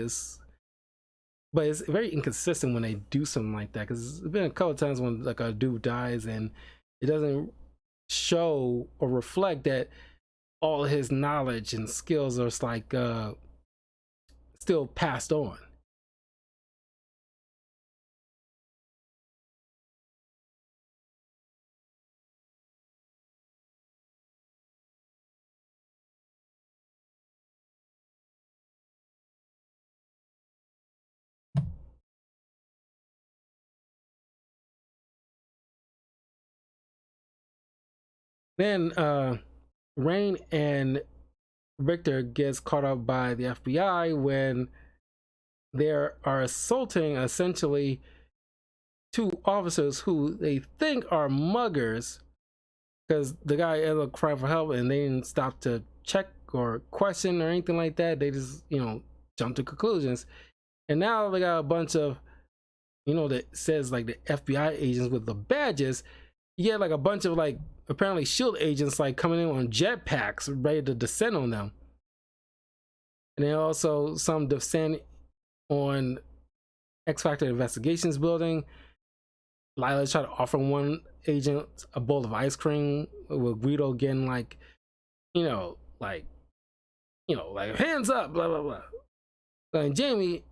But it's very inconsistent when they do something like that, because there's been a couple of times when like a dude dies and it doesn't show or reflect that all his knowledge and skills are like still passed on. Then Rain and Richter gets caught up by the FBI when they are assaulting essentially two officers who they think are muggers, because the guy ended up crying for help and they didn't stop to check or question or anything like that. They just, jump to conclusions. And now they got a bunch of, that says like the FBI agents with the badges. You get like a bunch of like apparently SHIELD agents like coming in on jetpacks ready to descend on them. And then also some descend on X Factor Investigations building. Lila tried to offer one agent a bowl of ice cream, with Guido getting like hands up, blah blah blah. And Jamie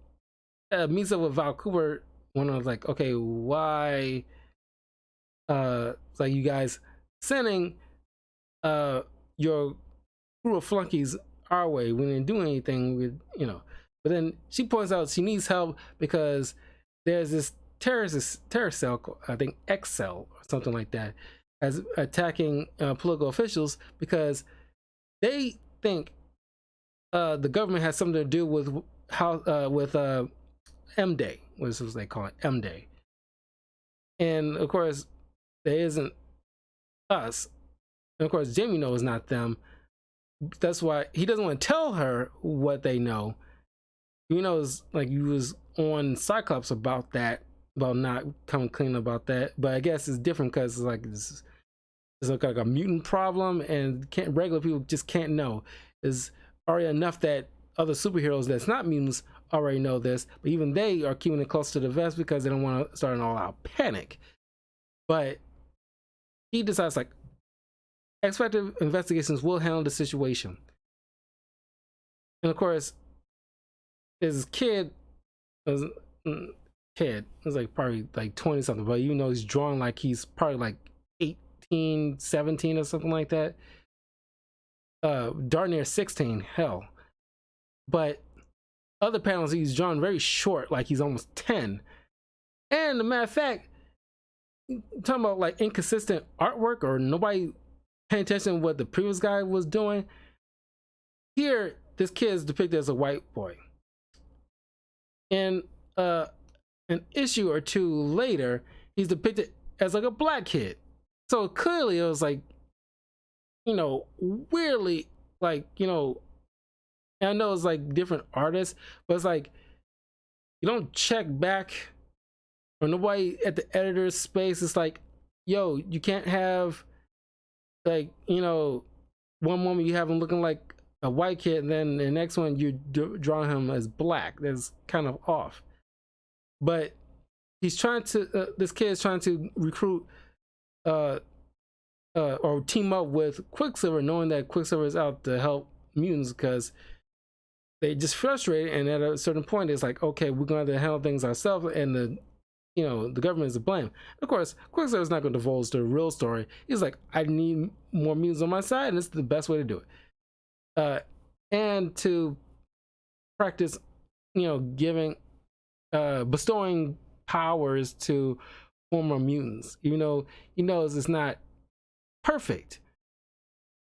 meets up with Val Cooper. One of like, okay, why it's like you guys sending your crew of flunkies our way. We didn't do anything with but then she points out she needs help because there's this terrorist cell, I think X-Cell or something like that, as attacking political officials because they think the government has something to do with M-Day, which is they call it M-Day. And of course there isn't us, and of course Jamie knows it's not them. That's why he doesn't want to tell her what they know. He knows like he was on Cyclops about that, about not coming clean about that, but I guess it's different because it's like it's like a mutant problem and regular people just can't know. Is already enough that other superheroes that's not mutants already know this, but even they are keeping it close to the vest because they don't want to start an all-out panic. But he decides like X Factor Investigations will handle the situation. And of course, his kid was like probably like 20 something, but he's drawing like he's probably like 18, 17 or something like that. Darn near 16, hell. But other panels he's drawn very short, like he's almost 10. And a matter of fact, talking about like inconsistent artwork or nobody paying attention to what the previous guy was doing. Here, this kid is depicted as a white boy. And an issue or two later, he's depicted as like a black kid. So clearly it was like, weirdly, like, and I know it's like different artists, but it's like, you don't check back, or nobody at the editor's space is like, yo, you can't have like, one moment you have him looking like a white kid and then the next one you draw him as black. That's kind of off. But he's trying to this kid is trying to recruit or team up with Quicksilver, knowing that Quicksilver is out to help mutants because they just frustrated, and at a certain point it's like, okay, we're going to handle things ourselves, and the the government is to blame. Of course, Quicksilver's not going to divulge the real story. He's like, I need more mutants on my side, and this is the best way to do it. And to practice, giving, bestowing powers to former mutants, even though he knows it's not perfect.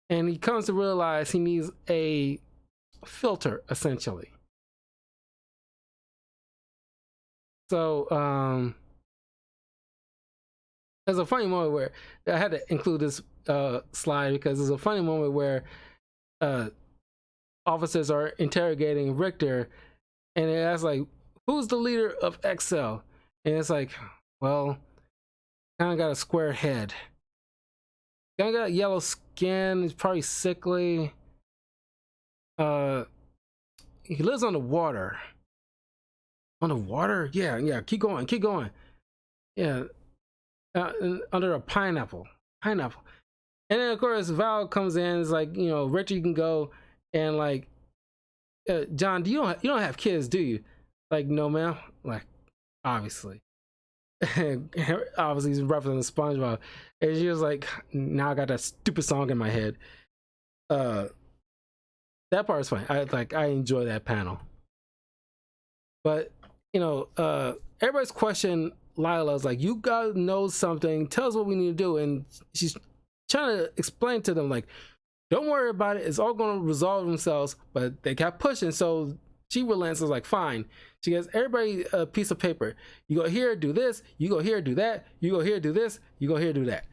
And he comes to realize he needs a filter, essentially. So there's a funny moment where I had to include this slide because there's a funny moment where officers are interrogating Richter, and they ask like, who's the leader of Excel? And it's like, well, kind of got a square head, kind of got yellow skin, he's probably sickly, he lives on the water. On the water? Yeah, keep going. Yeah, under a pineapple. And then of course Val comes in, is like, Richard, you can go. And like, John, you don't have kids, do you? Like, no, ma'am. Like, obviously. Obviously he's referencing SpongeBob. And she was like, now I got that stupid song in my head. That part is fine. I enjoy that panel. But everybody's question Lila's like, you gotta know something, tell us what we need to do. And she's trying to explain to them like, don't worry about it, it's all going to resolve themselves. But they kept pushing, so she relents. Was like, fine. She gives everybody a piece of paper. You go here, do this. You go here, do that. You go here, do this. You go here, do that.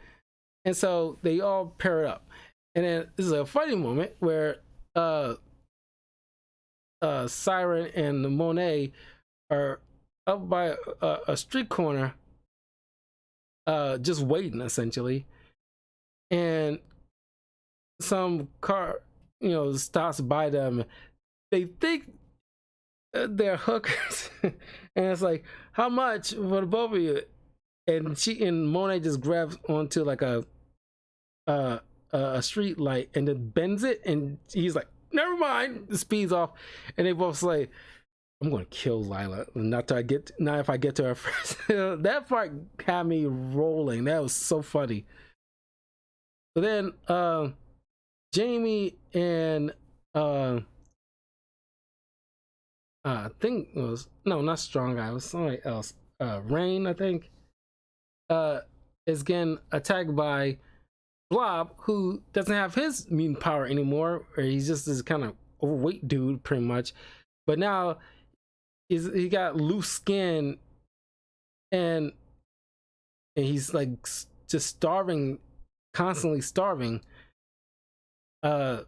And so they all pair it up. And then this is a funny moment where Siren and Monet are up by a street corner, just waiting essentially, and some car stops by them. They think they're hookers and it's like, how much for the both of you? And Monet just grabs onto like a street light and then bends it, and he's like, never mind, speeds off. And they both say, I'm gonna kill Lila. Not if I get to her first. That part had me rolling. That was so funny. But then Jamie and I think it was, no, not Strong Guy, it was somebody else. Rain, I think, is getting attacked by Blob, who doesn't have his mutant power anymore, or he's just this kind of overweight dude pretty much. But now he got loose skin, and he's like just starving, constantly starving. And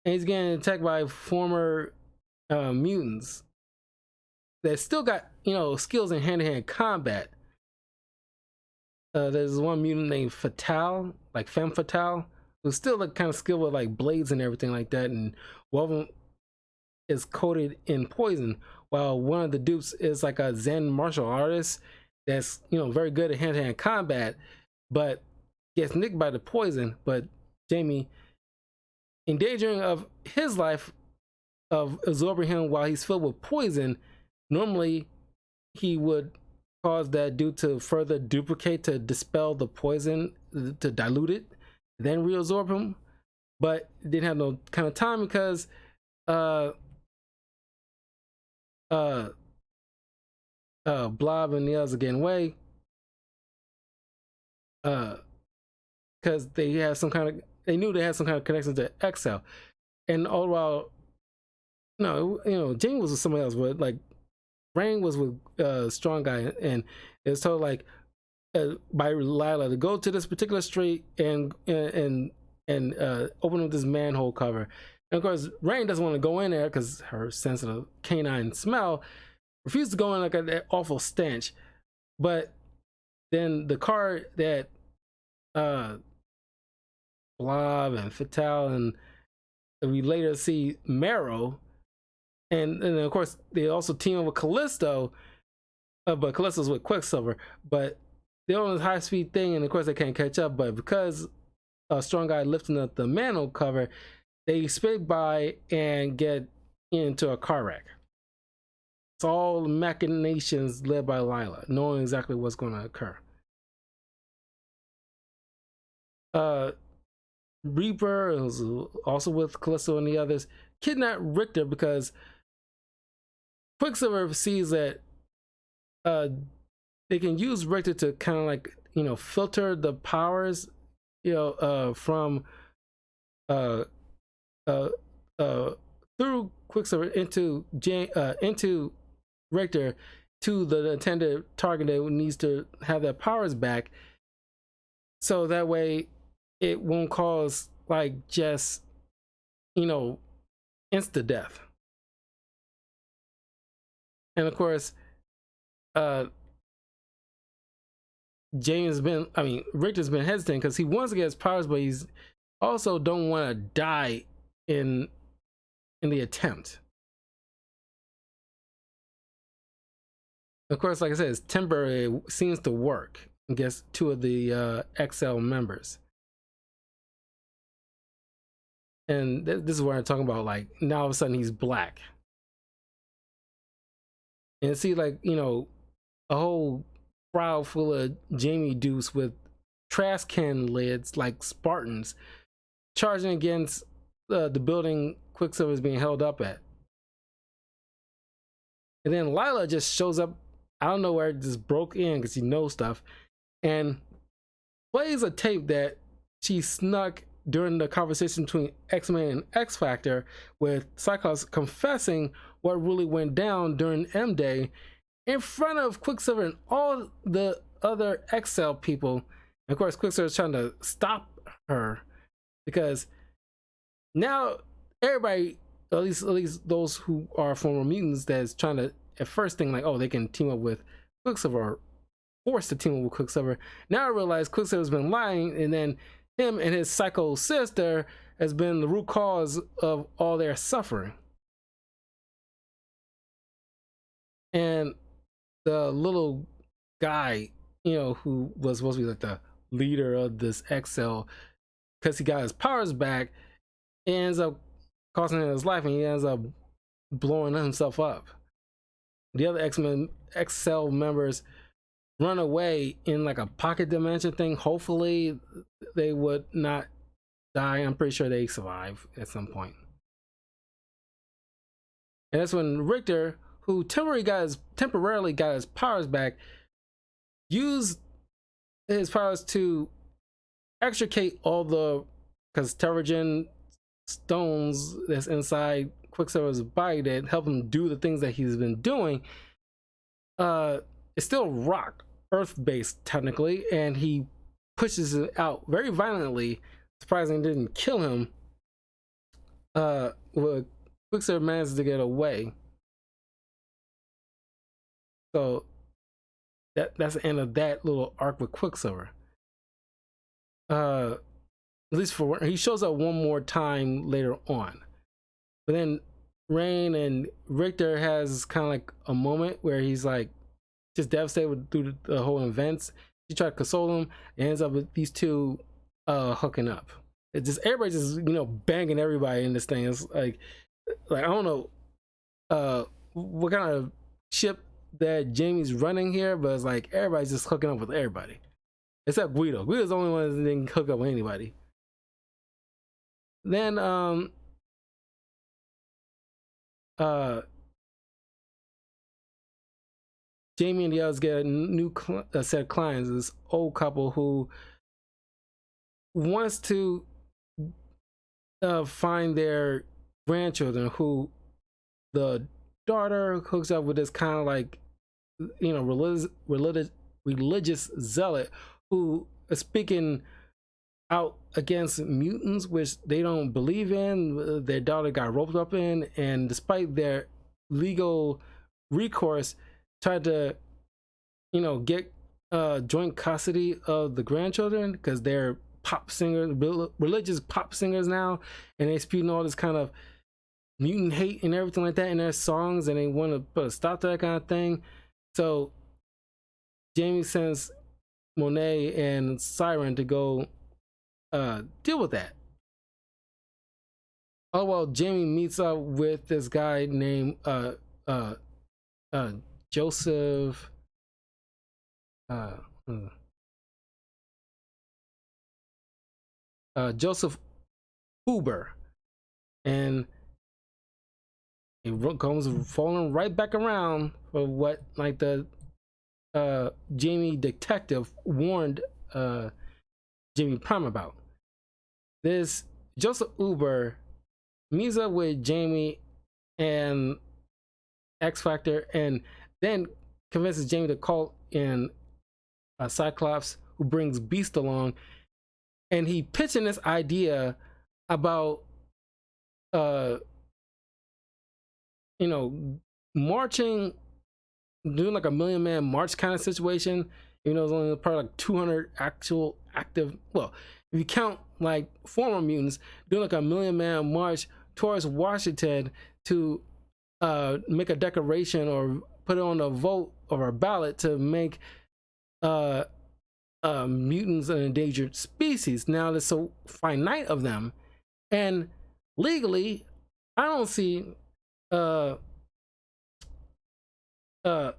he's getting attacked by former mutants that still got skills in hand-to-hand combat. There's one mutant named Fatale, like Femme Fatale, who's still like kind of skilled with like blades and everything like that, and one of them is coated in poison, while one of the dupes is like a Zen martial artist that's very good at hand-to-hand combat, but gets nicked by the poison. But Jamie, endangering of his life of absorbing him while he's filled with poison, normally he would cause that dude to further duplicate to dispel the poison, to dilute it, then reabsorb him. But didn't have no kind of time because Blob and the others are getting away because they knew they had some kind of connection to Excel. And all the while, Jane was with somebody else, but like Rain was with Strong Guy, and it was told like by Lila to go to this particular street and open up this manhole cover. And of course, Rain doesn't want to go in there because her sensitive canine smell refused to go in like that awful stench. But then the car that Blob and Fatale, and we later see Marrow, and of course they also team up with Callisto, but Callisto's with Quicksilver. But they're on this high-speed thing, and of course they can't catch up. But because Strong Guy lifting up the manhole cover, they speed by and get into a car wreck. It's all machinations led by Lylla, knowing exactly what's going to occur. Reaper is also with Callisto and the others kidnap Richter because Quicksilver sees that they can use Richter to kind of like, you know, filter the powers, you know, from through Quicksilver into Richter to the intended target that needs to have their powers back, so that way it won't cause like just, you know, insta death. And of course, Richter's been hesitant because he wants to get his powers, but he's also don't want to die in the attempt. Of course, like I said, it's temporary. It seems to work against two of the XL members. And this is where I'm talking about, like, now all of a sudden he's black. And see, like, you know, a whole crowd full of Jamie Deuce with trash can lids like Spartans charging against the building Quicksilver is being held up at. And then Lylla just shows up out of nowhere, just broke in because he knows stuff, and plays a tape that she snuck during the conversation between X-Men and X-Factor, with Cyclops confessing what really went down during M-Day in front of Quicksilver and all the other XL people. And of course, Quicksilver is trying to stop her because now everybody, at least those who are former mutants, that's trying to at first think like, oh, they can team up with Quicksilver, or forced to team up with Quicksilver. Now I realize Quicksilver's been lying, and then him and his psycho sister has been the root cause of all their suffering. And the little guy, you know, who was supposed to be like the leader of this XL, because he got his powers back, ends up costing him his life, and he ends up blowing himself up. The other X-Men XL members run away in like a pocket dimension thing. Hopefully they would not die. I'm pretty sure they survive at some point. And that's when Richter, who temporarily got his powers back, used his powers to extricate all the, because Terrigen stones that's inside Quicksilver's body that help him do the things that he's been doing, it's still rock, earth-based technically, and he pushes it out very violently. Surprisingly, didn't kill him. Quicksilver manages to get away. So that's the end of that little arc with Quicksilver. At least for, he shows up one more time later on. But then Reign and Richter has kind of like a moment where he's like just devastated through the whole events. She tried to console him, and ends up with these two hooking up. It's just everybody just, you know, banging everybody in this thing. It's like I don't know what kind of ship that Jamie's running here, but it's like everybody's just hooking up with everybody except Guido. Guido's the only one that didn't hook up with anybody. Then Jamie and the others get a new set of clients. This old couple who wants to find their grandchildren, who the daughter hooks up with this kind of like, you know, religious zealot who is speaking out against mutants, which they don't believe in. Their daughter got roped up in, and despite their legal recourse, tried to, you know, get joint custody of the grandchildren because they're pop singers, religious pop singers now, and they spewing all this kind of mutant hate and everything like that in their songs, and they want to put a stop to that kind of thing. So Jamie sends Monet and Siren to go deal with that. Oh well, Jamie meets up with this guy named uh Joseph uh hmm, Joseph Uber, and it comes falling right back around for what like the Jamie detective warned Jimmy Prime about. This Joseph Uber meets up with Jamie and X Factor, and then convinces Jamie to call in Cyclops, who brings Beast along, and he pitching this idea about uh you know marching, doing like a million man march kind of situation. Even though it's only probably like 200 actual active. Well, if you count like former mutants, doing like a million man march towards Washington to make a declaration or put it on a vote or a ballot to make uh, mutants an endangered species. Now there's so finite of them, and legally, I don't see uh uh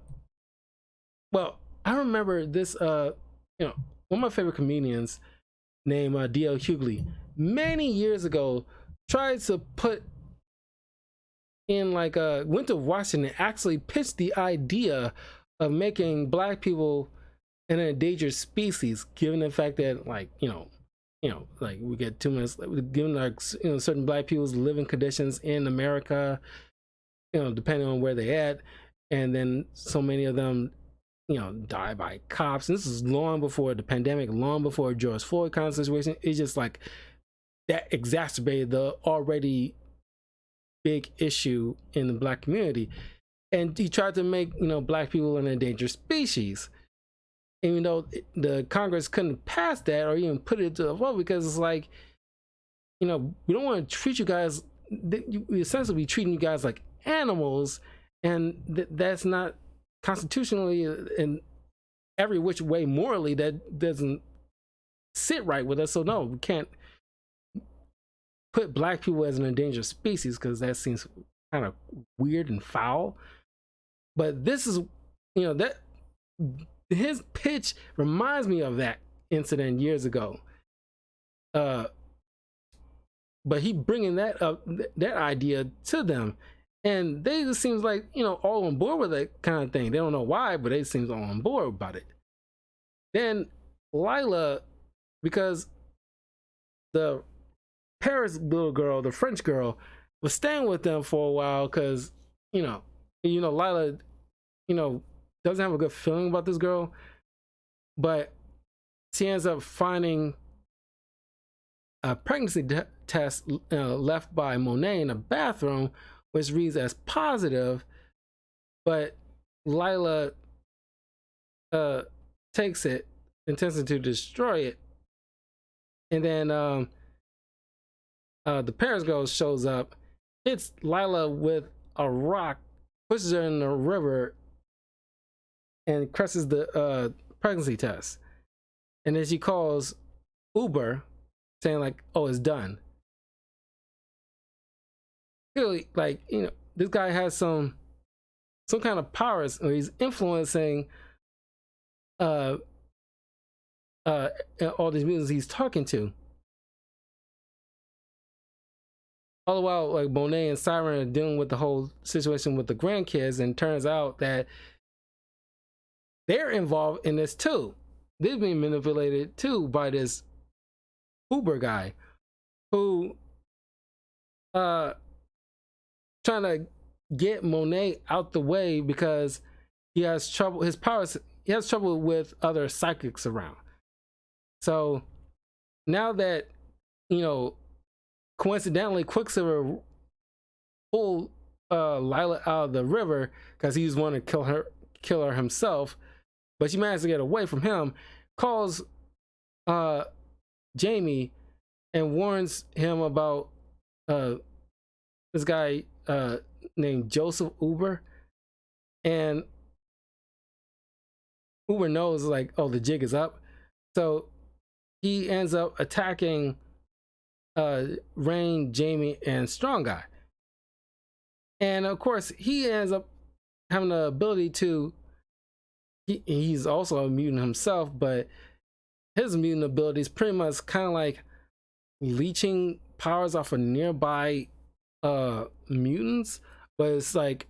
well, I remember this one of my favorite comedians named DL Hughley many years ago tried to put in like went to Washington, actually pitched the idea of making black people an endangered species, given the fact that like like we get 2 minutes, given like certain black people's living conditions in America, depending on where they at, and then so many of them die by cops. And this is long before the pandemic, long before George Floyd kind of situation. It's just like that exacerbated the already big issue in the black community. And he tried to make black people an endangered species, even though the Congress couldn't pass that or even put it to a vote, because it's like, we don't want to treat you guys, we essentially be treating you guys like animals, and that's not constitutionally in every which way morally, that doesn't sit right with us. So no, we can't put black people as an endangered species, because that seems kind of weird and foul. But this is, that his pitch reminds me of that incident years ago. But he bringing that up, that idea to them, and they just seems like all on board with that kind of thing. They don't know why, but they seems all on board about it. Then Lila, because the Paris little girl, the French girl, was staying with them for a while, because Lila doesn't have a good feeling about this girl, but she ends up finding a pregnancy test left by Monet in a bathroom, which reads as positive, but Lila takes it, intends to destroy it, and then the Paris girl shows up, hits Lila with a rock, pushes her in the river, and crushes the pregnancy test. And then she calls Uber, saying like, "Oh, it's done." Clearly, like this guy has some kind of powers, or he's influencing all these mutants he's talking to. All the while, like Monet and Siren are dealing with the whole situation with the grandkids, and turns out that they're involved in this too. They're being manipulated too by this Uber guy, who trying to get Monet out the way because he has trouble. His powers. He has trouble with other psychics around. So now that coincidentally, Quicksilver pulled Lila out of the river because he was wanting to kill her himself, but she managed to get away from him. Calls Jamie and warns him about this guy named Joseph Uber, and Uber knows like, oh, the jig is up, so he ends up attacking Rain, Jamie, and Strong Guy. And of course, he ends up having the ability to. He's also a mutant himself, but his mutant ability is pretty much kind of like leeching powers off of nearby mutants, but it's like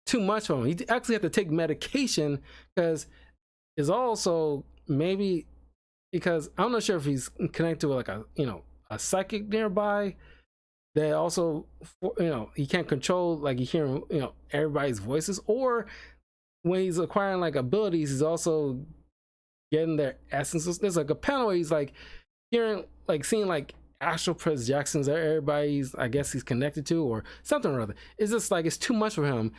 too much for him. He actually had to take medication because it's also maybe because I'm not sure if he's connected with like a psychic nearby that also he can't control, like you hear everybody's voices, or when he's acquiring like abilities he's also getting their essences. There's like a panel where he's like hearing, like seeing like astral projections that everybody's, I guess he's connected to or something or other. It's just like it's too much for him.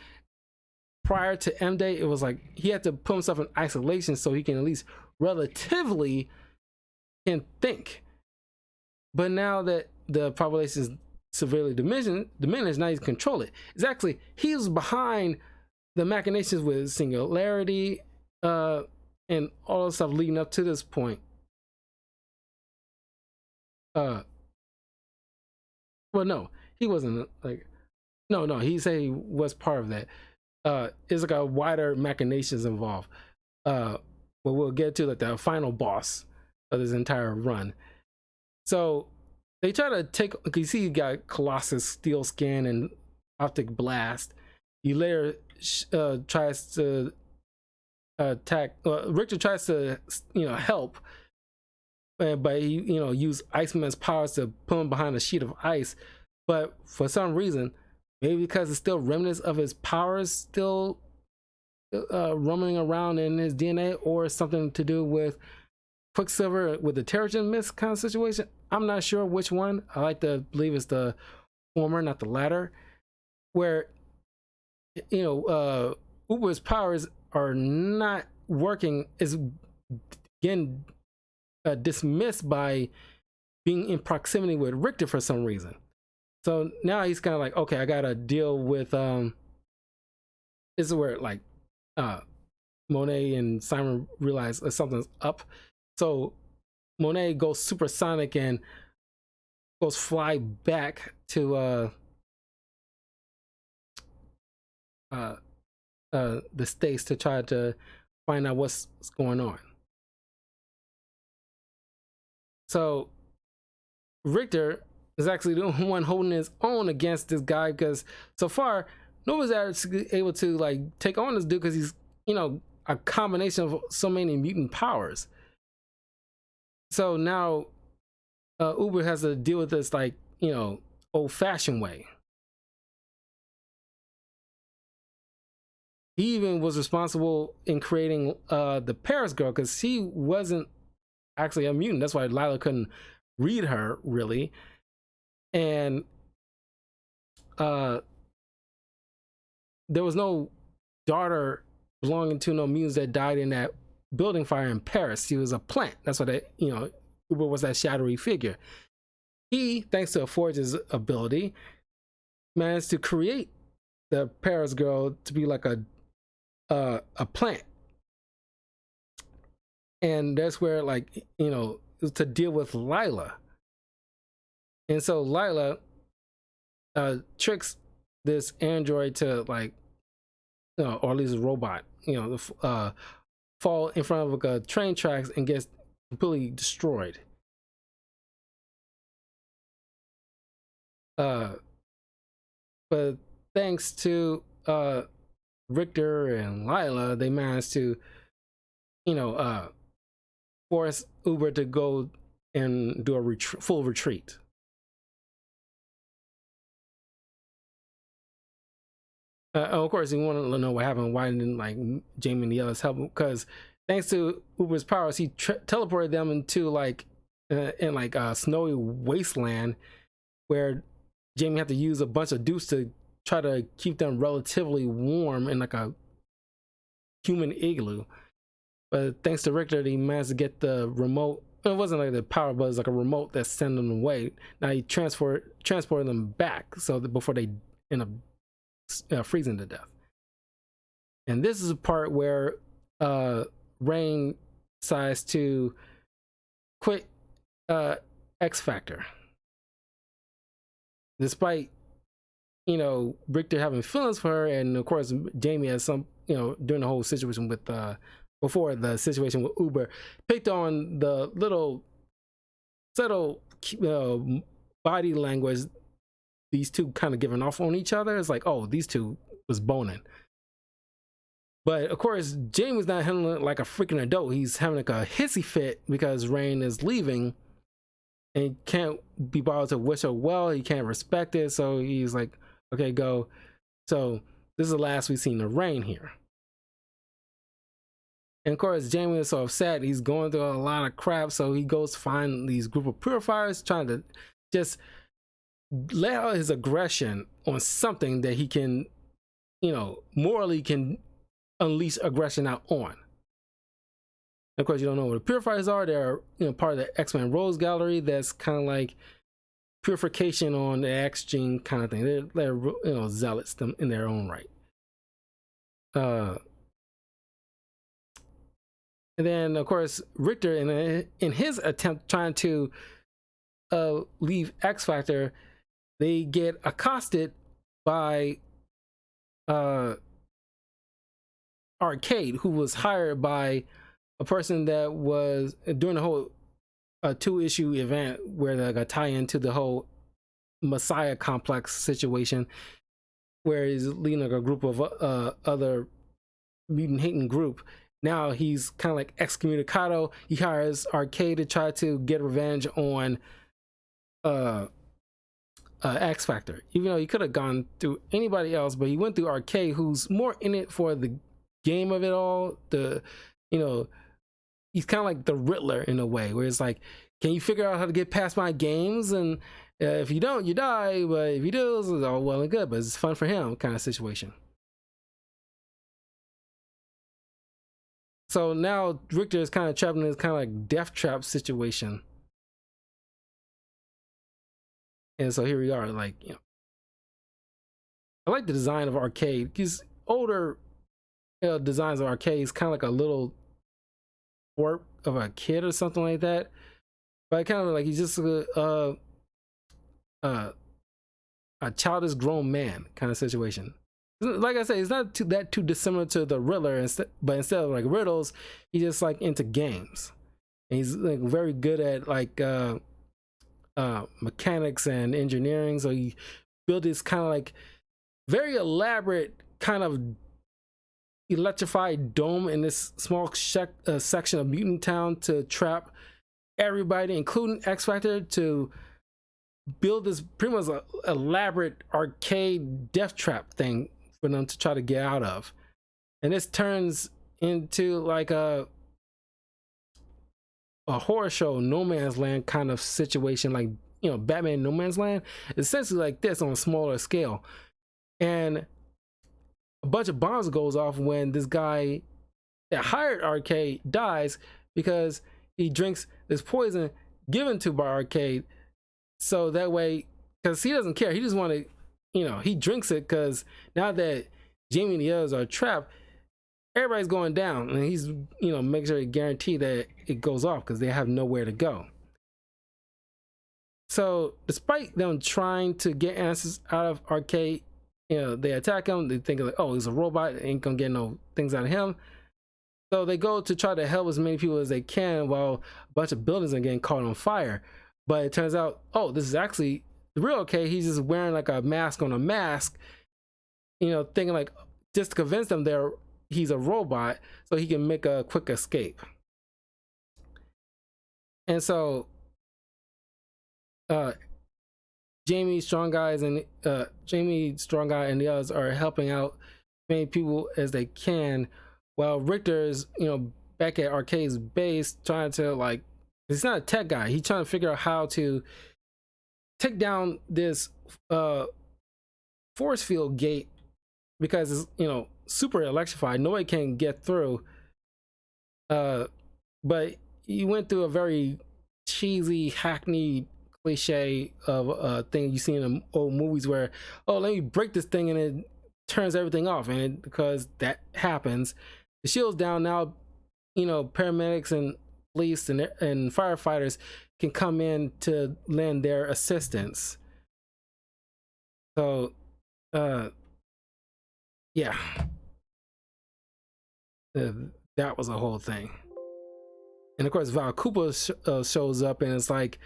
Prior to M Day, it was like he had to put himself in isolation so he can at least relatively can think. But now that the population is severely diminished, now he's control it. It's actually he's behind the machinations with Singularity and all the stuff leading up to this point. Well, no, he wasn't like no, he said he was part of that. It's like a wider machinations involved. But we'll get to like the final boss of this entire run. So they try to take, you see you got Colossus, Steel Skin, and Optic Blast. He later tries to attack, Richter tries to help, but he use Iceman's powers to put him behind a sheet of ice. But for some reason, maybe because it's still remnants of his powers still roaming around in his DNA, or something to do with Quicksilver with the Terrigen Mist kind of situation. I'm not sure which one. I like to believe it's the former, not the latter, where Uber's powers are not working, is again dismissed by being in proximity with Richter for some reason. So now he's kind of like, okay, I gotta deal with this is where like Monet and Simon realize that something's up. So Monet goes supersonic and goes fly back to the States to try to find out what's going on. So Richter is actually the one holding his own against this guy, because so far nobody's actually able to like take on this dude because he's a combination of so many mutant powers. So now Uber has to deal with this like old-fashioned way. He even was responsible in creating the Paris girl, because she wasn't actually a mutant. That's why Lila couldn't read her really. And there was no daughter belonging to no mutants that died in that building fire in Paris. She was a plant. That's why Uber was that shadowy figure. He, thanks to Forge's ability, managed to create the Paris girl to be like a plant. And that's where like to deal with Lila. And so Lila tricks this android to like or at least a robot fall in front of like a train tracks and gets completely destroyed. But thanks to Richter and Lila, they managed to force Uber to go and do a full retreat. Of course, you want to know what happened. Why didn't like Jamie and the others help him? Because thanks to Uber's powers, he teleported them into like in like a snowy wasteland where Jamie had to use a bunch of dupes to try to keep them relatively warm in like a human igloo. But thanks to Richter, he managed to get the remote. It wasn't like the power, but it was like a remote that sent them away. Now he transported them back so that before they end up freezing to death. And this is a part where Rain decides to quit X Factor, despite Richter having feelings for her, and of course Jamie has some, during the whole situation with before the situation with Uber, picked on the little subtle body language these two kind of giving off on each other. It's like, oh, these two was boning. But of course, Jamie's not handling it like a freaking adult. He's having like a hissy fit because Rain is leaving, and he can't be bothered to wish her well. He can't respect it, so he's like, okay, go. So this is the last we've seen of Rain here. And of course, Jamie is so upset. He's going through a lot of crap, so he goes to find these group of purifiers, trying to just let out his aggression on something that he can, morally can unleash aggression out on. Of course, you don't know what the purifiers are. They're part of the X-Men Rose Gallery. That's kind of like purification on the X gene kind of thing. They're zealots them in their own right. And then of course Richter, in his attempt trying to leave X Factor, they get accosted by Arcade, who was hired by a person that was during the whole 2-issue event where they got tie into the whole Messiah complex situation, where he's leading a group of other mutant hating group. Now he's kind of like excommunicado. He hires Arcade to try to get revenge on X Factor, even though he could have gone through anybody else, but he went through Arcade, who's more in it for the game of it all. He's kind of like the Riddler in a way, where it's like, can you figure out how to get past my games? And if you don't, you die. But if you do, it's all well and good, but it's fun for him kind of situation. So now Richter is kind of trapped in this kind of like death trap situation. And so here we are, like, I like the design of Arcade, because older designs of Arcade is kind of like a little warp of a kid or something like that. But kind of like he's just a childish grown man kind of situation. Like I said, it's not too dissimilar to the Riddler, but instead of like riddles, he's just like into games, and he's like very good at like mechanics and engineering. So he built this kind of like very elaborate kind of electrified dome in this small section of Mutant Town to trap everybody, including X Factor, to build this pretty much elaborate Arcade death trap thing for them to try to get out of. And this turns into like a horror show, No Man's Land kind of situation, like Batman No Man's Land, essentially like this on a smaller scale. And a bunch of bombs goes off when this guy that hired Arcade dies, because he drinks this poison given to by Arcade. So that way, because he doesn't care, he just want to, he drinks it because now that Jamie and the others are trapped, everybody's going down, and he's makes sure to guarantee that it goes off because they have nowhere to go. So despite them trying to get answers out of Arcade, they attack him. They think like, oh, he's a robot, ain't gonna get no things out of him. So they go to try to help as many people as they can, while a bunch of buildings are getting caught on fire. But it turns out, oh, this is actually the real Arcade. He's just wearing like a mask on a mask, thinking like, just to convince them he's a robot so he can make a quick escape. And so Jamie Strong Guy and the others are helping out as many people as they can, while Richter's back at Arcade's base trying to, like, he's not a tech guy, he's trying to figure out how to take down this force field gate, because it's super electrified, nobody can get through. But he went through a very cheesy, hackneyed cliche of a thing you see in old movies where, oh, let me break this thing and it turns everything off. And because that happens, the shield's down now, paramedics and police and firefighters can come in to lend their assistance. So uh yeah, uh, that was a whole thing. And of course Val Cooper shows up and it's like,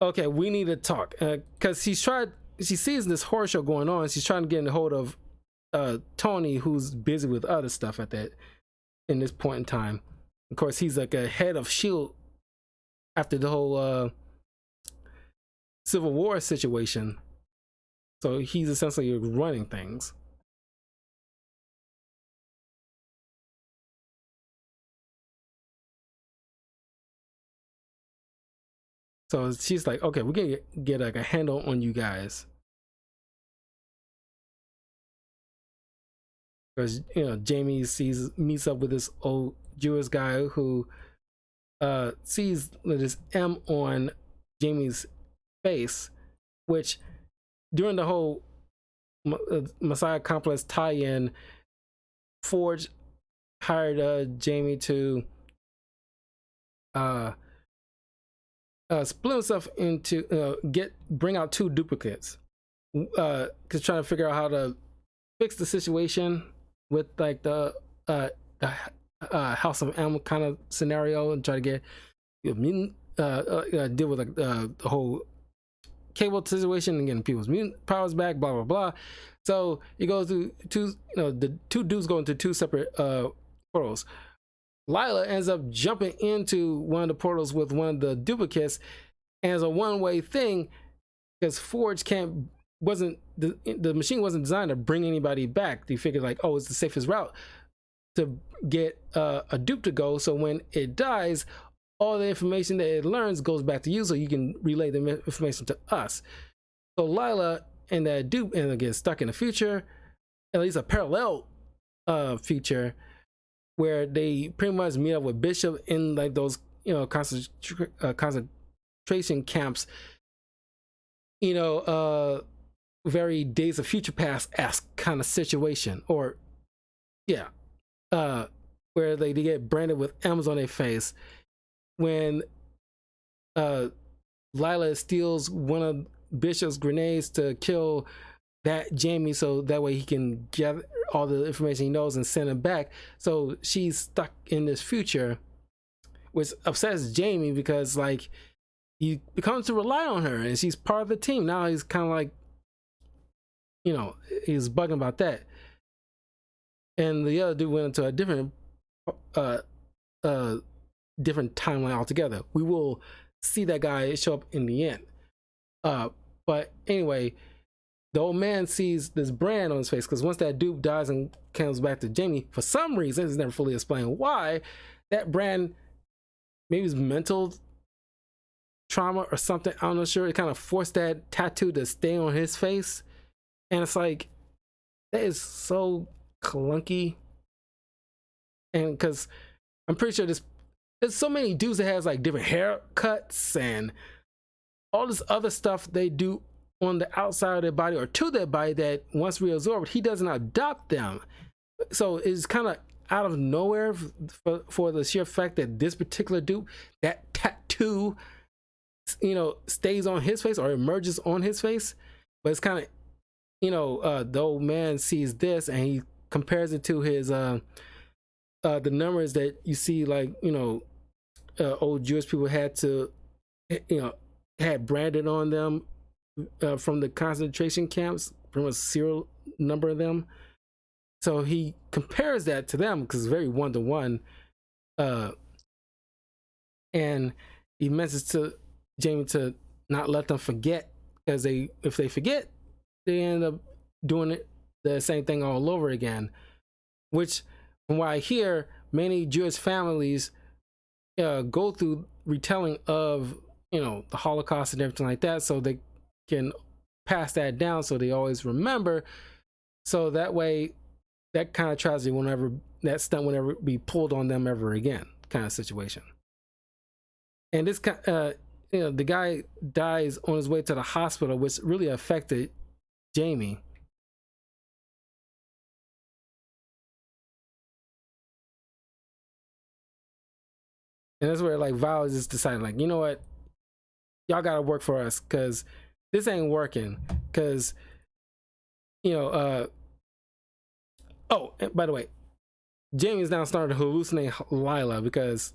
okay, we need to talk, because she sees this horror show going on. She's trying to get in the hold of Tony, who's busy with other stuff at that in this point in time. Of course, he's like a head of Shield after the whole Civil War situation, so he's essentially running things. So she's like, okay, we're gonna get like a handle on you guys, because Jamie meets up with this old Jewish guy who sees this M on Jamie's face, which during the whole Messiah Complex tie-in, Forge hired Jamie to split himself into bring out two duplicates, because trying to figure out how to fix the situation with like the House of M kind of scenario, and try to get deal with like the whole Cable situation and getting people's mutant powers back, blah blah blah. So he goes through the two dudes go into two separate portals. Lila ends up jumping into one of the portals with one of the duplicates, and it's a one-way thing because Forge wasn't the machine wasn't designed to bring anybody back. They figured like, oh, it's the safest route to get a dupe to go. So when it dies, all the information that it learns goes back to you, so you can relay the information to us. So Lila and that dupe and get stuck in the future, at least a parallel future, where they pretty much meet up with Bishop in like those concentration camps, very Days of Future Past-esque kind of situation, or yeah, where they get branded with M's on their face when Lila steals one of Bishop's grenades to kill that Jamie, so that way he can gather all the information he knows and send it back. So she's stuck in this future, which upsets Jamie because like he becomes to rely on her and she's part of the team. Now he's kind of like, he's bugging about that. And the other dude went into a different different timeline altogether. We will see that guy show up in the end. But anyway, the old man sees this brand on his face because once that dupe dies and comes back to Jamie, for some reason, it's never fully explained why, that brand, maybe it's mental trauma or something, I'm not sure, it kind of forced that tattoo to stay on his face. And it's like, that is so clunky. And because I'm pretty sure there's so many dudes that has like different haircuts and all this other stuff they do on the outside of their body or to their body that once reabsorbed, he doesn't adopt them. So it's kind of out of nowhere for the sheer fact that this particular dude, that tattoo, stays on his face or emerges on his face. But it's kind of, the old man sees this and he compares it to his the numbers that you see, like, old Jewish people had to, had branded on them from the concentration camps, pretty much serial number of them. So he compares that to them because it's very one-to-one. And he mentions to Jamie to not let them forget, because if they forget, they end up doing the same thing all over again. Which, from what I hear, many Jewish families go through retelling of the Holocaust and everything like that, so they can pass that down, so they always remember, so that way that kind of tragedy that stunt will never be pulled on them ever again, kind of situation. And this the guy dies on his way to the hospital, which really affected Jamie. And that's where like Val just decided, like, you know what, y'all gotta work for us because this ain't working. Because you know, oh, and by the way, Jamie's now starting to hallucinate Lila because,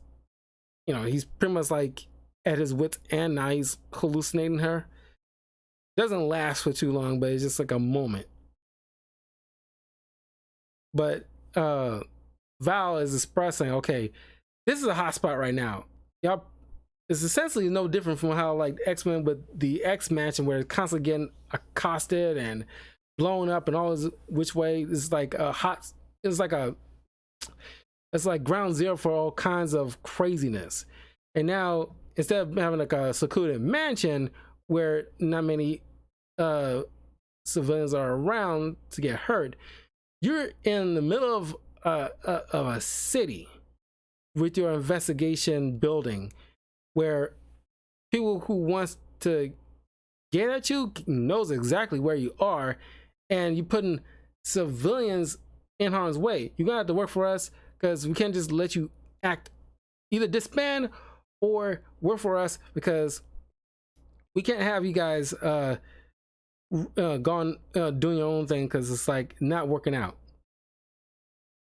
you know, he's pretty much like at his wits end now. He's hallucinating her. Doesn't last for too long, but it's just like a moment. But Val is expressing, okay, this is a hot spot right now. Y'all, it's essentially no different from how like X-Men with the X Mansion, where it's constantly getting accosted and blown up and all this which way. It's like a hot. It's like a. It's like ground zero for all kinds of craziness. And now instead of having like a secluded mansion where not many civilians are around to get hurt, you're in the middle of a city with your investigation building where people who wants to get at you knows exactly where you are, and you're putting civilians in harm's way. You're gonna have to work for us because we can't just let you act, either disband or work for us, because we can't have you guys gone doing your own thing because it's like not working out.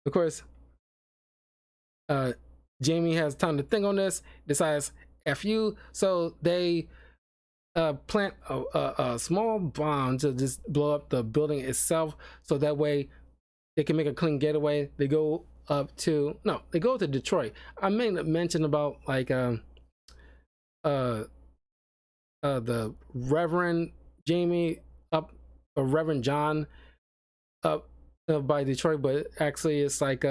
Of course, Jamie has time to think on this, decides F you, so they plant a small bomb to just blow up the building itself, so that way they can make a clean getaway. They go up to, no, they go to Detroit. I made a mention about like the Reverend Jamie up, or Reverend John up by Detroit, but actually it's like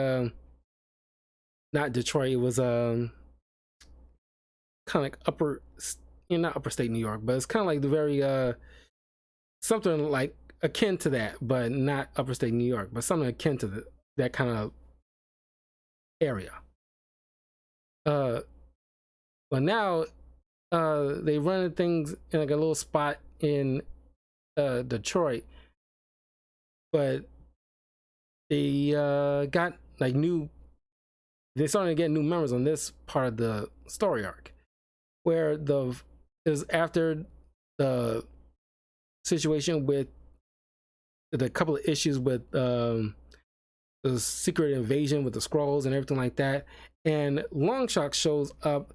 not Detroit. It was kind of like upper, you know, not upper state New York, but it's kind of like the very something like akin to that, but not upper state New York, but something akin to that kind of area. But now they run things in like a little spot in Detroit, but they got like they're starting to get new members on this part of the story arc, where is after the situation with the couple of issues with the secret invasion with the Skrulls and everything like that, and Longshot shows up,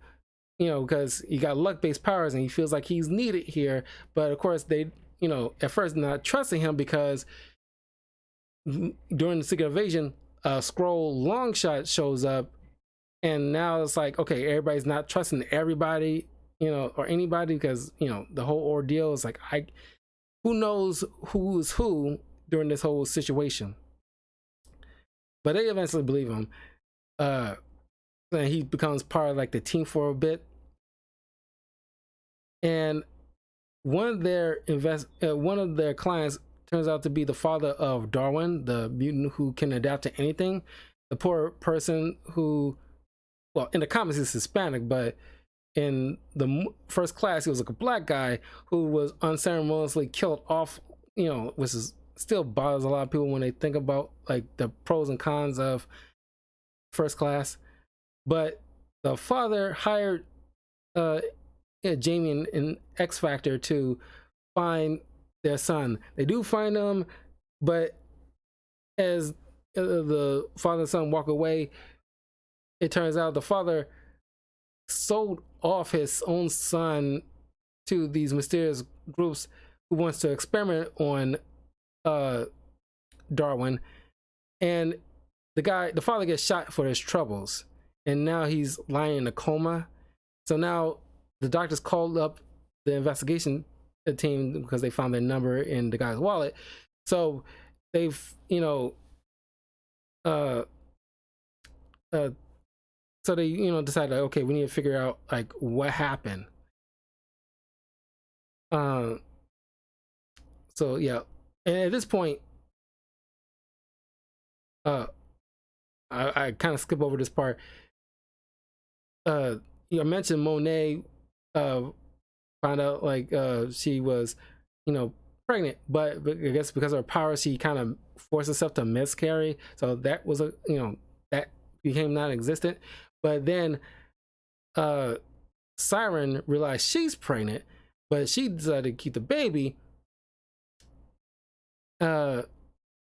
you know, because he got luck-based powers and he feels like he's needed here. But of course they, you know, at first not trusting him because during the secret invasion, Skrull Longshot shows up, and now it's like, okay, everybody's not trusting everybody, you know, or anybody, because, you know, the whole ordeal is like, who knows who is who during this whole situation. But they eventually believe him. And he becomes part of like the team for a bit. And one of their clients turns out to be the father of Darwin, the mutant who can adapt to anything. The poor person who, well, in the comics he's Hispanic, but in the first class he was like a black guy who was unceremoniously killed off, you know, which is still bothers a lot of people when they think about like the pros and cons of first class. But the father hired Jamie and X Factor to find their son. They do find him, but as the father and son walk away, it turns out the father sold off his own son to these mysterious groups who wants to experiment on Darwin, and the father gets shot for his troubles, and now he's lying in a coma. So now the doctors called up the investigation team because they found their number in the guy's wallet. So they've, you know, so they, you know, decided, like, okay, we need to figure out like what happened. So yeah, and at this point, I kind of skip over this part. You know, I mentioned Monet found out like she was, you know, pregnant, but I guess because of her power, she kind of forced herself to miscarry. So that was a, you know, that became non-existent. But then Siren realized she's pregnant, but she decided to keep the baby. uh,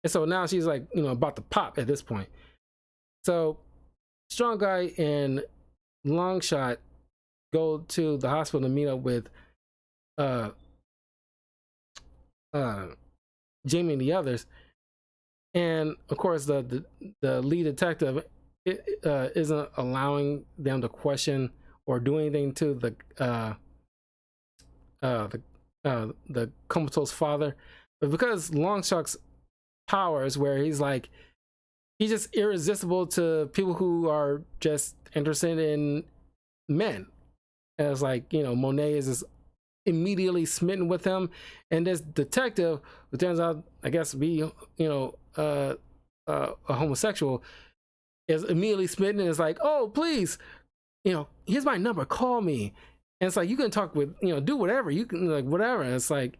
and so now she's like, about to pop at this point. So Strong Guy and Longshot go to the hospital to meet up with uh uh Jamie and the others, and of course the lead detective isn't allowing them to question or do anything to the comatose father, but because Longshot's powers, where he's just irresistible to people who are just interested in men. And it's like, Monet is just immediately smitten with him, and this detective, who turns out, I guess, to be a homosexual, is immediately smitten and is like, oh please, here's my number, call me. And it's like, you can talk with, do whatever you can, like whatever. And it's like,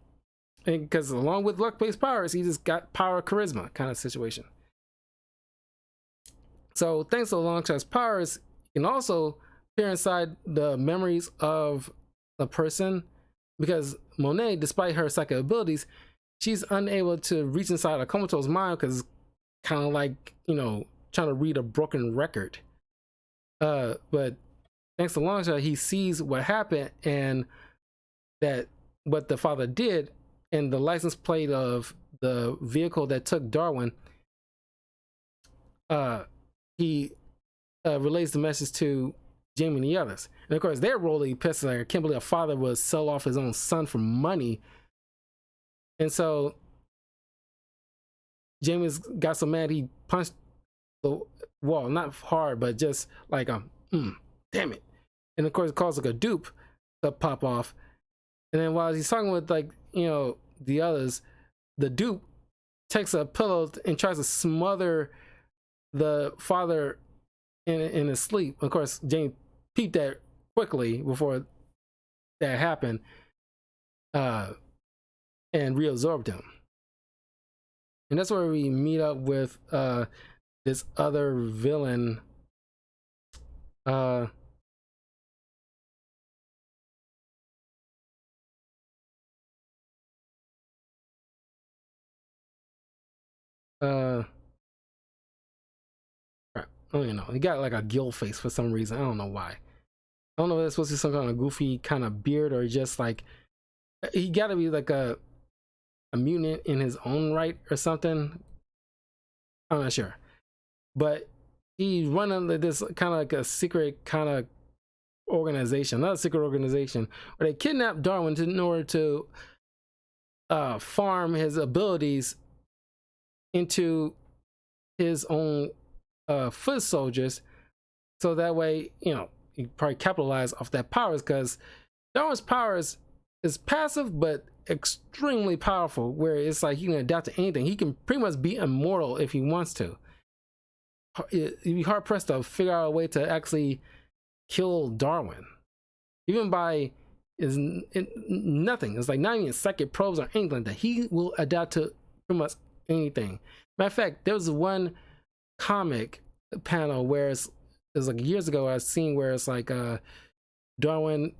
because along with luck-based powers, he just got power charisma kind of situation. So thanks to Longshot's powers, you can also peer inside the memories of the person, because Monet, despite her psychic abilities, she's unable to reach inside a comatose mind, because it's kind of like, trying to read a broken record. But thanks to Longshot, he sees what happened and that what the father did, and the license plate of the vehicle that took Darwin. He relays the message to Jamie and the others, and of course they're really pissed. Like, I can't believe a father would sell off his own son for money. And so Jamie's got so mad he punched the wall, not hard, but just like damn it. And of course it causes like a dupe to pop off. And then while he's talking with the others, the dupe takes a pillow and tries to smother the father in his sleep. Of course, Jamie peeped that quickly before that happened, and reabsorbed him. And that's where we meet up with this other villain. Right. Oh, he got like a gill face for some reason. I don't know why. I don't know if it's supposed to be some kind of goofy kind of beard, or just like he got to be like a mutant in his own right or something. I'm not sure, but he run under this kind of like a secret kind of organization, not a secret organization, where they kidnapped Darwin in order to farm his abilities into his own foot soldiers, so that way he probably capitalize off that powers, because Darwin's powers is passive but extremely powerful, where it's like he can adapt to anything. He can pretty much be immortal if he wants to. You'd be hard pressed to figure out a way to actually kill Darwin, even by nothing. It's like not even psychic probes or anything like that. He will adapt to pretty much anything. Matter of fact, there was one comic panel where it was like years ago I've seen, where it's like Darwin,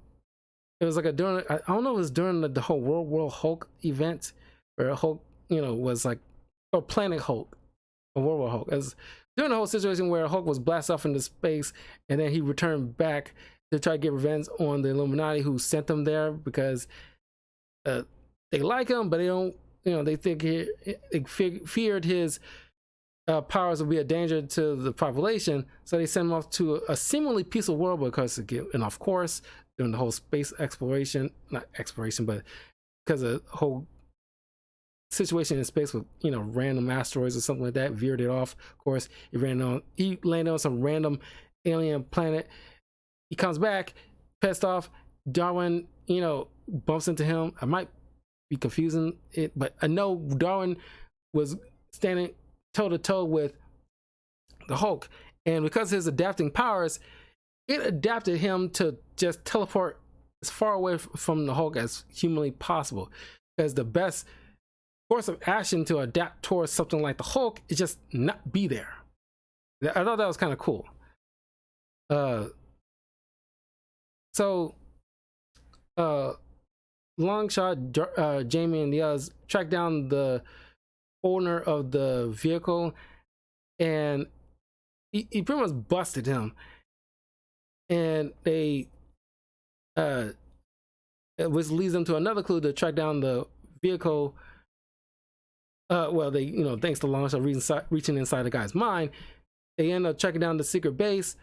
it was like I don't know, it was during the whole World Hulk event, where Hulk was like, or Planet Hulk or World War Hulk. It was during the whole situation where Hulk was blasted off into space, and then he returned back to try to get revenge on the Illuminati who sent him there, because they like him, but they don't, they think they feared his powers would be a danger to the population, so they send him off to a seemingly peaceful world, because and of course during the whole space exploration, not exploration, but because of the whole situation in space with random asteroids or something like that, veered it off. Of course, he landed on some random alien planet. He comes back pissed off. Darwin bumps into him. I might be confusing it, but I know Darwin was standing toe to toe with the Hulk, and because of his adapting powers, it adapted him to just teleport as far away from the Hulk as humanly possible. Because the best course of action to adapt towards something like the Hulk is just not be there. I thought that was kind of cool. So Longshot, Jamie, and the others track down the owner of the vehicle, and he pretty much busted him. And they which leads them to another clue to track down the vehicle. Well, they, thanks to Long Shot reaching inside the guy's mind, they end up tracking down the secret base,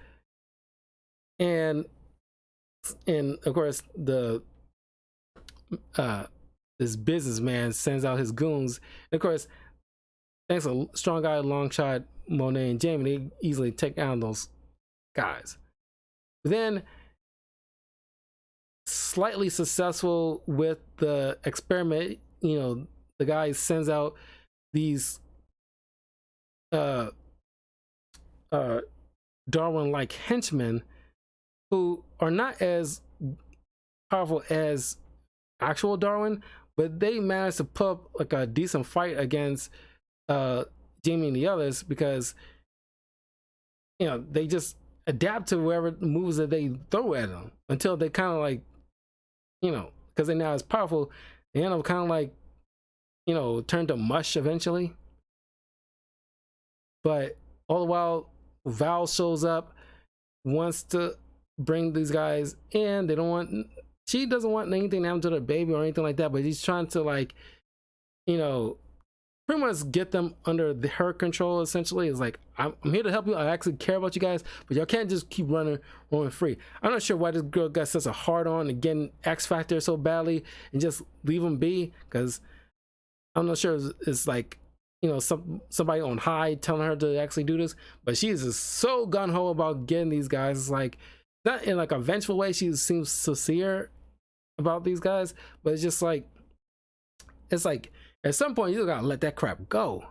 and of course the this businessman sends out his goons. And of course, thanks to strong guy Long Shot, Monet, and Jamie, they easily take down those guys. Then, slightly successful with the experiment, the guy sends out these Darwin-like henchmen who are not as powerful as actual Darwin, but they managed to put up like a decent fight against Jamie and the others, because they just adapt to whatever moves that they throw at them until they kind of like, because they're not as powerful, they end up kind of like, turn to mush eventually. But all the while, Val shows up, wants to bring these guys in. She doesn't want anything to happen to their baby or anything like that, but he's trying to, like, pretty much get them under her control. Essentially, it's like, I'm here to help you. I actually care about you guys, but y'all can't just keep roaming free. I'm not sure why this girl got such a hard on and getting X Factor so badly and just leave them be, because I'm not sure it's like, somebody on high telling her to actually do this, but she is just so gun-ho about getting these guys. It's like, not in like a vengeful way, she seems sincere about these guys, but it's just like, at some point you just gotta let that crap go.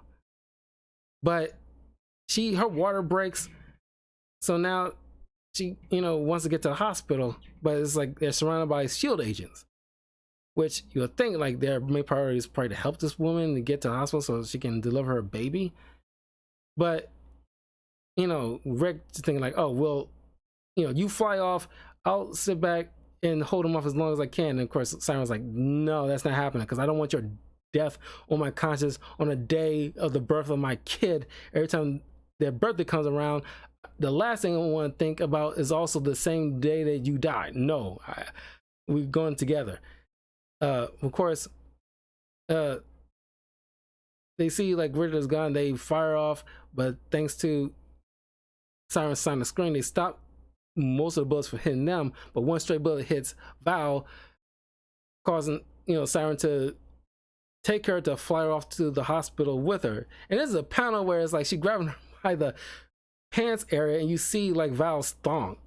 But her water breaks, so now she wants to get to the hospital, but it's like they're surrounded by SHIELD agents, which you would think like their main priority is probably to help this woman to get to the hospital so she can deliver her baby. But Rick thinking like, oh well, you fly off, I'll sit back and hold him off as long as I can. And of course Siren's like, no, that's not happening, because I don't want your death on my conscience on a day of the birth of my kid. Every time their birthday comes around, the last thing I want to think about is also the same day that you died. No, we're going together. Of course, they see like Ridder's gone, they fire off, but thanks to Siren's sign the screen, they stop most of the bullets from hitting them, but one stray bullet hits Val, causing Siren to take her to fly her off to the hospital with her. And there's a panel where it's like she grabbing her by the pants area, and you see like Val's thong.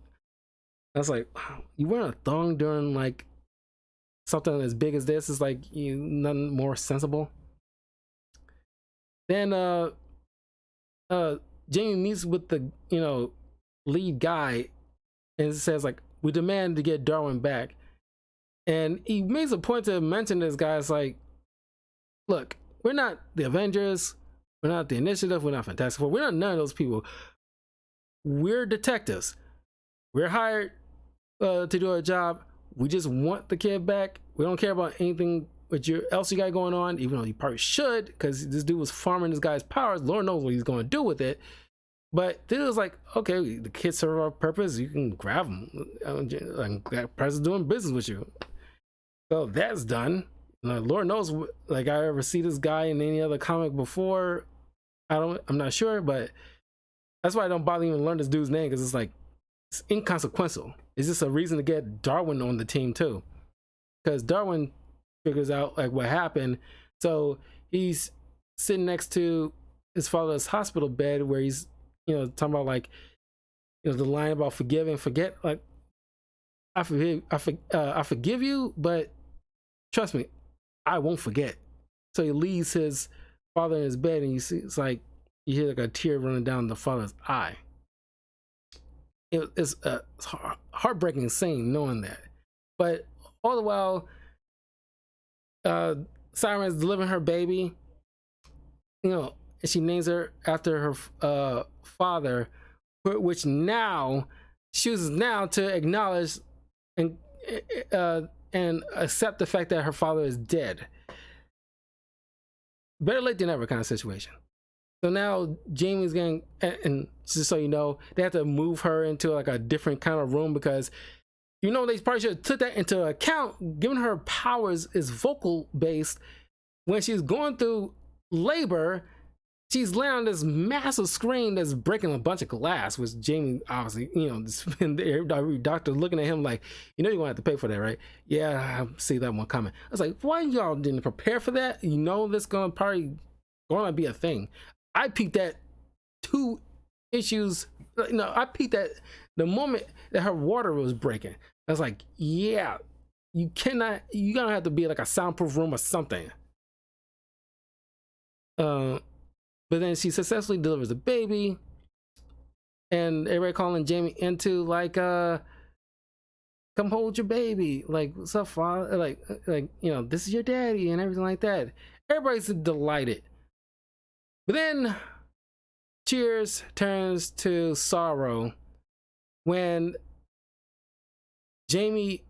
I was like, wow, you wearing a thong during like something as big as this? Is like nothing more sensible. Then Jamie meets with the lead guy and says like, we demand to get Darwin back. And he makes a point to mention this guy. It's like, look, we're not the Avengers, we're not the Initiative, we're not Fantastic Four, we're not none of those people. We're detectives. We're hired to do our job. We just want the kid back. We don't care about anything else you got going on, even though you probably should, because this dude was farming this guy's powers. Lord knows what he's going to do with it. But then it was like, okay, the kids serve our purpose. You can grab them. That person's doing business with you. So that's done. Lord knows, like, I ever see this guy in any other comic before. I'm not sure, but that's why I don't bother even learn this dude's name, because it's like, it's inconsequential. It's just a reason to get Darwin on the team too, because Darwin figures out like what happened. So he's sitting next to his father's hospital bed, where he's talking about like the line about forgive and forget. Like, I forgive you, but trust me, I won't forget. So he leaves his father in his bed, and you see, it's like you hear like a tear running down the father's eye. It's a heartbreaking scene knowing that. But all the while, Siren's delivering her baby, and she names her after her father, which now chooses now to acknowledge and accept the fact that her father is dead. better late than never kind of situation. So now Jamie's getting, and just so you know, they have to move her into like a different kind of room because, you know, they probably should have took that into account, given her powers is vocal based. When she's going through labor, she's laying on this massive screen that's breaking a bunch of glass, which Jamie obviously, you know, the doctor looking at him like, you know, you're gonna have to pay for that, right? Yeah, I see that one coming. I was like, why y'all didn't prepare for that? You know, this gonna probably gonna be a thing. I peeked that 2 issues. No, I peeked that the moment that her water was breaking. I was like, yeah, you cannot. You gonna have to be like a soundproof room or something. But then she successfully delivers a baby, and everybody calling Jamie into like, come hold your baby. Like, what's up, father? Like, you know, this is your daddy and everything like that. Everybody's delighted. But then cheers turns to sorrow when Jamie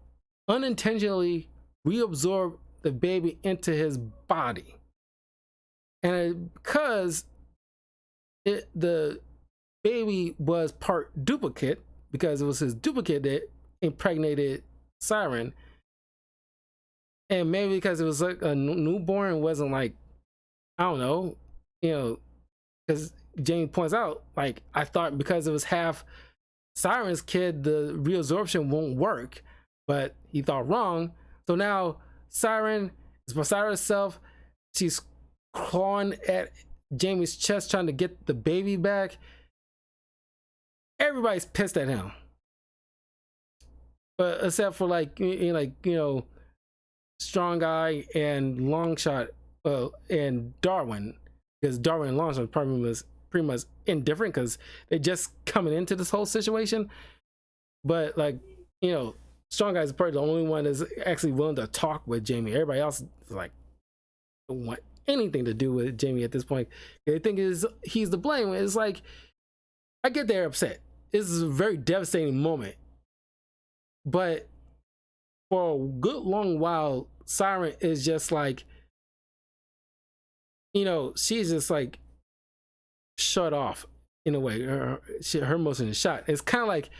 unintentionally reabsorbed the baby into his body. And because the baby was part duplicate, because it was his duplicate that impregnated Siren, and maybe because it was like a newborn, wasn't like, I don't know, you know, because Jamie points out, like, I thought because it was half Siren's kid, the reabsorption won't work, but he thought wrong. So now Siren is beside herself. She's clawing at Jamie's chest, trying to get the baby back. Everybody's pissed at him, but except for like you know, Strong Guy and Longshot, and Darwin, because Darwin and Longshot probably was pretty much indifferent because they're just coming into this whole situation. But like, you know, Strong Guy is probably the only one that's actually willing to talk with Jamie. Everybody else is like, don't want anything to do with Jamie at this point. They think he's to blame. It's like, I get they're upset. This is a very devastating moment, but for a good long while, Siren is just like, you know, she's just like shut off in a way. Her emotion is shot. It's kind of like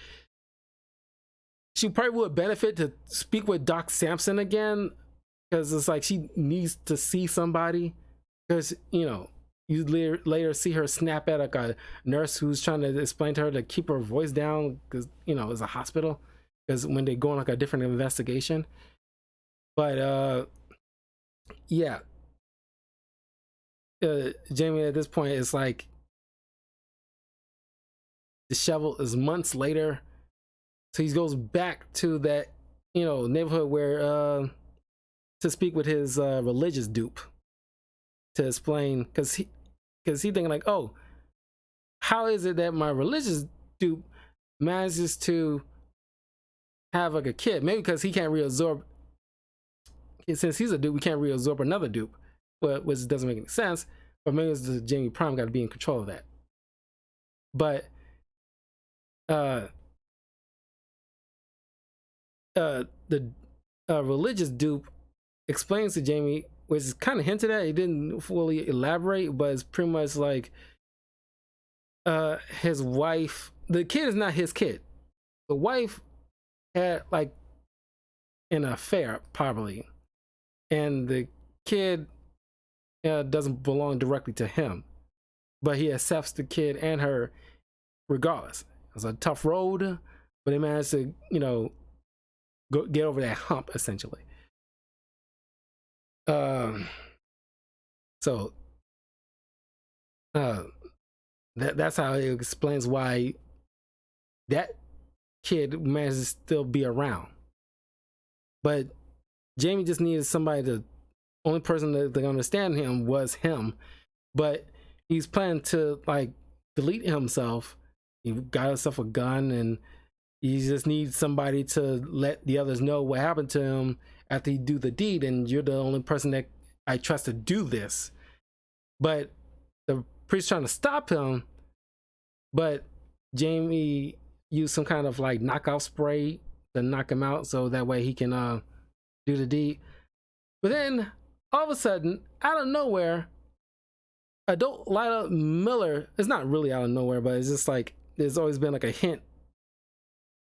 she probably would benefit to speak with Doc Samson again, because it's like she needs to see somebody, because, you know, you later see her snap at like a nurse who's trying to explain to her to keep her voice down, because, you know, it's a hospital, because when they go on like a different investigation. But yeah, Jamie at this point is like disheveled. Is months later, so he goes back to that, you know, neighborhood where to speak with his religious dupe, to explain, because he thinking like, oh, how is it that my religious dupe manages to have like a kid? Maybe because he can't reabsorb, since he's a dupe, we can't reabsorb another dupe, which doesn't make any sense. But maybe it's the Jamie Prime got to be in control of that. But the religious dupe explains to Jamie, which is kind of hinted at, he didn't fully elaborate, but it's pretty much like his wife, the kid is not his kid. The wife had like an affair probably, and the kid doesn't belong directly to him, but he accepts the kid and her regardless. It's a tough road, but he managed to, you know, get over that hump essentially. So that's how it explains why that kid managed to still be around. But Jamie just needed somebody to, only person that understand him was him. But he's planning to like delete himself. He got himself a gun, and he just needs somebody to let the others know what happened to him after he do the deed, and you're the only person that I trust to do this. But the priest trying to stop him, but Jamie used some kind of like knockout spray to knock him out, so that way he can do the deed. But then all of a sudden, out of nowhere, adult Lila Miller is not really out of nowhere, but it's just like there's always been like a hint,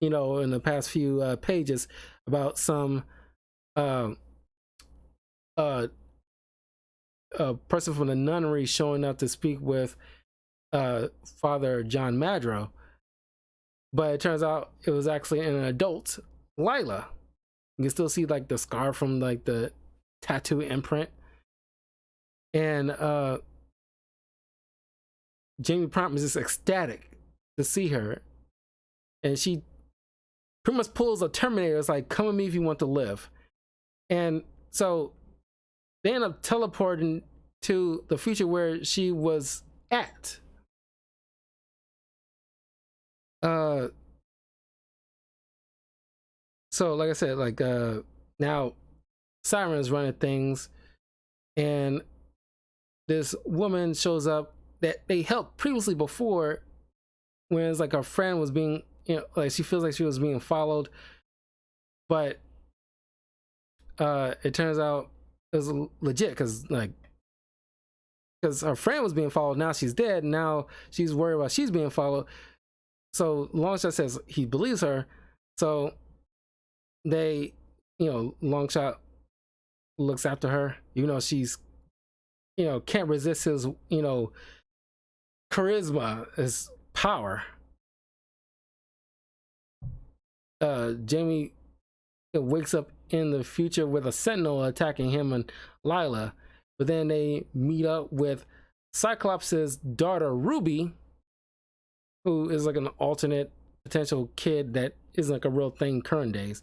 you know, in the past few pages about some uh, uh, person from the nunnery showing up to speak with Father John Madro, but it turns out it was actually an adult Lila. You can still see like the scar from like the tattoo imprint, and Jamie Prompt is just ecstatic to see her, and she pretty much pulls a Terminator. It's like, come with me if you want to live. And so they end up teleporting to the future where she was at. So like I said, like now Siren's running things, and this woman shows up that they helped previously before, when it's like her friend was being, you know, like she feels like she was being followed, but it turns out it was legit, because her friend was being followed. Now she's dead. Now she's worried about she's being followed. So Longshot says he believes her. So they, you know, Longshot looks after her, even though she's, you know, can't resist his, you know, charisma, his power. Jamie wakes up in the future with a sentinel attacking him and Lila, but then they meet up with Cyclops' daughter Ruby, who is like an alternate potential kid that isn't like a real thing current days,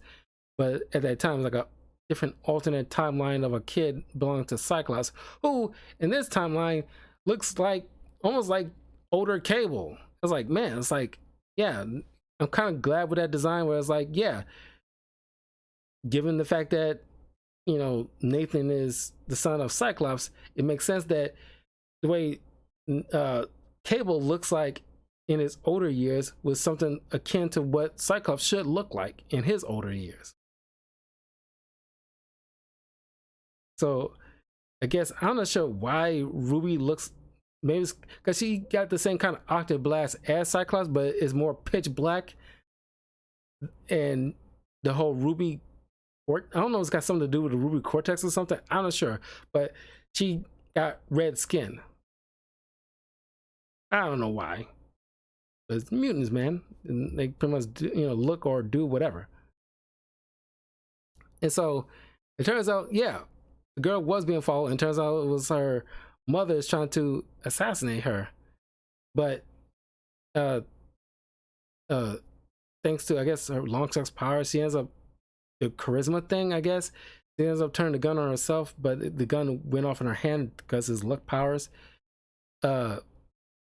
but at that time it's like a different alternate timeline of a kid belonging to Cyclops, who in this timeline looks like almost like older Cable. I was like, man, it's like, yeah, I'm kind of glad with that design, where it's like, yeah, given the fact that, you know, Nathan is the son of Cyclops, it makes sense that the way Cable looks like in his older years was something akin to what Cyclops should look like in his older years. So I guess I'm not sure why Ruby looks, maybe it's because she got the same kind of octave blast as Cyclops, but it's more pitch black. And the whole Ruby, or I don't know, it's got something to do with the Ruby Cortex or something. I'm not sure, but she got red skin. I don't know why. But it's mutants, man, and they pretty much do, you know, look or do whatever. And so it turns out, yeah, the girl was being followed, and it turns out it was her mother is trying to assassinate her. But thanks to, I guess, her Longshot's power, she ends up, the charisma thing, I guess, she ends up turning the gun on herself, but the gun went off in her hand because his luck powers.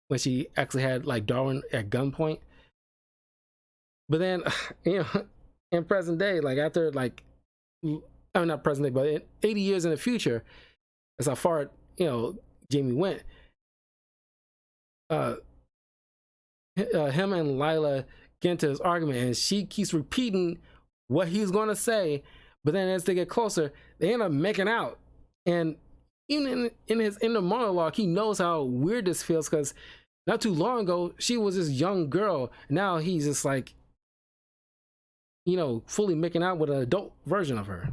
When she actually had like Darwin at gunpoint. But then, you know, in present day, like after like, I mean, not present day, but in 80 years in the future, that's how far, you know, Jamie went. Him and Lila get into this argument, and she keeps repeating what he's going to say, but then as they get closer, they end up making out. And even in his inner monologue, he knows how weird this feels, because not too long ago she was this young girl. Now he's just like, you know, fully making out with an adult version of her.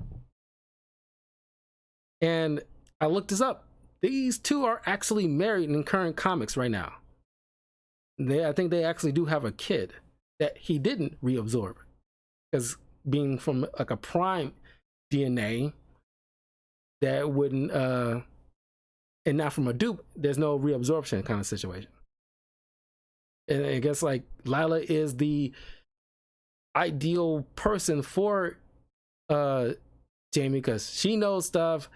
And I looked this up. These two are actually married in current comics right now. I think they actually do have a kid that he didn't reabsorb, because being from like a prime DNA, that wouldn't and not from a dupe, there's no reabsorption kind of situation. And I guess like Lila is the ideal person for Jamie, because she knows stuff.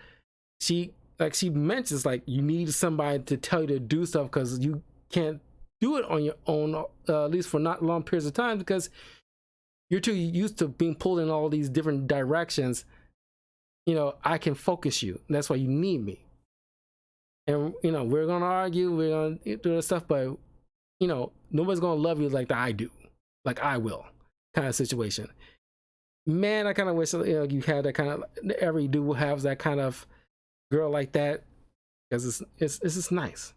She mentions like, you need somebody to tell you to do stuff, because you can't do it on your own, at least for not long periods of time, because you're too used to being pulled in all these different directions. You know, I can focus you. That's why you need me. And, you know, we're going to argue, we're going to do this stuff, but, you know, nobody's going to love you like I do, like I will, kind of situation. Man, I kind of wish, you know, you had that kind of, every dude has that kind of girl like that, because it's just nice.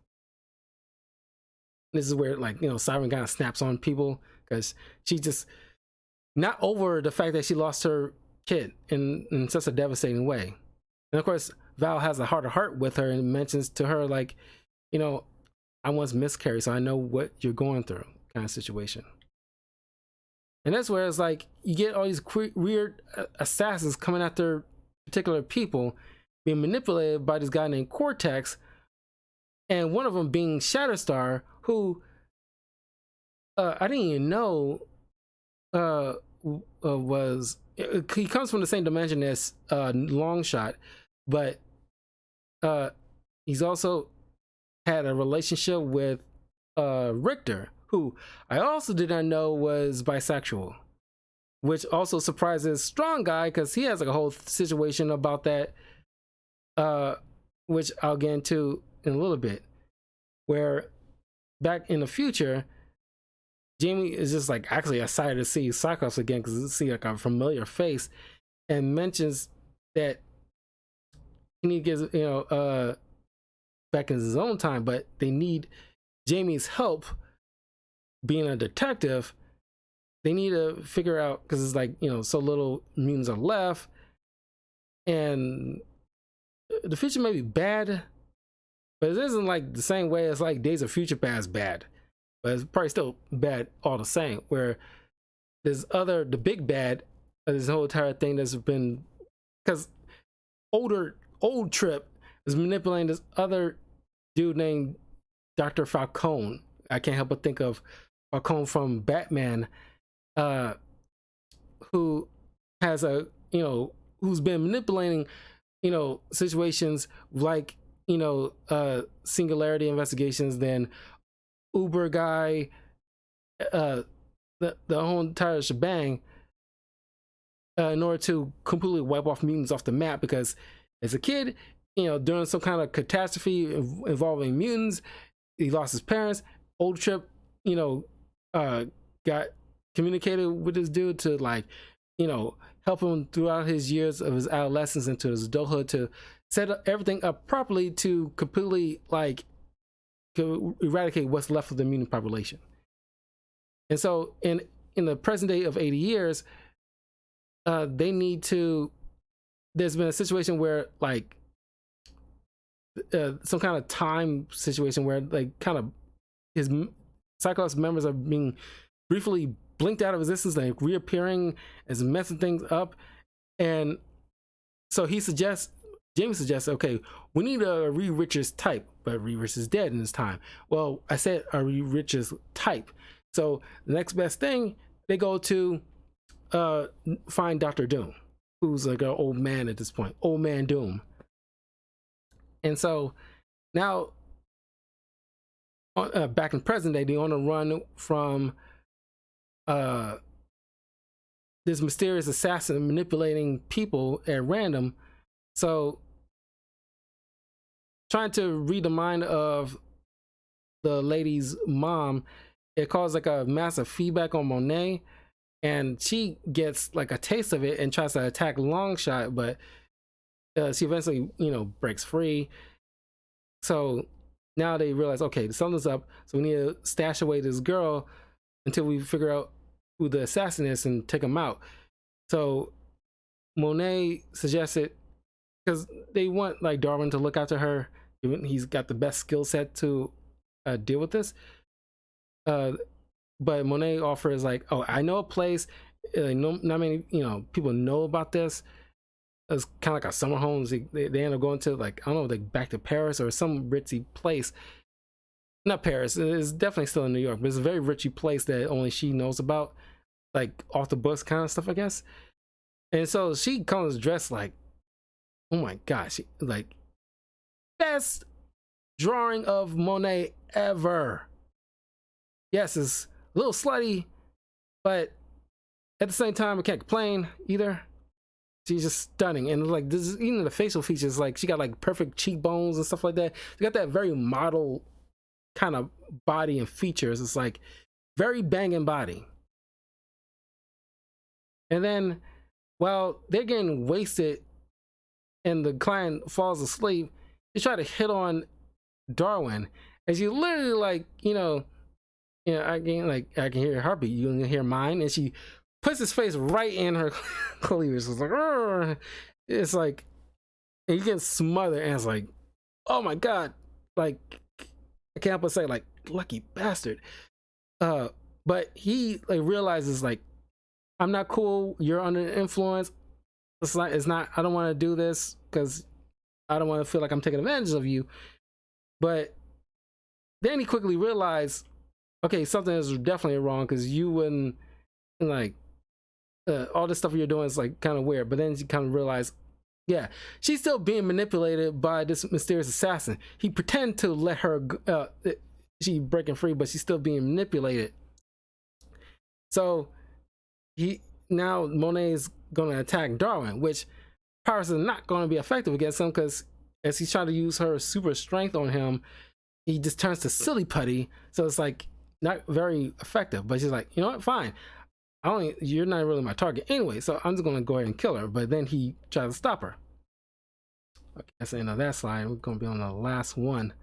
This is where, like, Siren kind of snaps on people because she just not over the fact that she lost her kid in such a devastating way. And of course, Val has a heart to heart with her and mentions to her, like, I once miscarried, so I know what you're going through, kind of situation. And that's where it's like you get all these weird assassins coming after particular people, being manipulated by this guy named Cortex, and one of them being Shatterstar, who I didn't even know was he comes from the same dimension as Longshot, but he's also had a relationship with Richter, who I also did not know was bisexual, which also surprises Strong Guy because he has like a whole situation about that, which I'll get into in a little bit, where back in the future, Jamie is just like actually excited to see Cyclops again because it seems like a familiar face, and mentions that he gets back in his own time, but they need Jamie's help being a detective. They need to figure out, because it's like, so little mutants are left, and the future may be bad, but it isn't like the same way as like Days of Future Past bad, but it's probably still bad all the same. Where there's the big bad of this whole entire thing that's been, because old Trip is manipulating this other dude named Dr. Falcone. I can't help but think of Falcone from Batman, who has who's been manipulating, situations like, Singularity Investigations, then Uber guy, the whole entire shebang, in order to completely wipe off mutants off the map. Because as a kid, during some kind of catastrophe involving mutants, he lost his parents. Old Trip, got communicated with this dude to, like, help him throughout his years of his adolescence into his adulthood, to set everything up properly to completely, like, to eradicate what's left of the mutant population. And so in the present day of 80 years, they need to, there's been a situation where, like, some kind of time situation where, like, kind of his Cyclops members are being briefly blinked out of existence, like reappearing as messing things up. And so Jamie suggests, okay, we need a Reed Richards type, but Reed Richards is dead in this time. Well, I said a Reed Richards type. So the next best thing, they go to find Dr. Doom, who's like an old man at this point, Old Man Doom. And so now, back in present day, they're on a run from this mysterious assassin manipulating people at random. So trying to read the mind of the lady's mom, it caused like a massive feedback on Monet, and she gets like a taste of it and tries to attack Longshot, but she eventually, breaks free. So now they realize, okay, something's up, so we need to stash away this girl until we figure out who the assassin is and take him out. So Monet suggested, because they want, like, Darwin to look after her, he's got the best skill set to deal with this. But Monet offers, like, oh, I know a place, not many people know about this. It's kind of like a summer homes. They end up going to, like, I don't know, like back to Paris or some ritzy place. Not Paris, it's definitely still in New York, but it's a very richy place that only she knows about, like off the books kind of stuff, I guess. And so she comes dressed like, oh my gosh, like, best drawing of Monet ever. Yes, it's a little slutty, but at the same time, I can't complain either. She's just stunning. And like, this is, even the facial features, like, she got like perfect cheekbones and stuff like that. She got that very model kind of body and features. It's like very banging body. And then while they're getting wasted and the client falls asleep, they try to hit on Darwin, and she literally, like, I can hear her heartbeat. You can hear mine, and she puts his face right in her cleavage. It's like, "Arr!" It's like, and you get smothered, and it's like, oh my god, like I can't help but say, like, lucky bastard. But he like realizes like, I'm not cool. You're under the influence. It's not. I don't want to do this because I don't want to feel like I'm taking advantage of you. But then he quickly realized, okay, something is definitely wrong because you wouldn't like all this stuff you're doing is like kind of weird. But then you kind of realize, yeah, she's still being manipulated by this mysterious assassin. He pretend to let her, she breaking free, but she's still being manipulated. So he now Monet is going to attack Darwin, which powers is not going to be effective against him because as he's trying to use her super strength on him, he just turns to silly putty. So it's like not very effective. But she's like, you know what, fine. You're not really my target anyway, so I'm just gonna go ahead and kill her. But then he tries to stop her. Okay, that's the end of that slide. We're gonna be on the last one.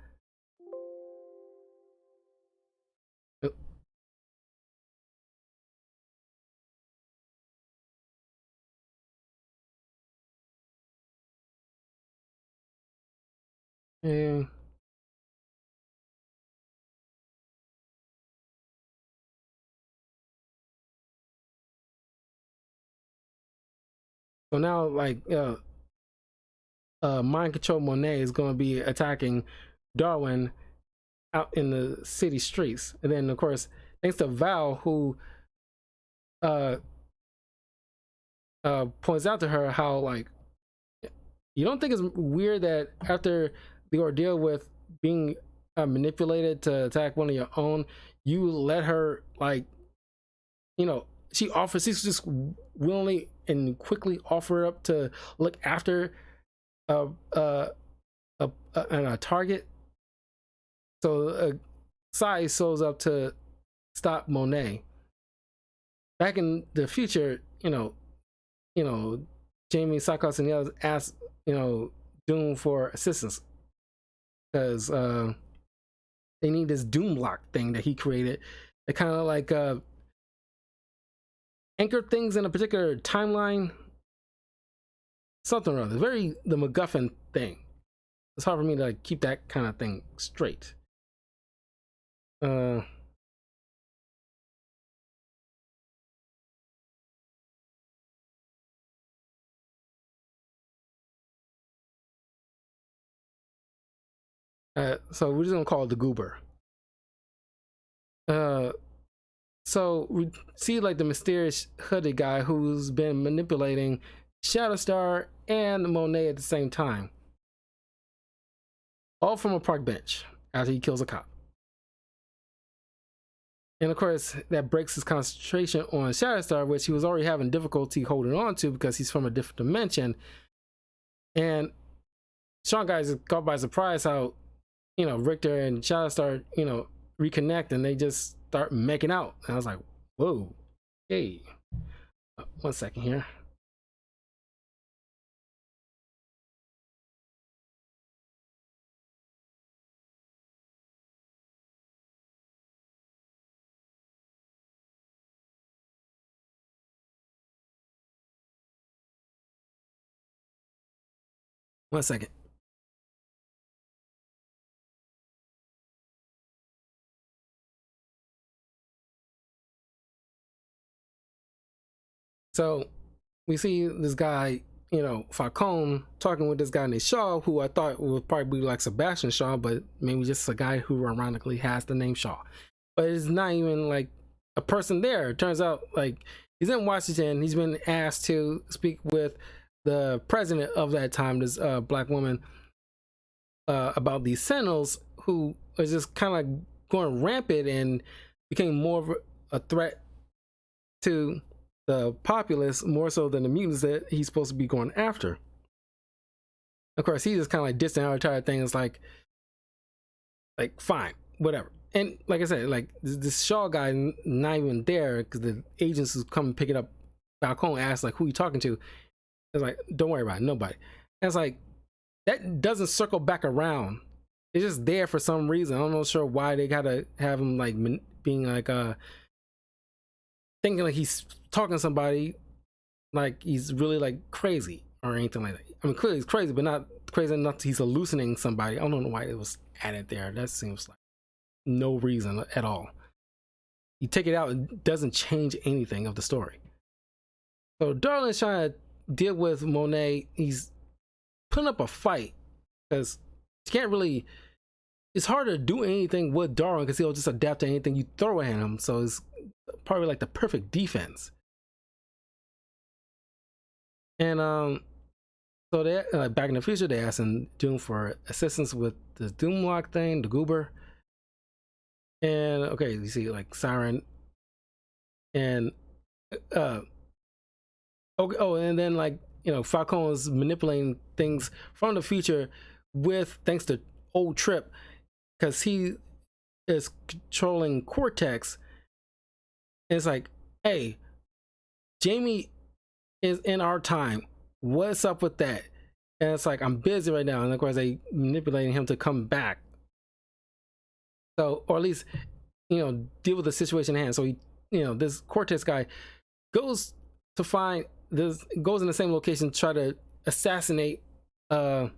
And so now, like, mind control Monet is gonna be attacking Darwin out in the city streets, and then of course, thanks to Val, who uh points out to her how like you don't think it's weird that after the ordeal with being manipulated to attack one of your own, you let her like, she's just willingly and quickly offer up to look after a a target. So Sai shows up to stop Monet. Back in the future, Jamie, Cyclops, and the others ask, Doom for assistance because they need this Doom lock thing that he created. It kind of like anchor things in a particular timeline, something or other. Very the MacGuffin thing. It's hard for me to like, keep that kind of thing straight. So we're just gonna call it the Goober. So we see like the mysterious hooded guy who's been manipulating Shatterstar and Monet at the same time, all from a park bench after he kills a cop. And of course, that breaks his concentration on Shatterstar, which he was already having difficulty holding on to because he's from a different dimension. And Sean Guy is caught by surprise how, Richter and Shatterstar, reconnect and they just start making out. And I was like, whoa, hey, 1 second here. One second. So we see this guy, Falcone, talking with this guy named Shaw, who I thought would probably be like Sebastian Shaw, but maybe just a guy who ironically has the name Shaw. But it's not even like a person there. It turns out like he's in Washington. He's been asked to speak with the president of that time, this black woman, about these Sentinels who was just kind of going rampant and became more of a threat to the populace more so than the mutants that he's supposed to be going after. Of course, he just kind of like dissed the entire thing. It's like fine, whatever. And like I said, like this Shaw guy not even there because the agents who come pick it up, Falcone asks like, "Who you talking to?" It's like, "Don't worry about it, nobody." And it's like that doesn't circle back around. It's just there for some reason. I'm not sure why they gotta have him like being like thinking like he's talking to somebody, like he's really like crazy or anything like that. I mean, clearly he's crazy, but not crazy enough he's hallucinating somebody. I don't know why it was added there. That seems like no reason at all. You take it out, it doesn't change anything of the story. So Darlin's trying to deal with Monet. He's putting up a fight because you can't really. It's hard to do anything with Darwin because he'll just adapt to anything you throw at him. So it's probably like the perfect defense. And so they back in the future they asked Doom for assistance with the Doomlock thing, the Goober. And okay, you see like Siren and okay, oh, and then like Falcone is manipulating things from the future with thanks to old Trip because he is controlling Cortex. And it's like, hey, Jamie is in our time. What's up with that? And it's like, I'm busy right now. And of course they manipulating him to come back. So, or at least, deal with the situation at hand. So he, this Cortex guy goes to find this, goes in the same location to try to assassinate this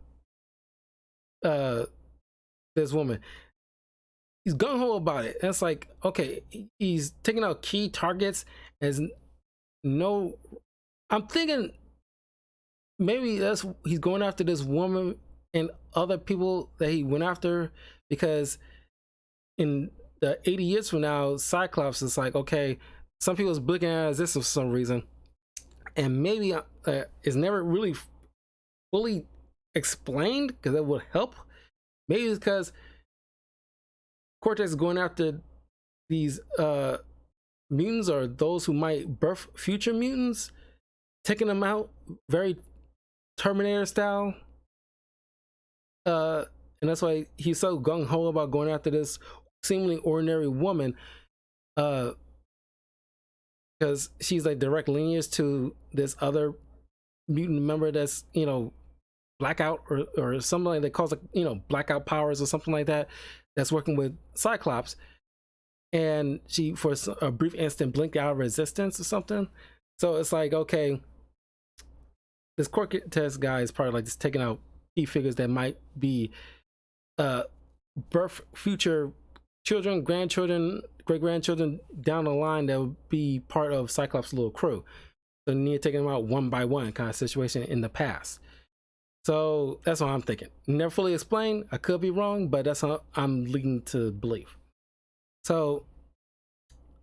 woman. He's gung-ho about it. And it's like, okay, he's taking out key targets as no, I'm thinking maybe he's going after this woman and other people that he went after because in the 80 years from now, Cyclops is like, okay, some people's looking at it as this for some reason, and maybe it's never really fully explained because that would help. Maybe it's because Cortex is going after these mutants or those who might birth future mutants, taking them out very Terminator style. And that's why he's so gung-ho about going after this seemingly ordinary woman, because she's like direct lineage to this other mutant member that's blackout or something like that calls blackout powers or something like that, that's working with Cyclops, and she for a brief instant blinked out of resistance or something. So it's like, okay, this Cortex guy is probably like just taking out key figures that might be birth future children, grandchildren, great-grandchildren down the line that would be part of Cyclops' little crew. So you need to take them out one by one kind of situation in the past. So that's what I'm thinking. Never fully explained. I could be wrong, but that's how I'm leading to believe. So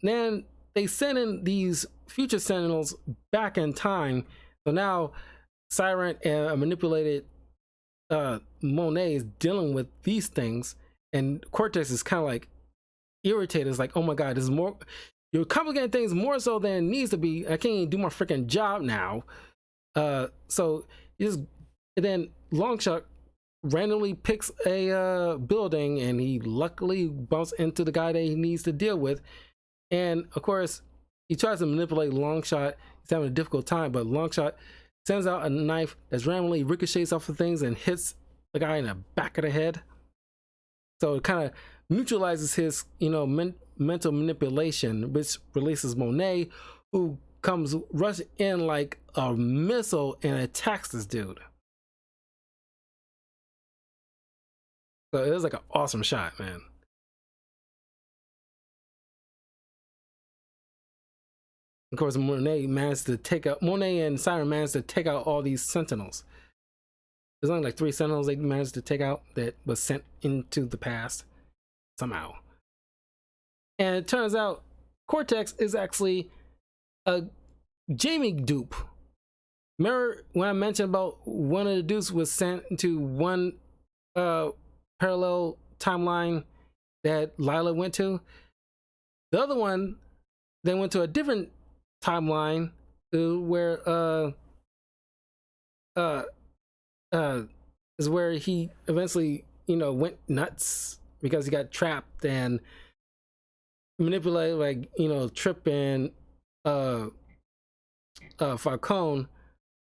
then they send in these future Sentinels back in time. So now Siren and a manipulated Monet is dealing with these things, and Cortex is kind of like irritated. It's like, oh my god, this is more, you're complicating things more so than it needs to be. I can't even do my freaking job now. So and then Longshot randomly picks a building, and he luckily bumps into the guy that he needs to deal with. And of course, he tries to manipulate Longshot. He's having a difficult time, but Longshot sends out a knife that's randomly ricochets off of things and hits the guy in the back of the head. So it kind of neutralizes his, mental manipulation, which releases Monet, who comes rushing in like a missile and attacks this dude. So it was like an awesome shot, man. Of course, Monet and Siren managed to take out all these Sentinels. There's only like 3 Sentinels they managed to take out that was sent into the past somehow. And it turns out Cortex is actually a Jamie dupe. Remember when I mentioned about one of the dupes was sent into one parallel timeline that Lila went to? The other one then went to a different timeline where is where he eventually went nuts because he got trapped and manipulated, like Trip and Falcone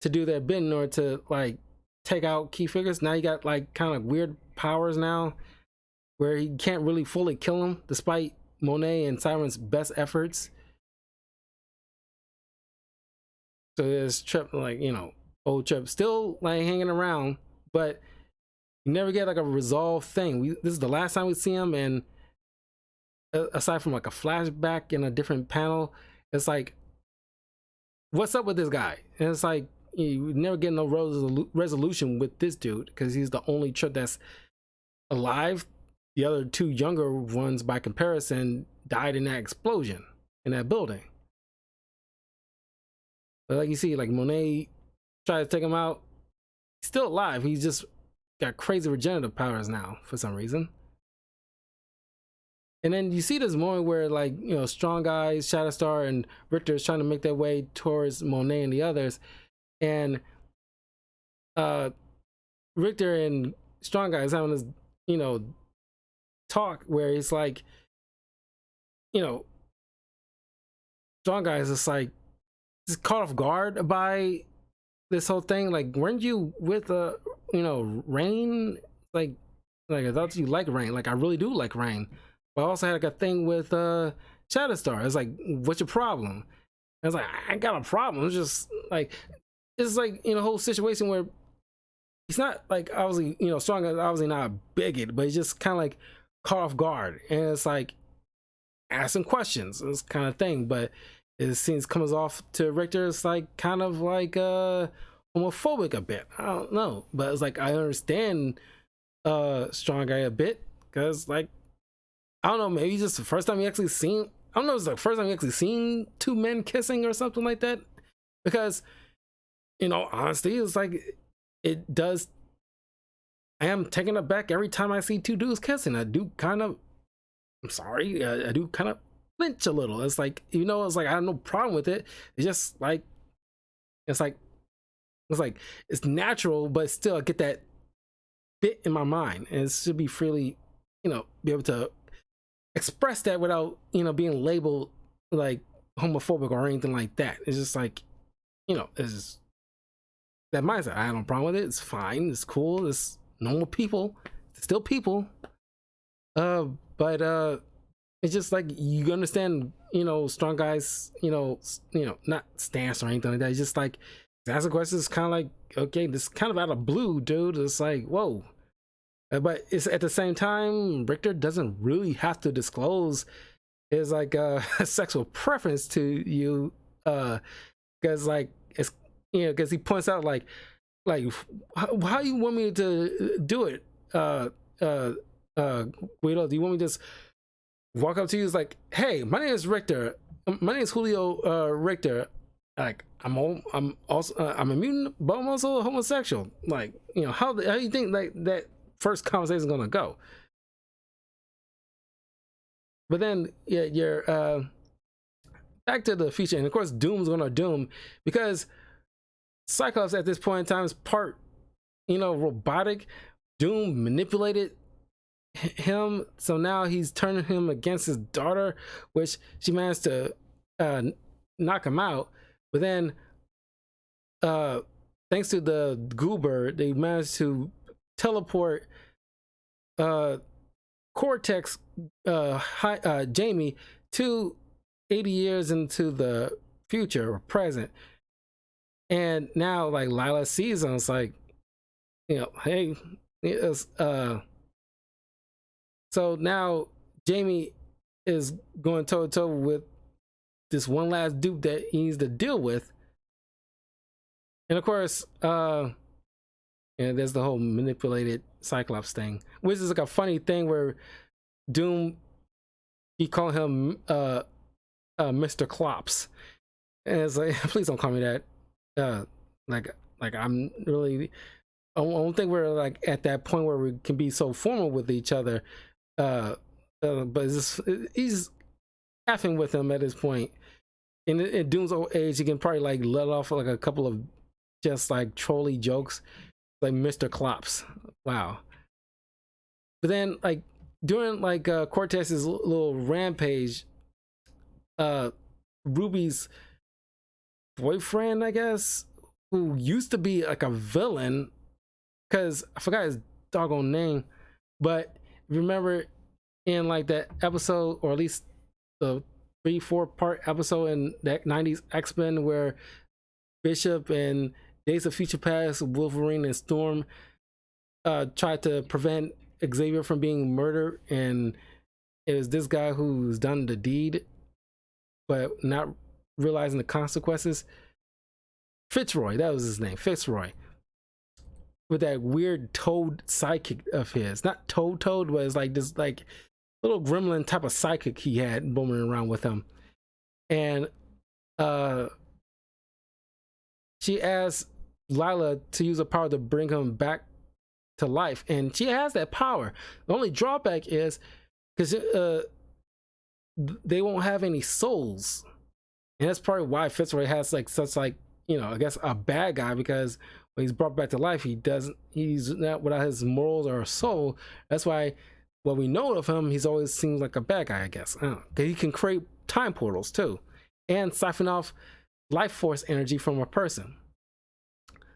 to do their bidding in order to like take out key figures. Now he got like kind of weird powers now where he can't really fully kill him despite Monet and Siren's best efforts. So there's Trip, like, you know, old Trip still like hanging around, but you never get like a resolved thing. This is the last time we see him, and aside from like a flashback in a different panel, it's like, what's up with this guy? And it's like, you never get no resolution with this dude, because he's the only Trip that's alive. The other two younger ones, by comparison, died in that explosion in that building. But like you see, like Monet tries to take him out. He's still alive. He's just got crazy regenerative powers now for some reason. And then you see this moment where, like, you know, Strong Guy, Shatterstar, and Richter is trying to make their way towards Monet and the others. And Richter and Strong Guy is having this, you know, talk where he's like, you know, Strong Guy is just like, just caught off guard by this whole thing. Like, weren't you with you know, Rain? Like I thought you like Rain. Like, I really do like Rain, but I also had like a thing with Shatterstar. It's like, what's your problem? I was like, I ain't got a problem. It's just like, it's like, you know, whole situation where he's not like, obviously, you know, Strong is obviously not a bigot, but he's just kind of like caught off guard, and it's like asking questions, this kind of thing. But it seems comes off to Richter, it's like kind of like homophobic a bit. I don't know, but it's like, I understand Strong Guy a bit, because like, I don't know, maybe just the first time you actually seen, I don't know, it's the first time you actually seen two men kissing or something like that. Because, you know, honestly, it's like, it does, I am taken aback every time I see two dudes kissing. I do kind of, I'm sorry, I do kind of flinch a little. It's like, you know, it's like, I have no problem with it. It's just like, it's natural, but still I get that bit in my mind, and it should be freely, you know, be able to express that without, you know, being labeled like homophobic or anything like that. It's just like, you know, it's just that mindset. I have no problem with it. It's fine. It's cool. It's normal people. It's still people. But it's just like, you understand, you know, Strong Guy's, you know, not stance or anything like that. It's just like, ask a question. It's kind of like, okay, this is kind of out of blue, dude. It's like, whoa. But it's at the same time, Richter doesn't really have to disclose his like sexual preference to you, because like, it's, you know, because he points out like how you want me to do it, Guido? Do you want me to just walk up to you? It's like, hey, my name is Richter. My name is Julio Richter. Like, I'm also I'm a mutant, but I'm also homosexual. Like, you know, how do you think like that first conversation is gonna go? But then, yeah, you're back to the future, and of course, Doom's gonna doom, because Cyclops at this point in time is part, you know, robotic. Doom manipulated him, so now he's turning him against his daughter, which she managed to knock him out. But then, thanks to the Goober, they managed to teleport Cortex Jamie to 80 years into the future or present. And now, like, Lila sees him. It's like, you know, hey, it's, so now Jamie is going toe to toe with this one last dupe that he needs to deal with. And of course, yeah, there's the whole manipulated Cyclops thing, which is like a funny thing where Doom, he called him Mr. Klops, and it's like, please don't call me that. Like I'm really, I don't think we're like at that point where we can be so formal with each other. But it's just, he's laughing with him at this point. In Doom's old age, he can probably like let off like a couple of just like trolly jokes, like Mr. Klops. Wow. But then, like, during like Cortez's little rampage, Ruby's boyfriend, I guess, who used to be like a villain, because I forgot his doggone name, but remember in like that episode, or at least the 3-4 part episode in that 90s X-Men where Bishop and Days of Future Past, Wolverine and Storm tried to prevent Xavier from being murdered, and it was this guy who's done the deed but not realizing the consequences. Fitzroy, that was his name, Fitzroy, with that weird toad sidekick of his. Not toad, but it's like this like little gremlin type of sidekick he had roaming around with him. And she asked Lila to use a power to bring him back to life, and she has that power. The only drawback is because they won't have any souls, and that's probably why Fitzroy has like such like, you know, I guess a bad guy, because when he's brought back to life, he's not without his morals or soul. That's why what we know of him, he's always seems like a bad guy, I guess. Because he can create time portals too, and siphon off life force energy from a person.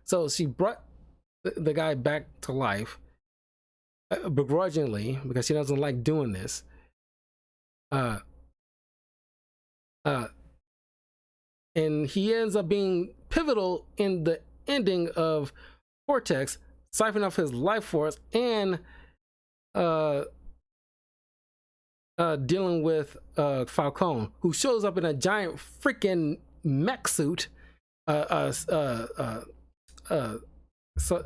So she brought the guy back to life begrudgingly, because she doesn't like doing this. And he ends up being pivotal in the ending of Vortex, siphoning off his life force and dealing with Falcone, who shows up in a giant freaking mech suit,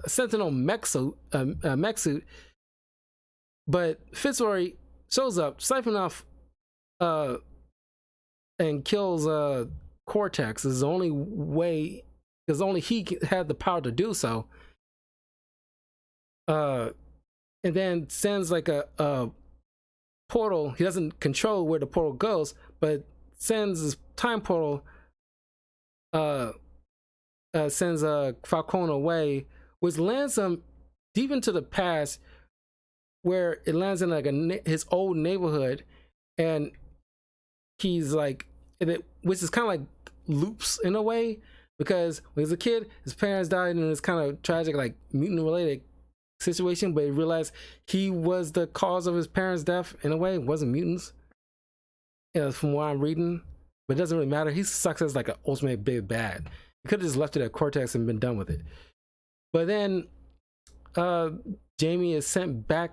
Sentinel mech suit. But Fitzroy shows up, siphoning off and kills Cortex. Is the only way, because only he had the power to do so. And then sends like a portal. He doesn't control where the portal goes, but sends his time portal. Sends Falcone away, which lands him deep into the past, where it lands in like his old neighborhood, and he's like, which is kind of like loops in a way, because when he was a kid, his parents died in this kind of tragic, like mutant related situation, but he realized he was the cause of his parents' death in a way. It wasn't mutants, from what I'm reading, but it doesn't really matter. He sucks as like an ultimate big bad. He could have just left it at Cortex and been done with it. But then Jamie is sent back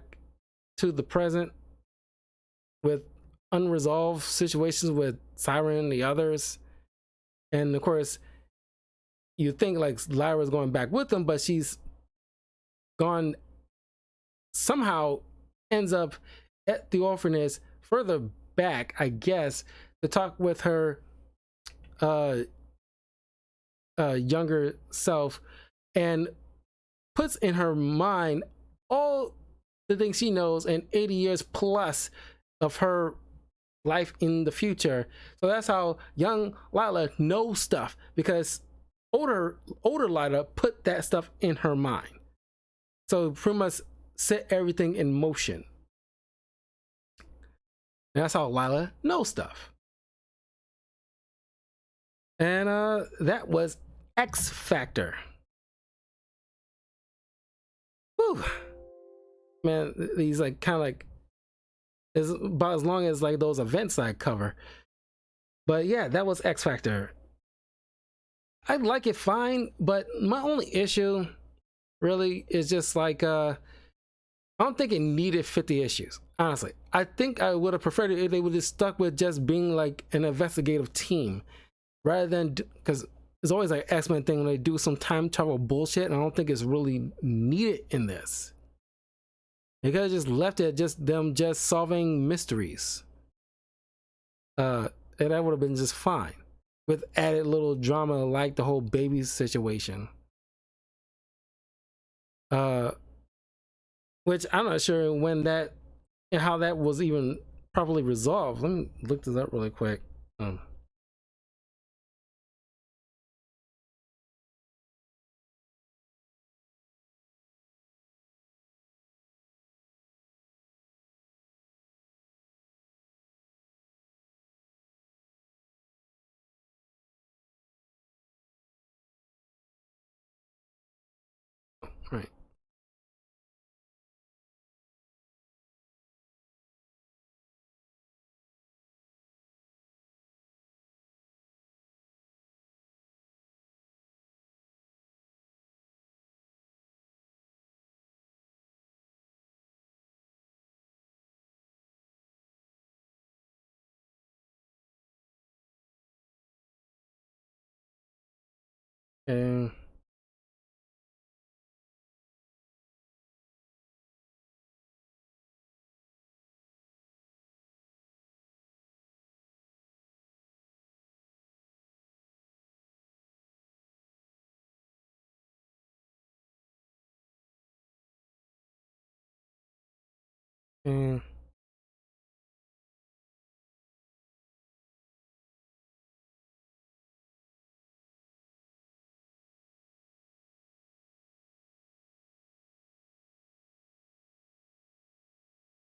to the present with unresolved situations with Siren and the others. And of course, you think like Lyra's going back with them, but she's gone, somehow ends up at the orphanage further back, I guess, to talk with her younger self, and puts in her mind all the things she knows and 80 years plus of her life in the future. So that's how young Lila knows stuff, because older Lila put that stuff in her mind. So pretty much set everything in motion. And that's how Lila knows stuff. And that was X Factor. Whew. Man, these like kind of like is about as long as like those events I cover. But yeah, that was X Factor. I like it fine, but my only issue really is just like I don't think it needed 50 issues. Honestly, I think I would have preferred it if they would have stuck with just being like an investigative team, rather than, because it's always like X-Men thing when they do some time travel bullshit, and I don't think it's really needed in this. They could have just left it just them just solving mysteries. And that would have been just fine, with added little drama like the whole baby situation. Which I'm not sure when that and how that was even properly resolved. Let me look this up really quick. Right. And and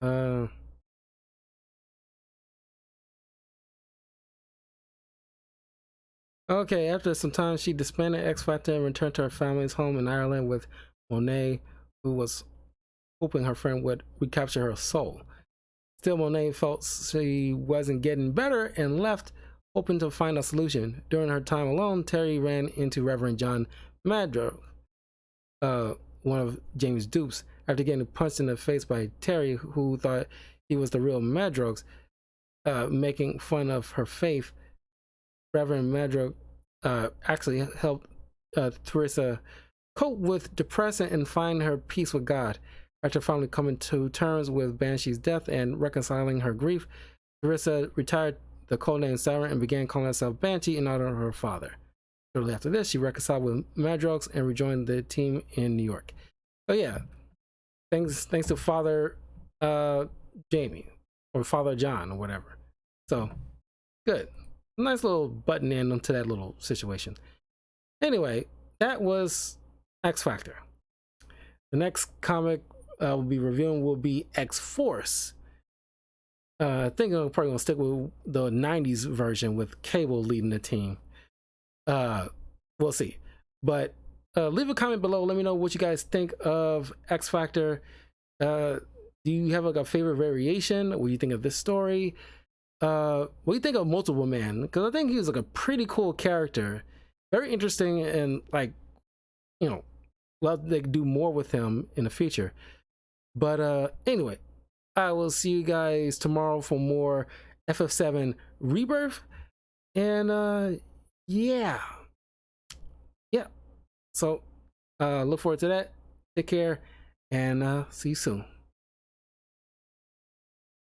uh okay, after some time, she disbanded X Factor and returned to her family's home in Ireland with Monet, who was hoping her friend would recapture her soul. Still, Monet felt she wasn't getting better and left, hoping to find a solution. During her time alone, Terry ran into Reverend John Madrox, one of James' dupes. After getting punched in the face by Terry, who thought he was the real Madrox, making fun of her faith, Reverend Madrox actually helped Teresa cope with depression and find her peace with God. After finally coming to terms with Banshee's death and reconciling her grief, Teresa retired the codename Siren and began calling herself Banshee in honor of her father. Shortly after this, she reconciled with Madrox and rejoined the team in New York. So yeah, thanks to Father Jamie or Father John or whatever. So good, nice little button in onto that little situation. Anyway, that was X Factor. The next comic we'll be reviewing will be X Force. I think I'm probably gonna stick with the '90s version with Cable leading the team. We'll see, but leave a comment below. Let me know what you guys think of X Factor. Do you have like a favorite variation? What do you think of this story? What do you think of Multiple Man? Because I think he was like a pretty cool character, very interesting, and like, you know, love they could do more with him in the future. But anyway, I will see you guys tomorrow for more FF7 Rebirth. And yeah. Yeah. So look forward to that. Take care and see you soon.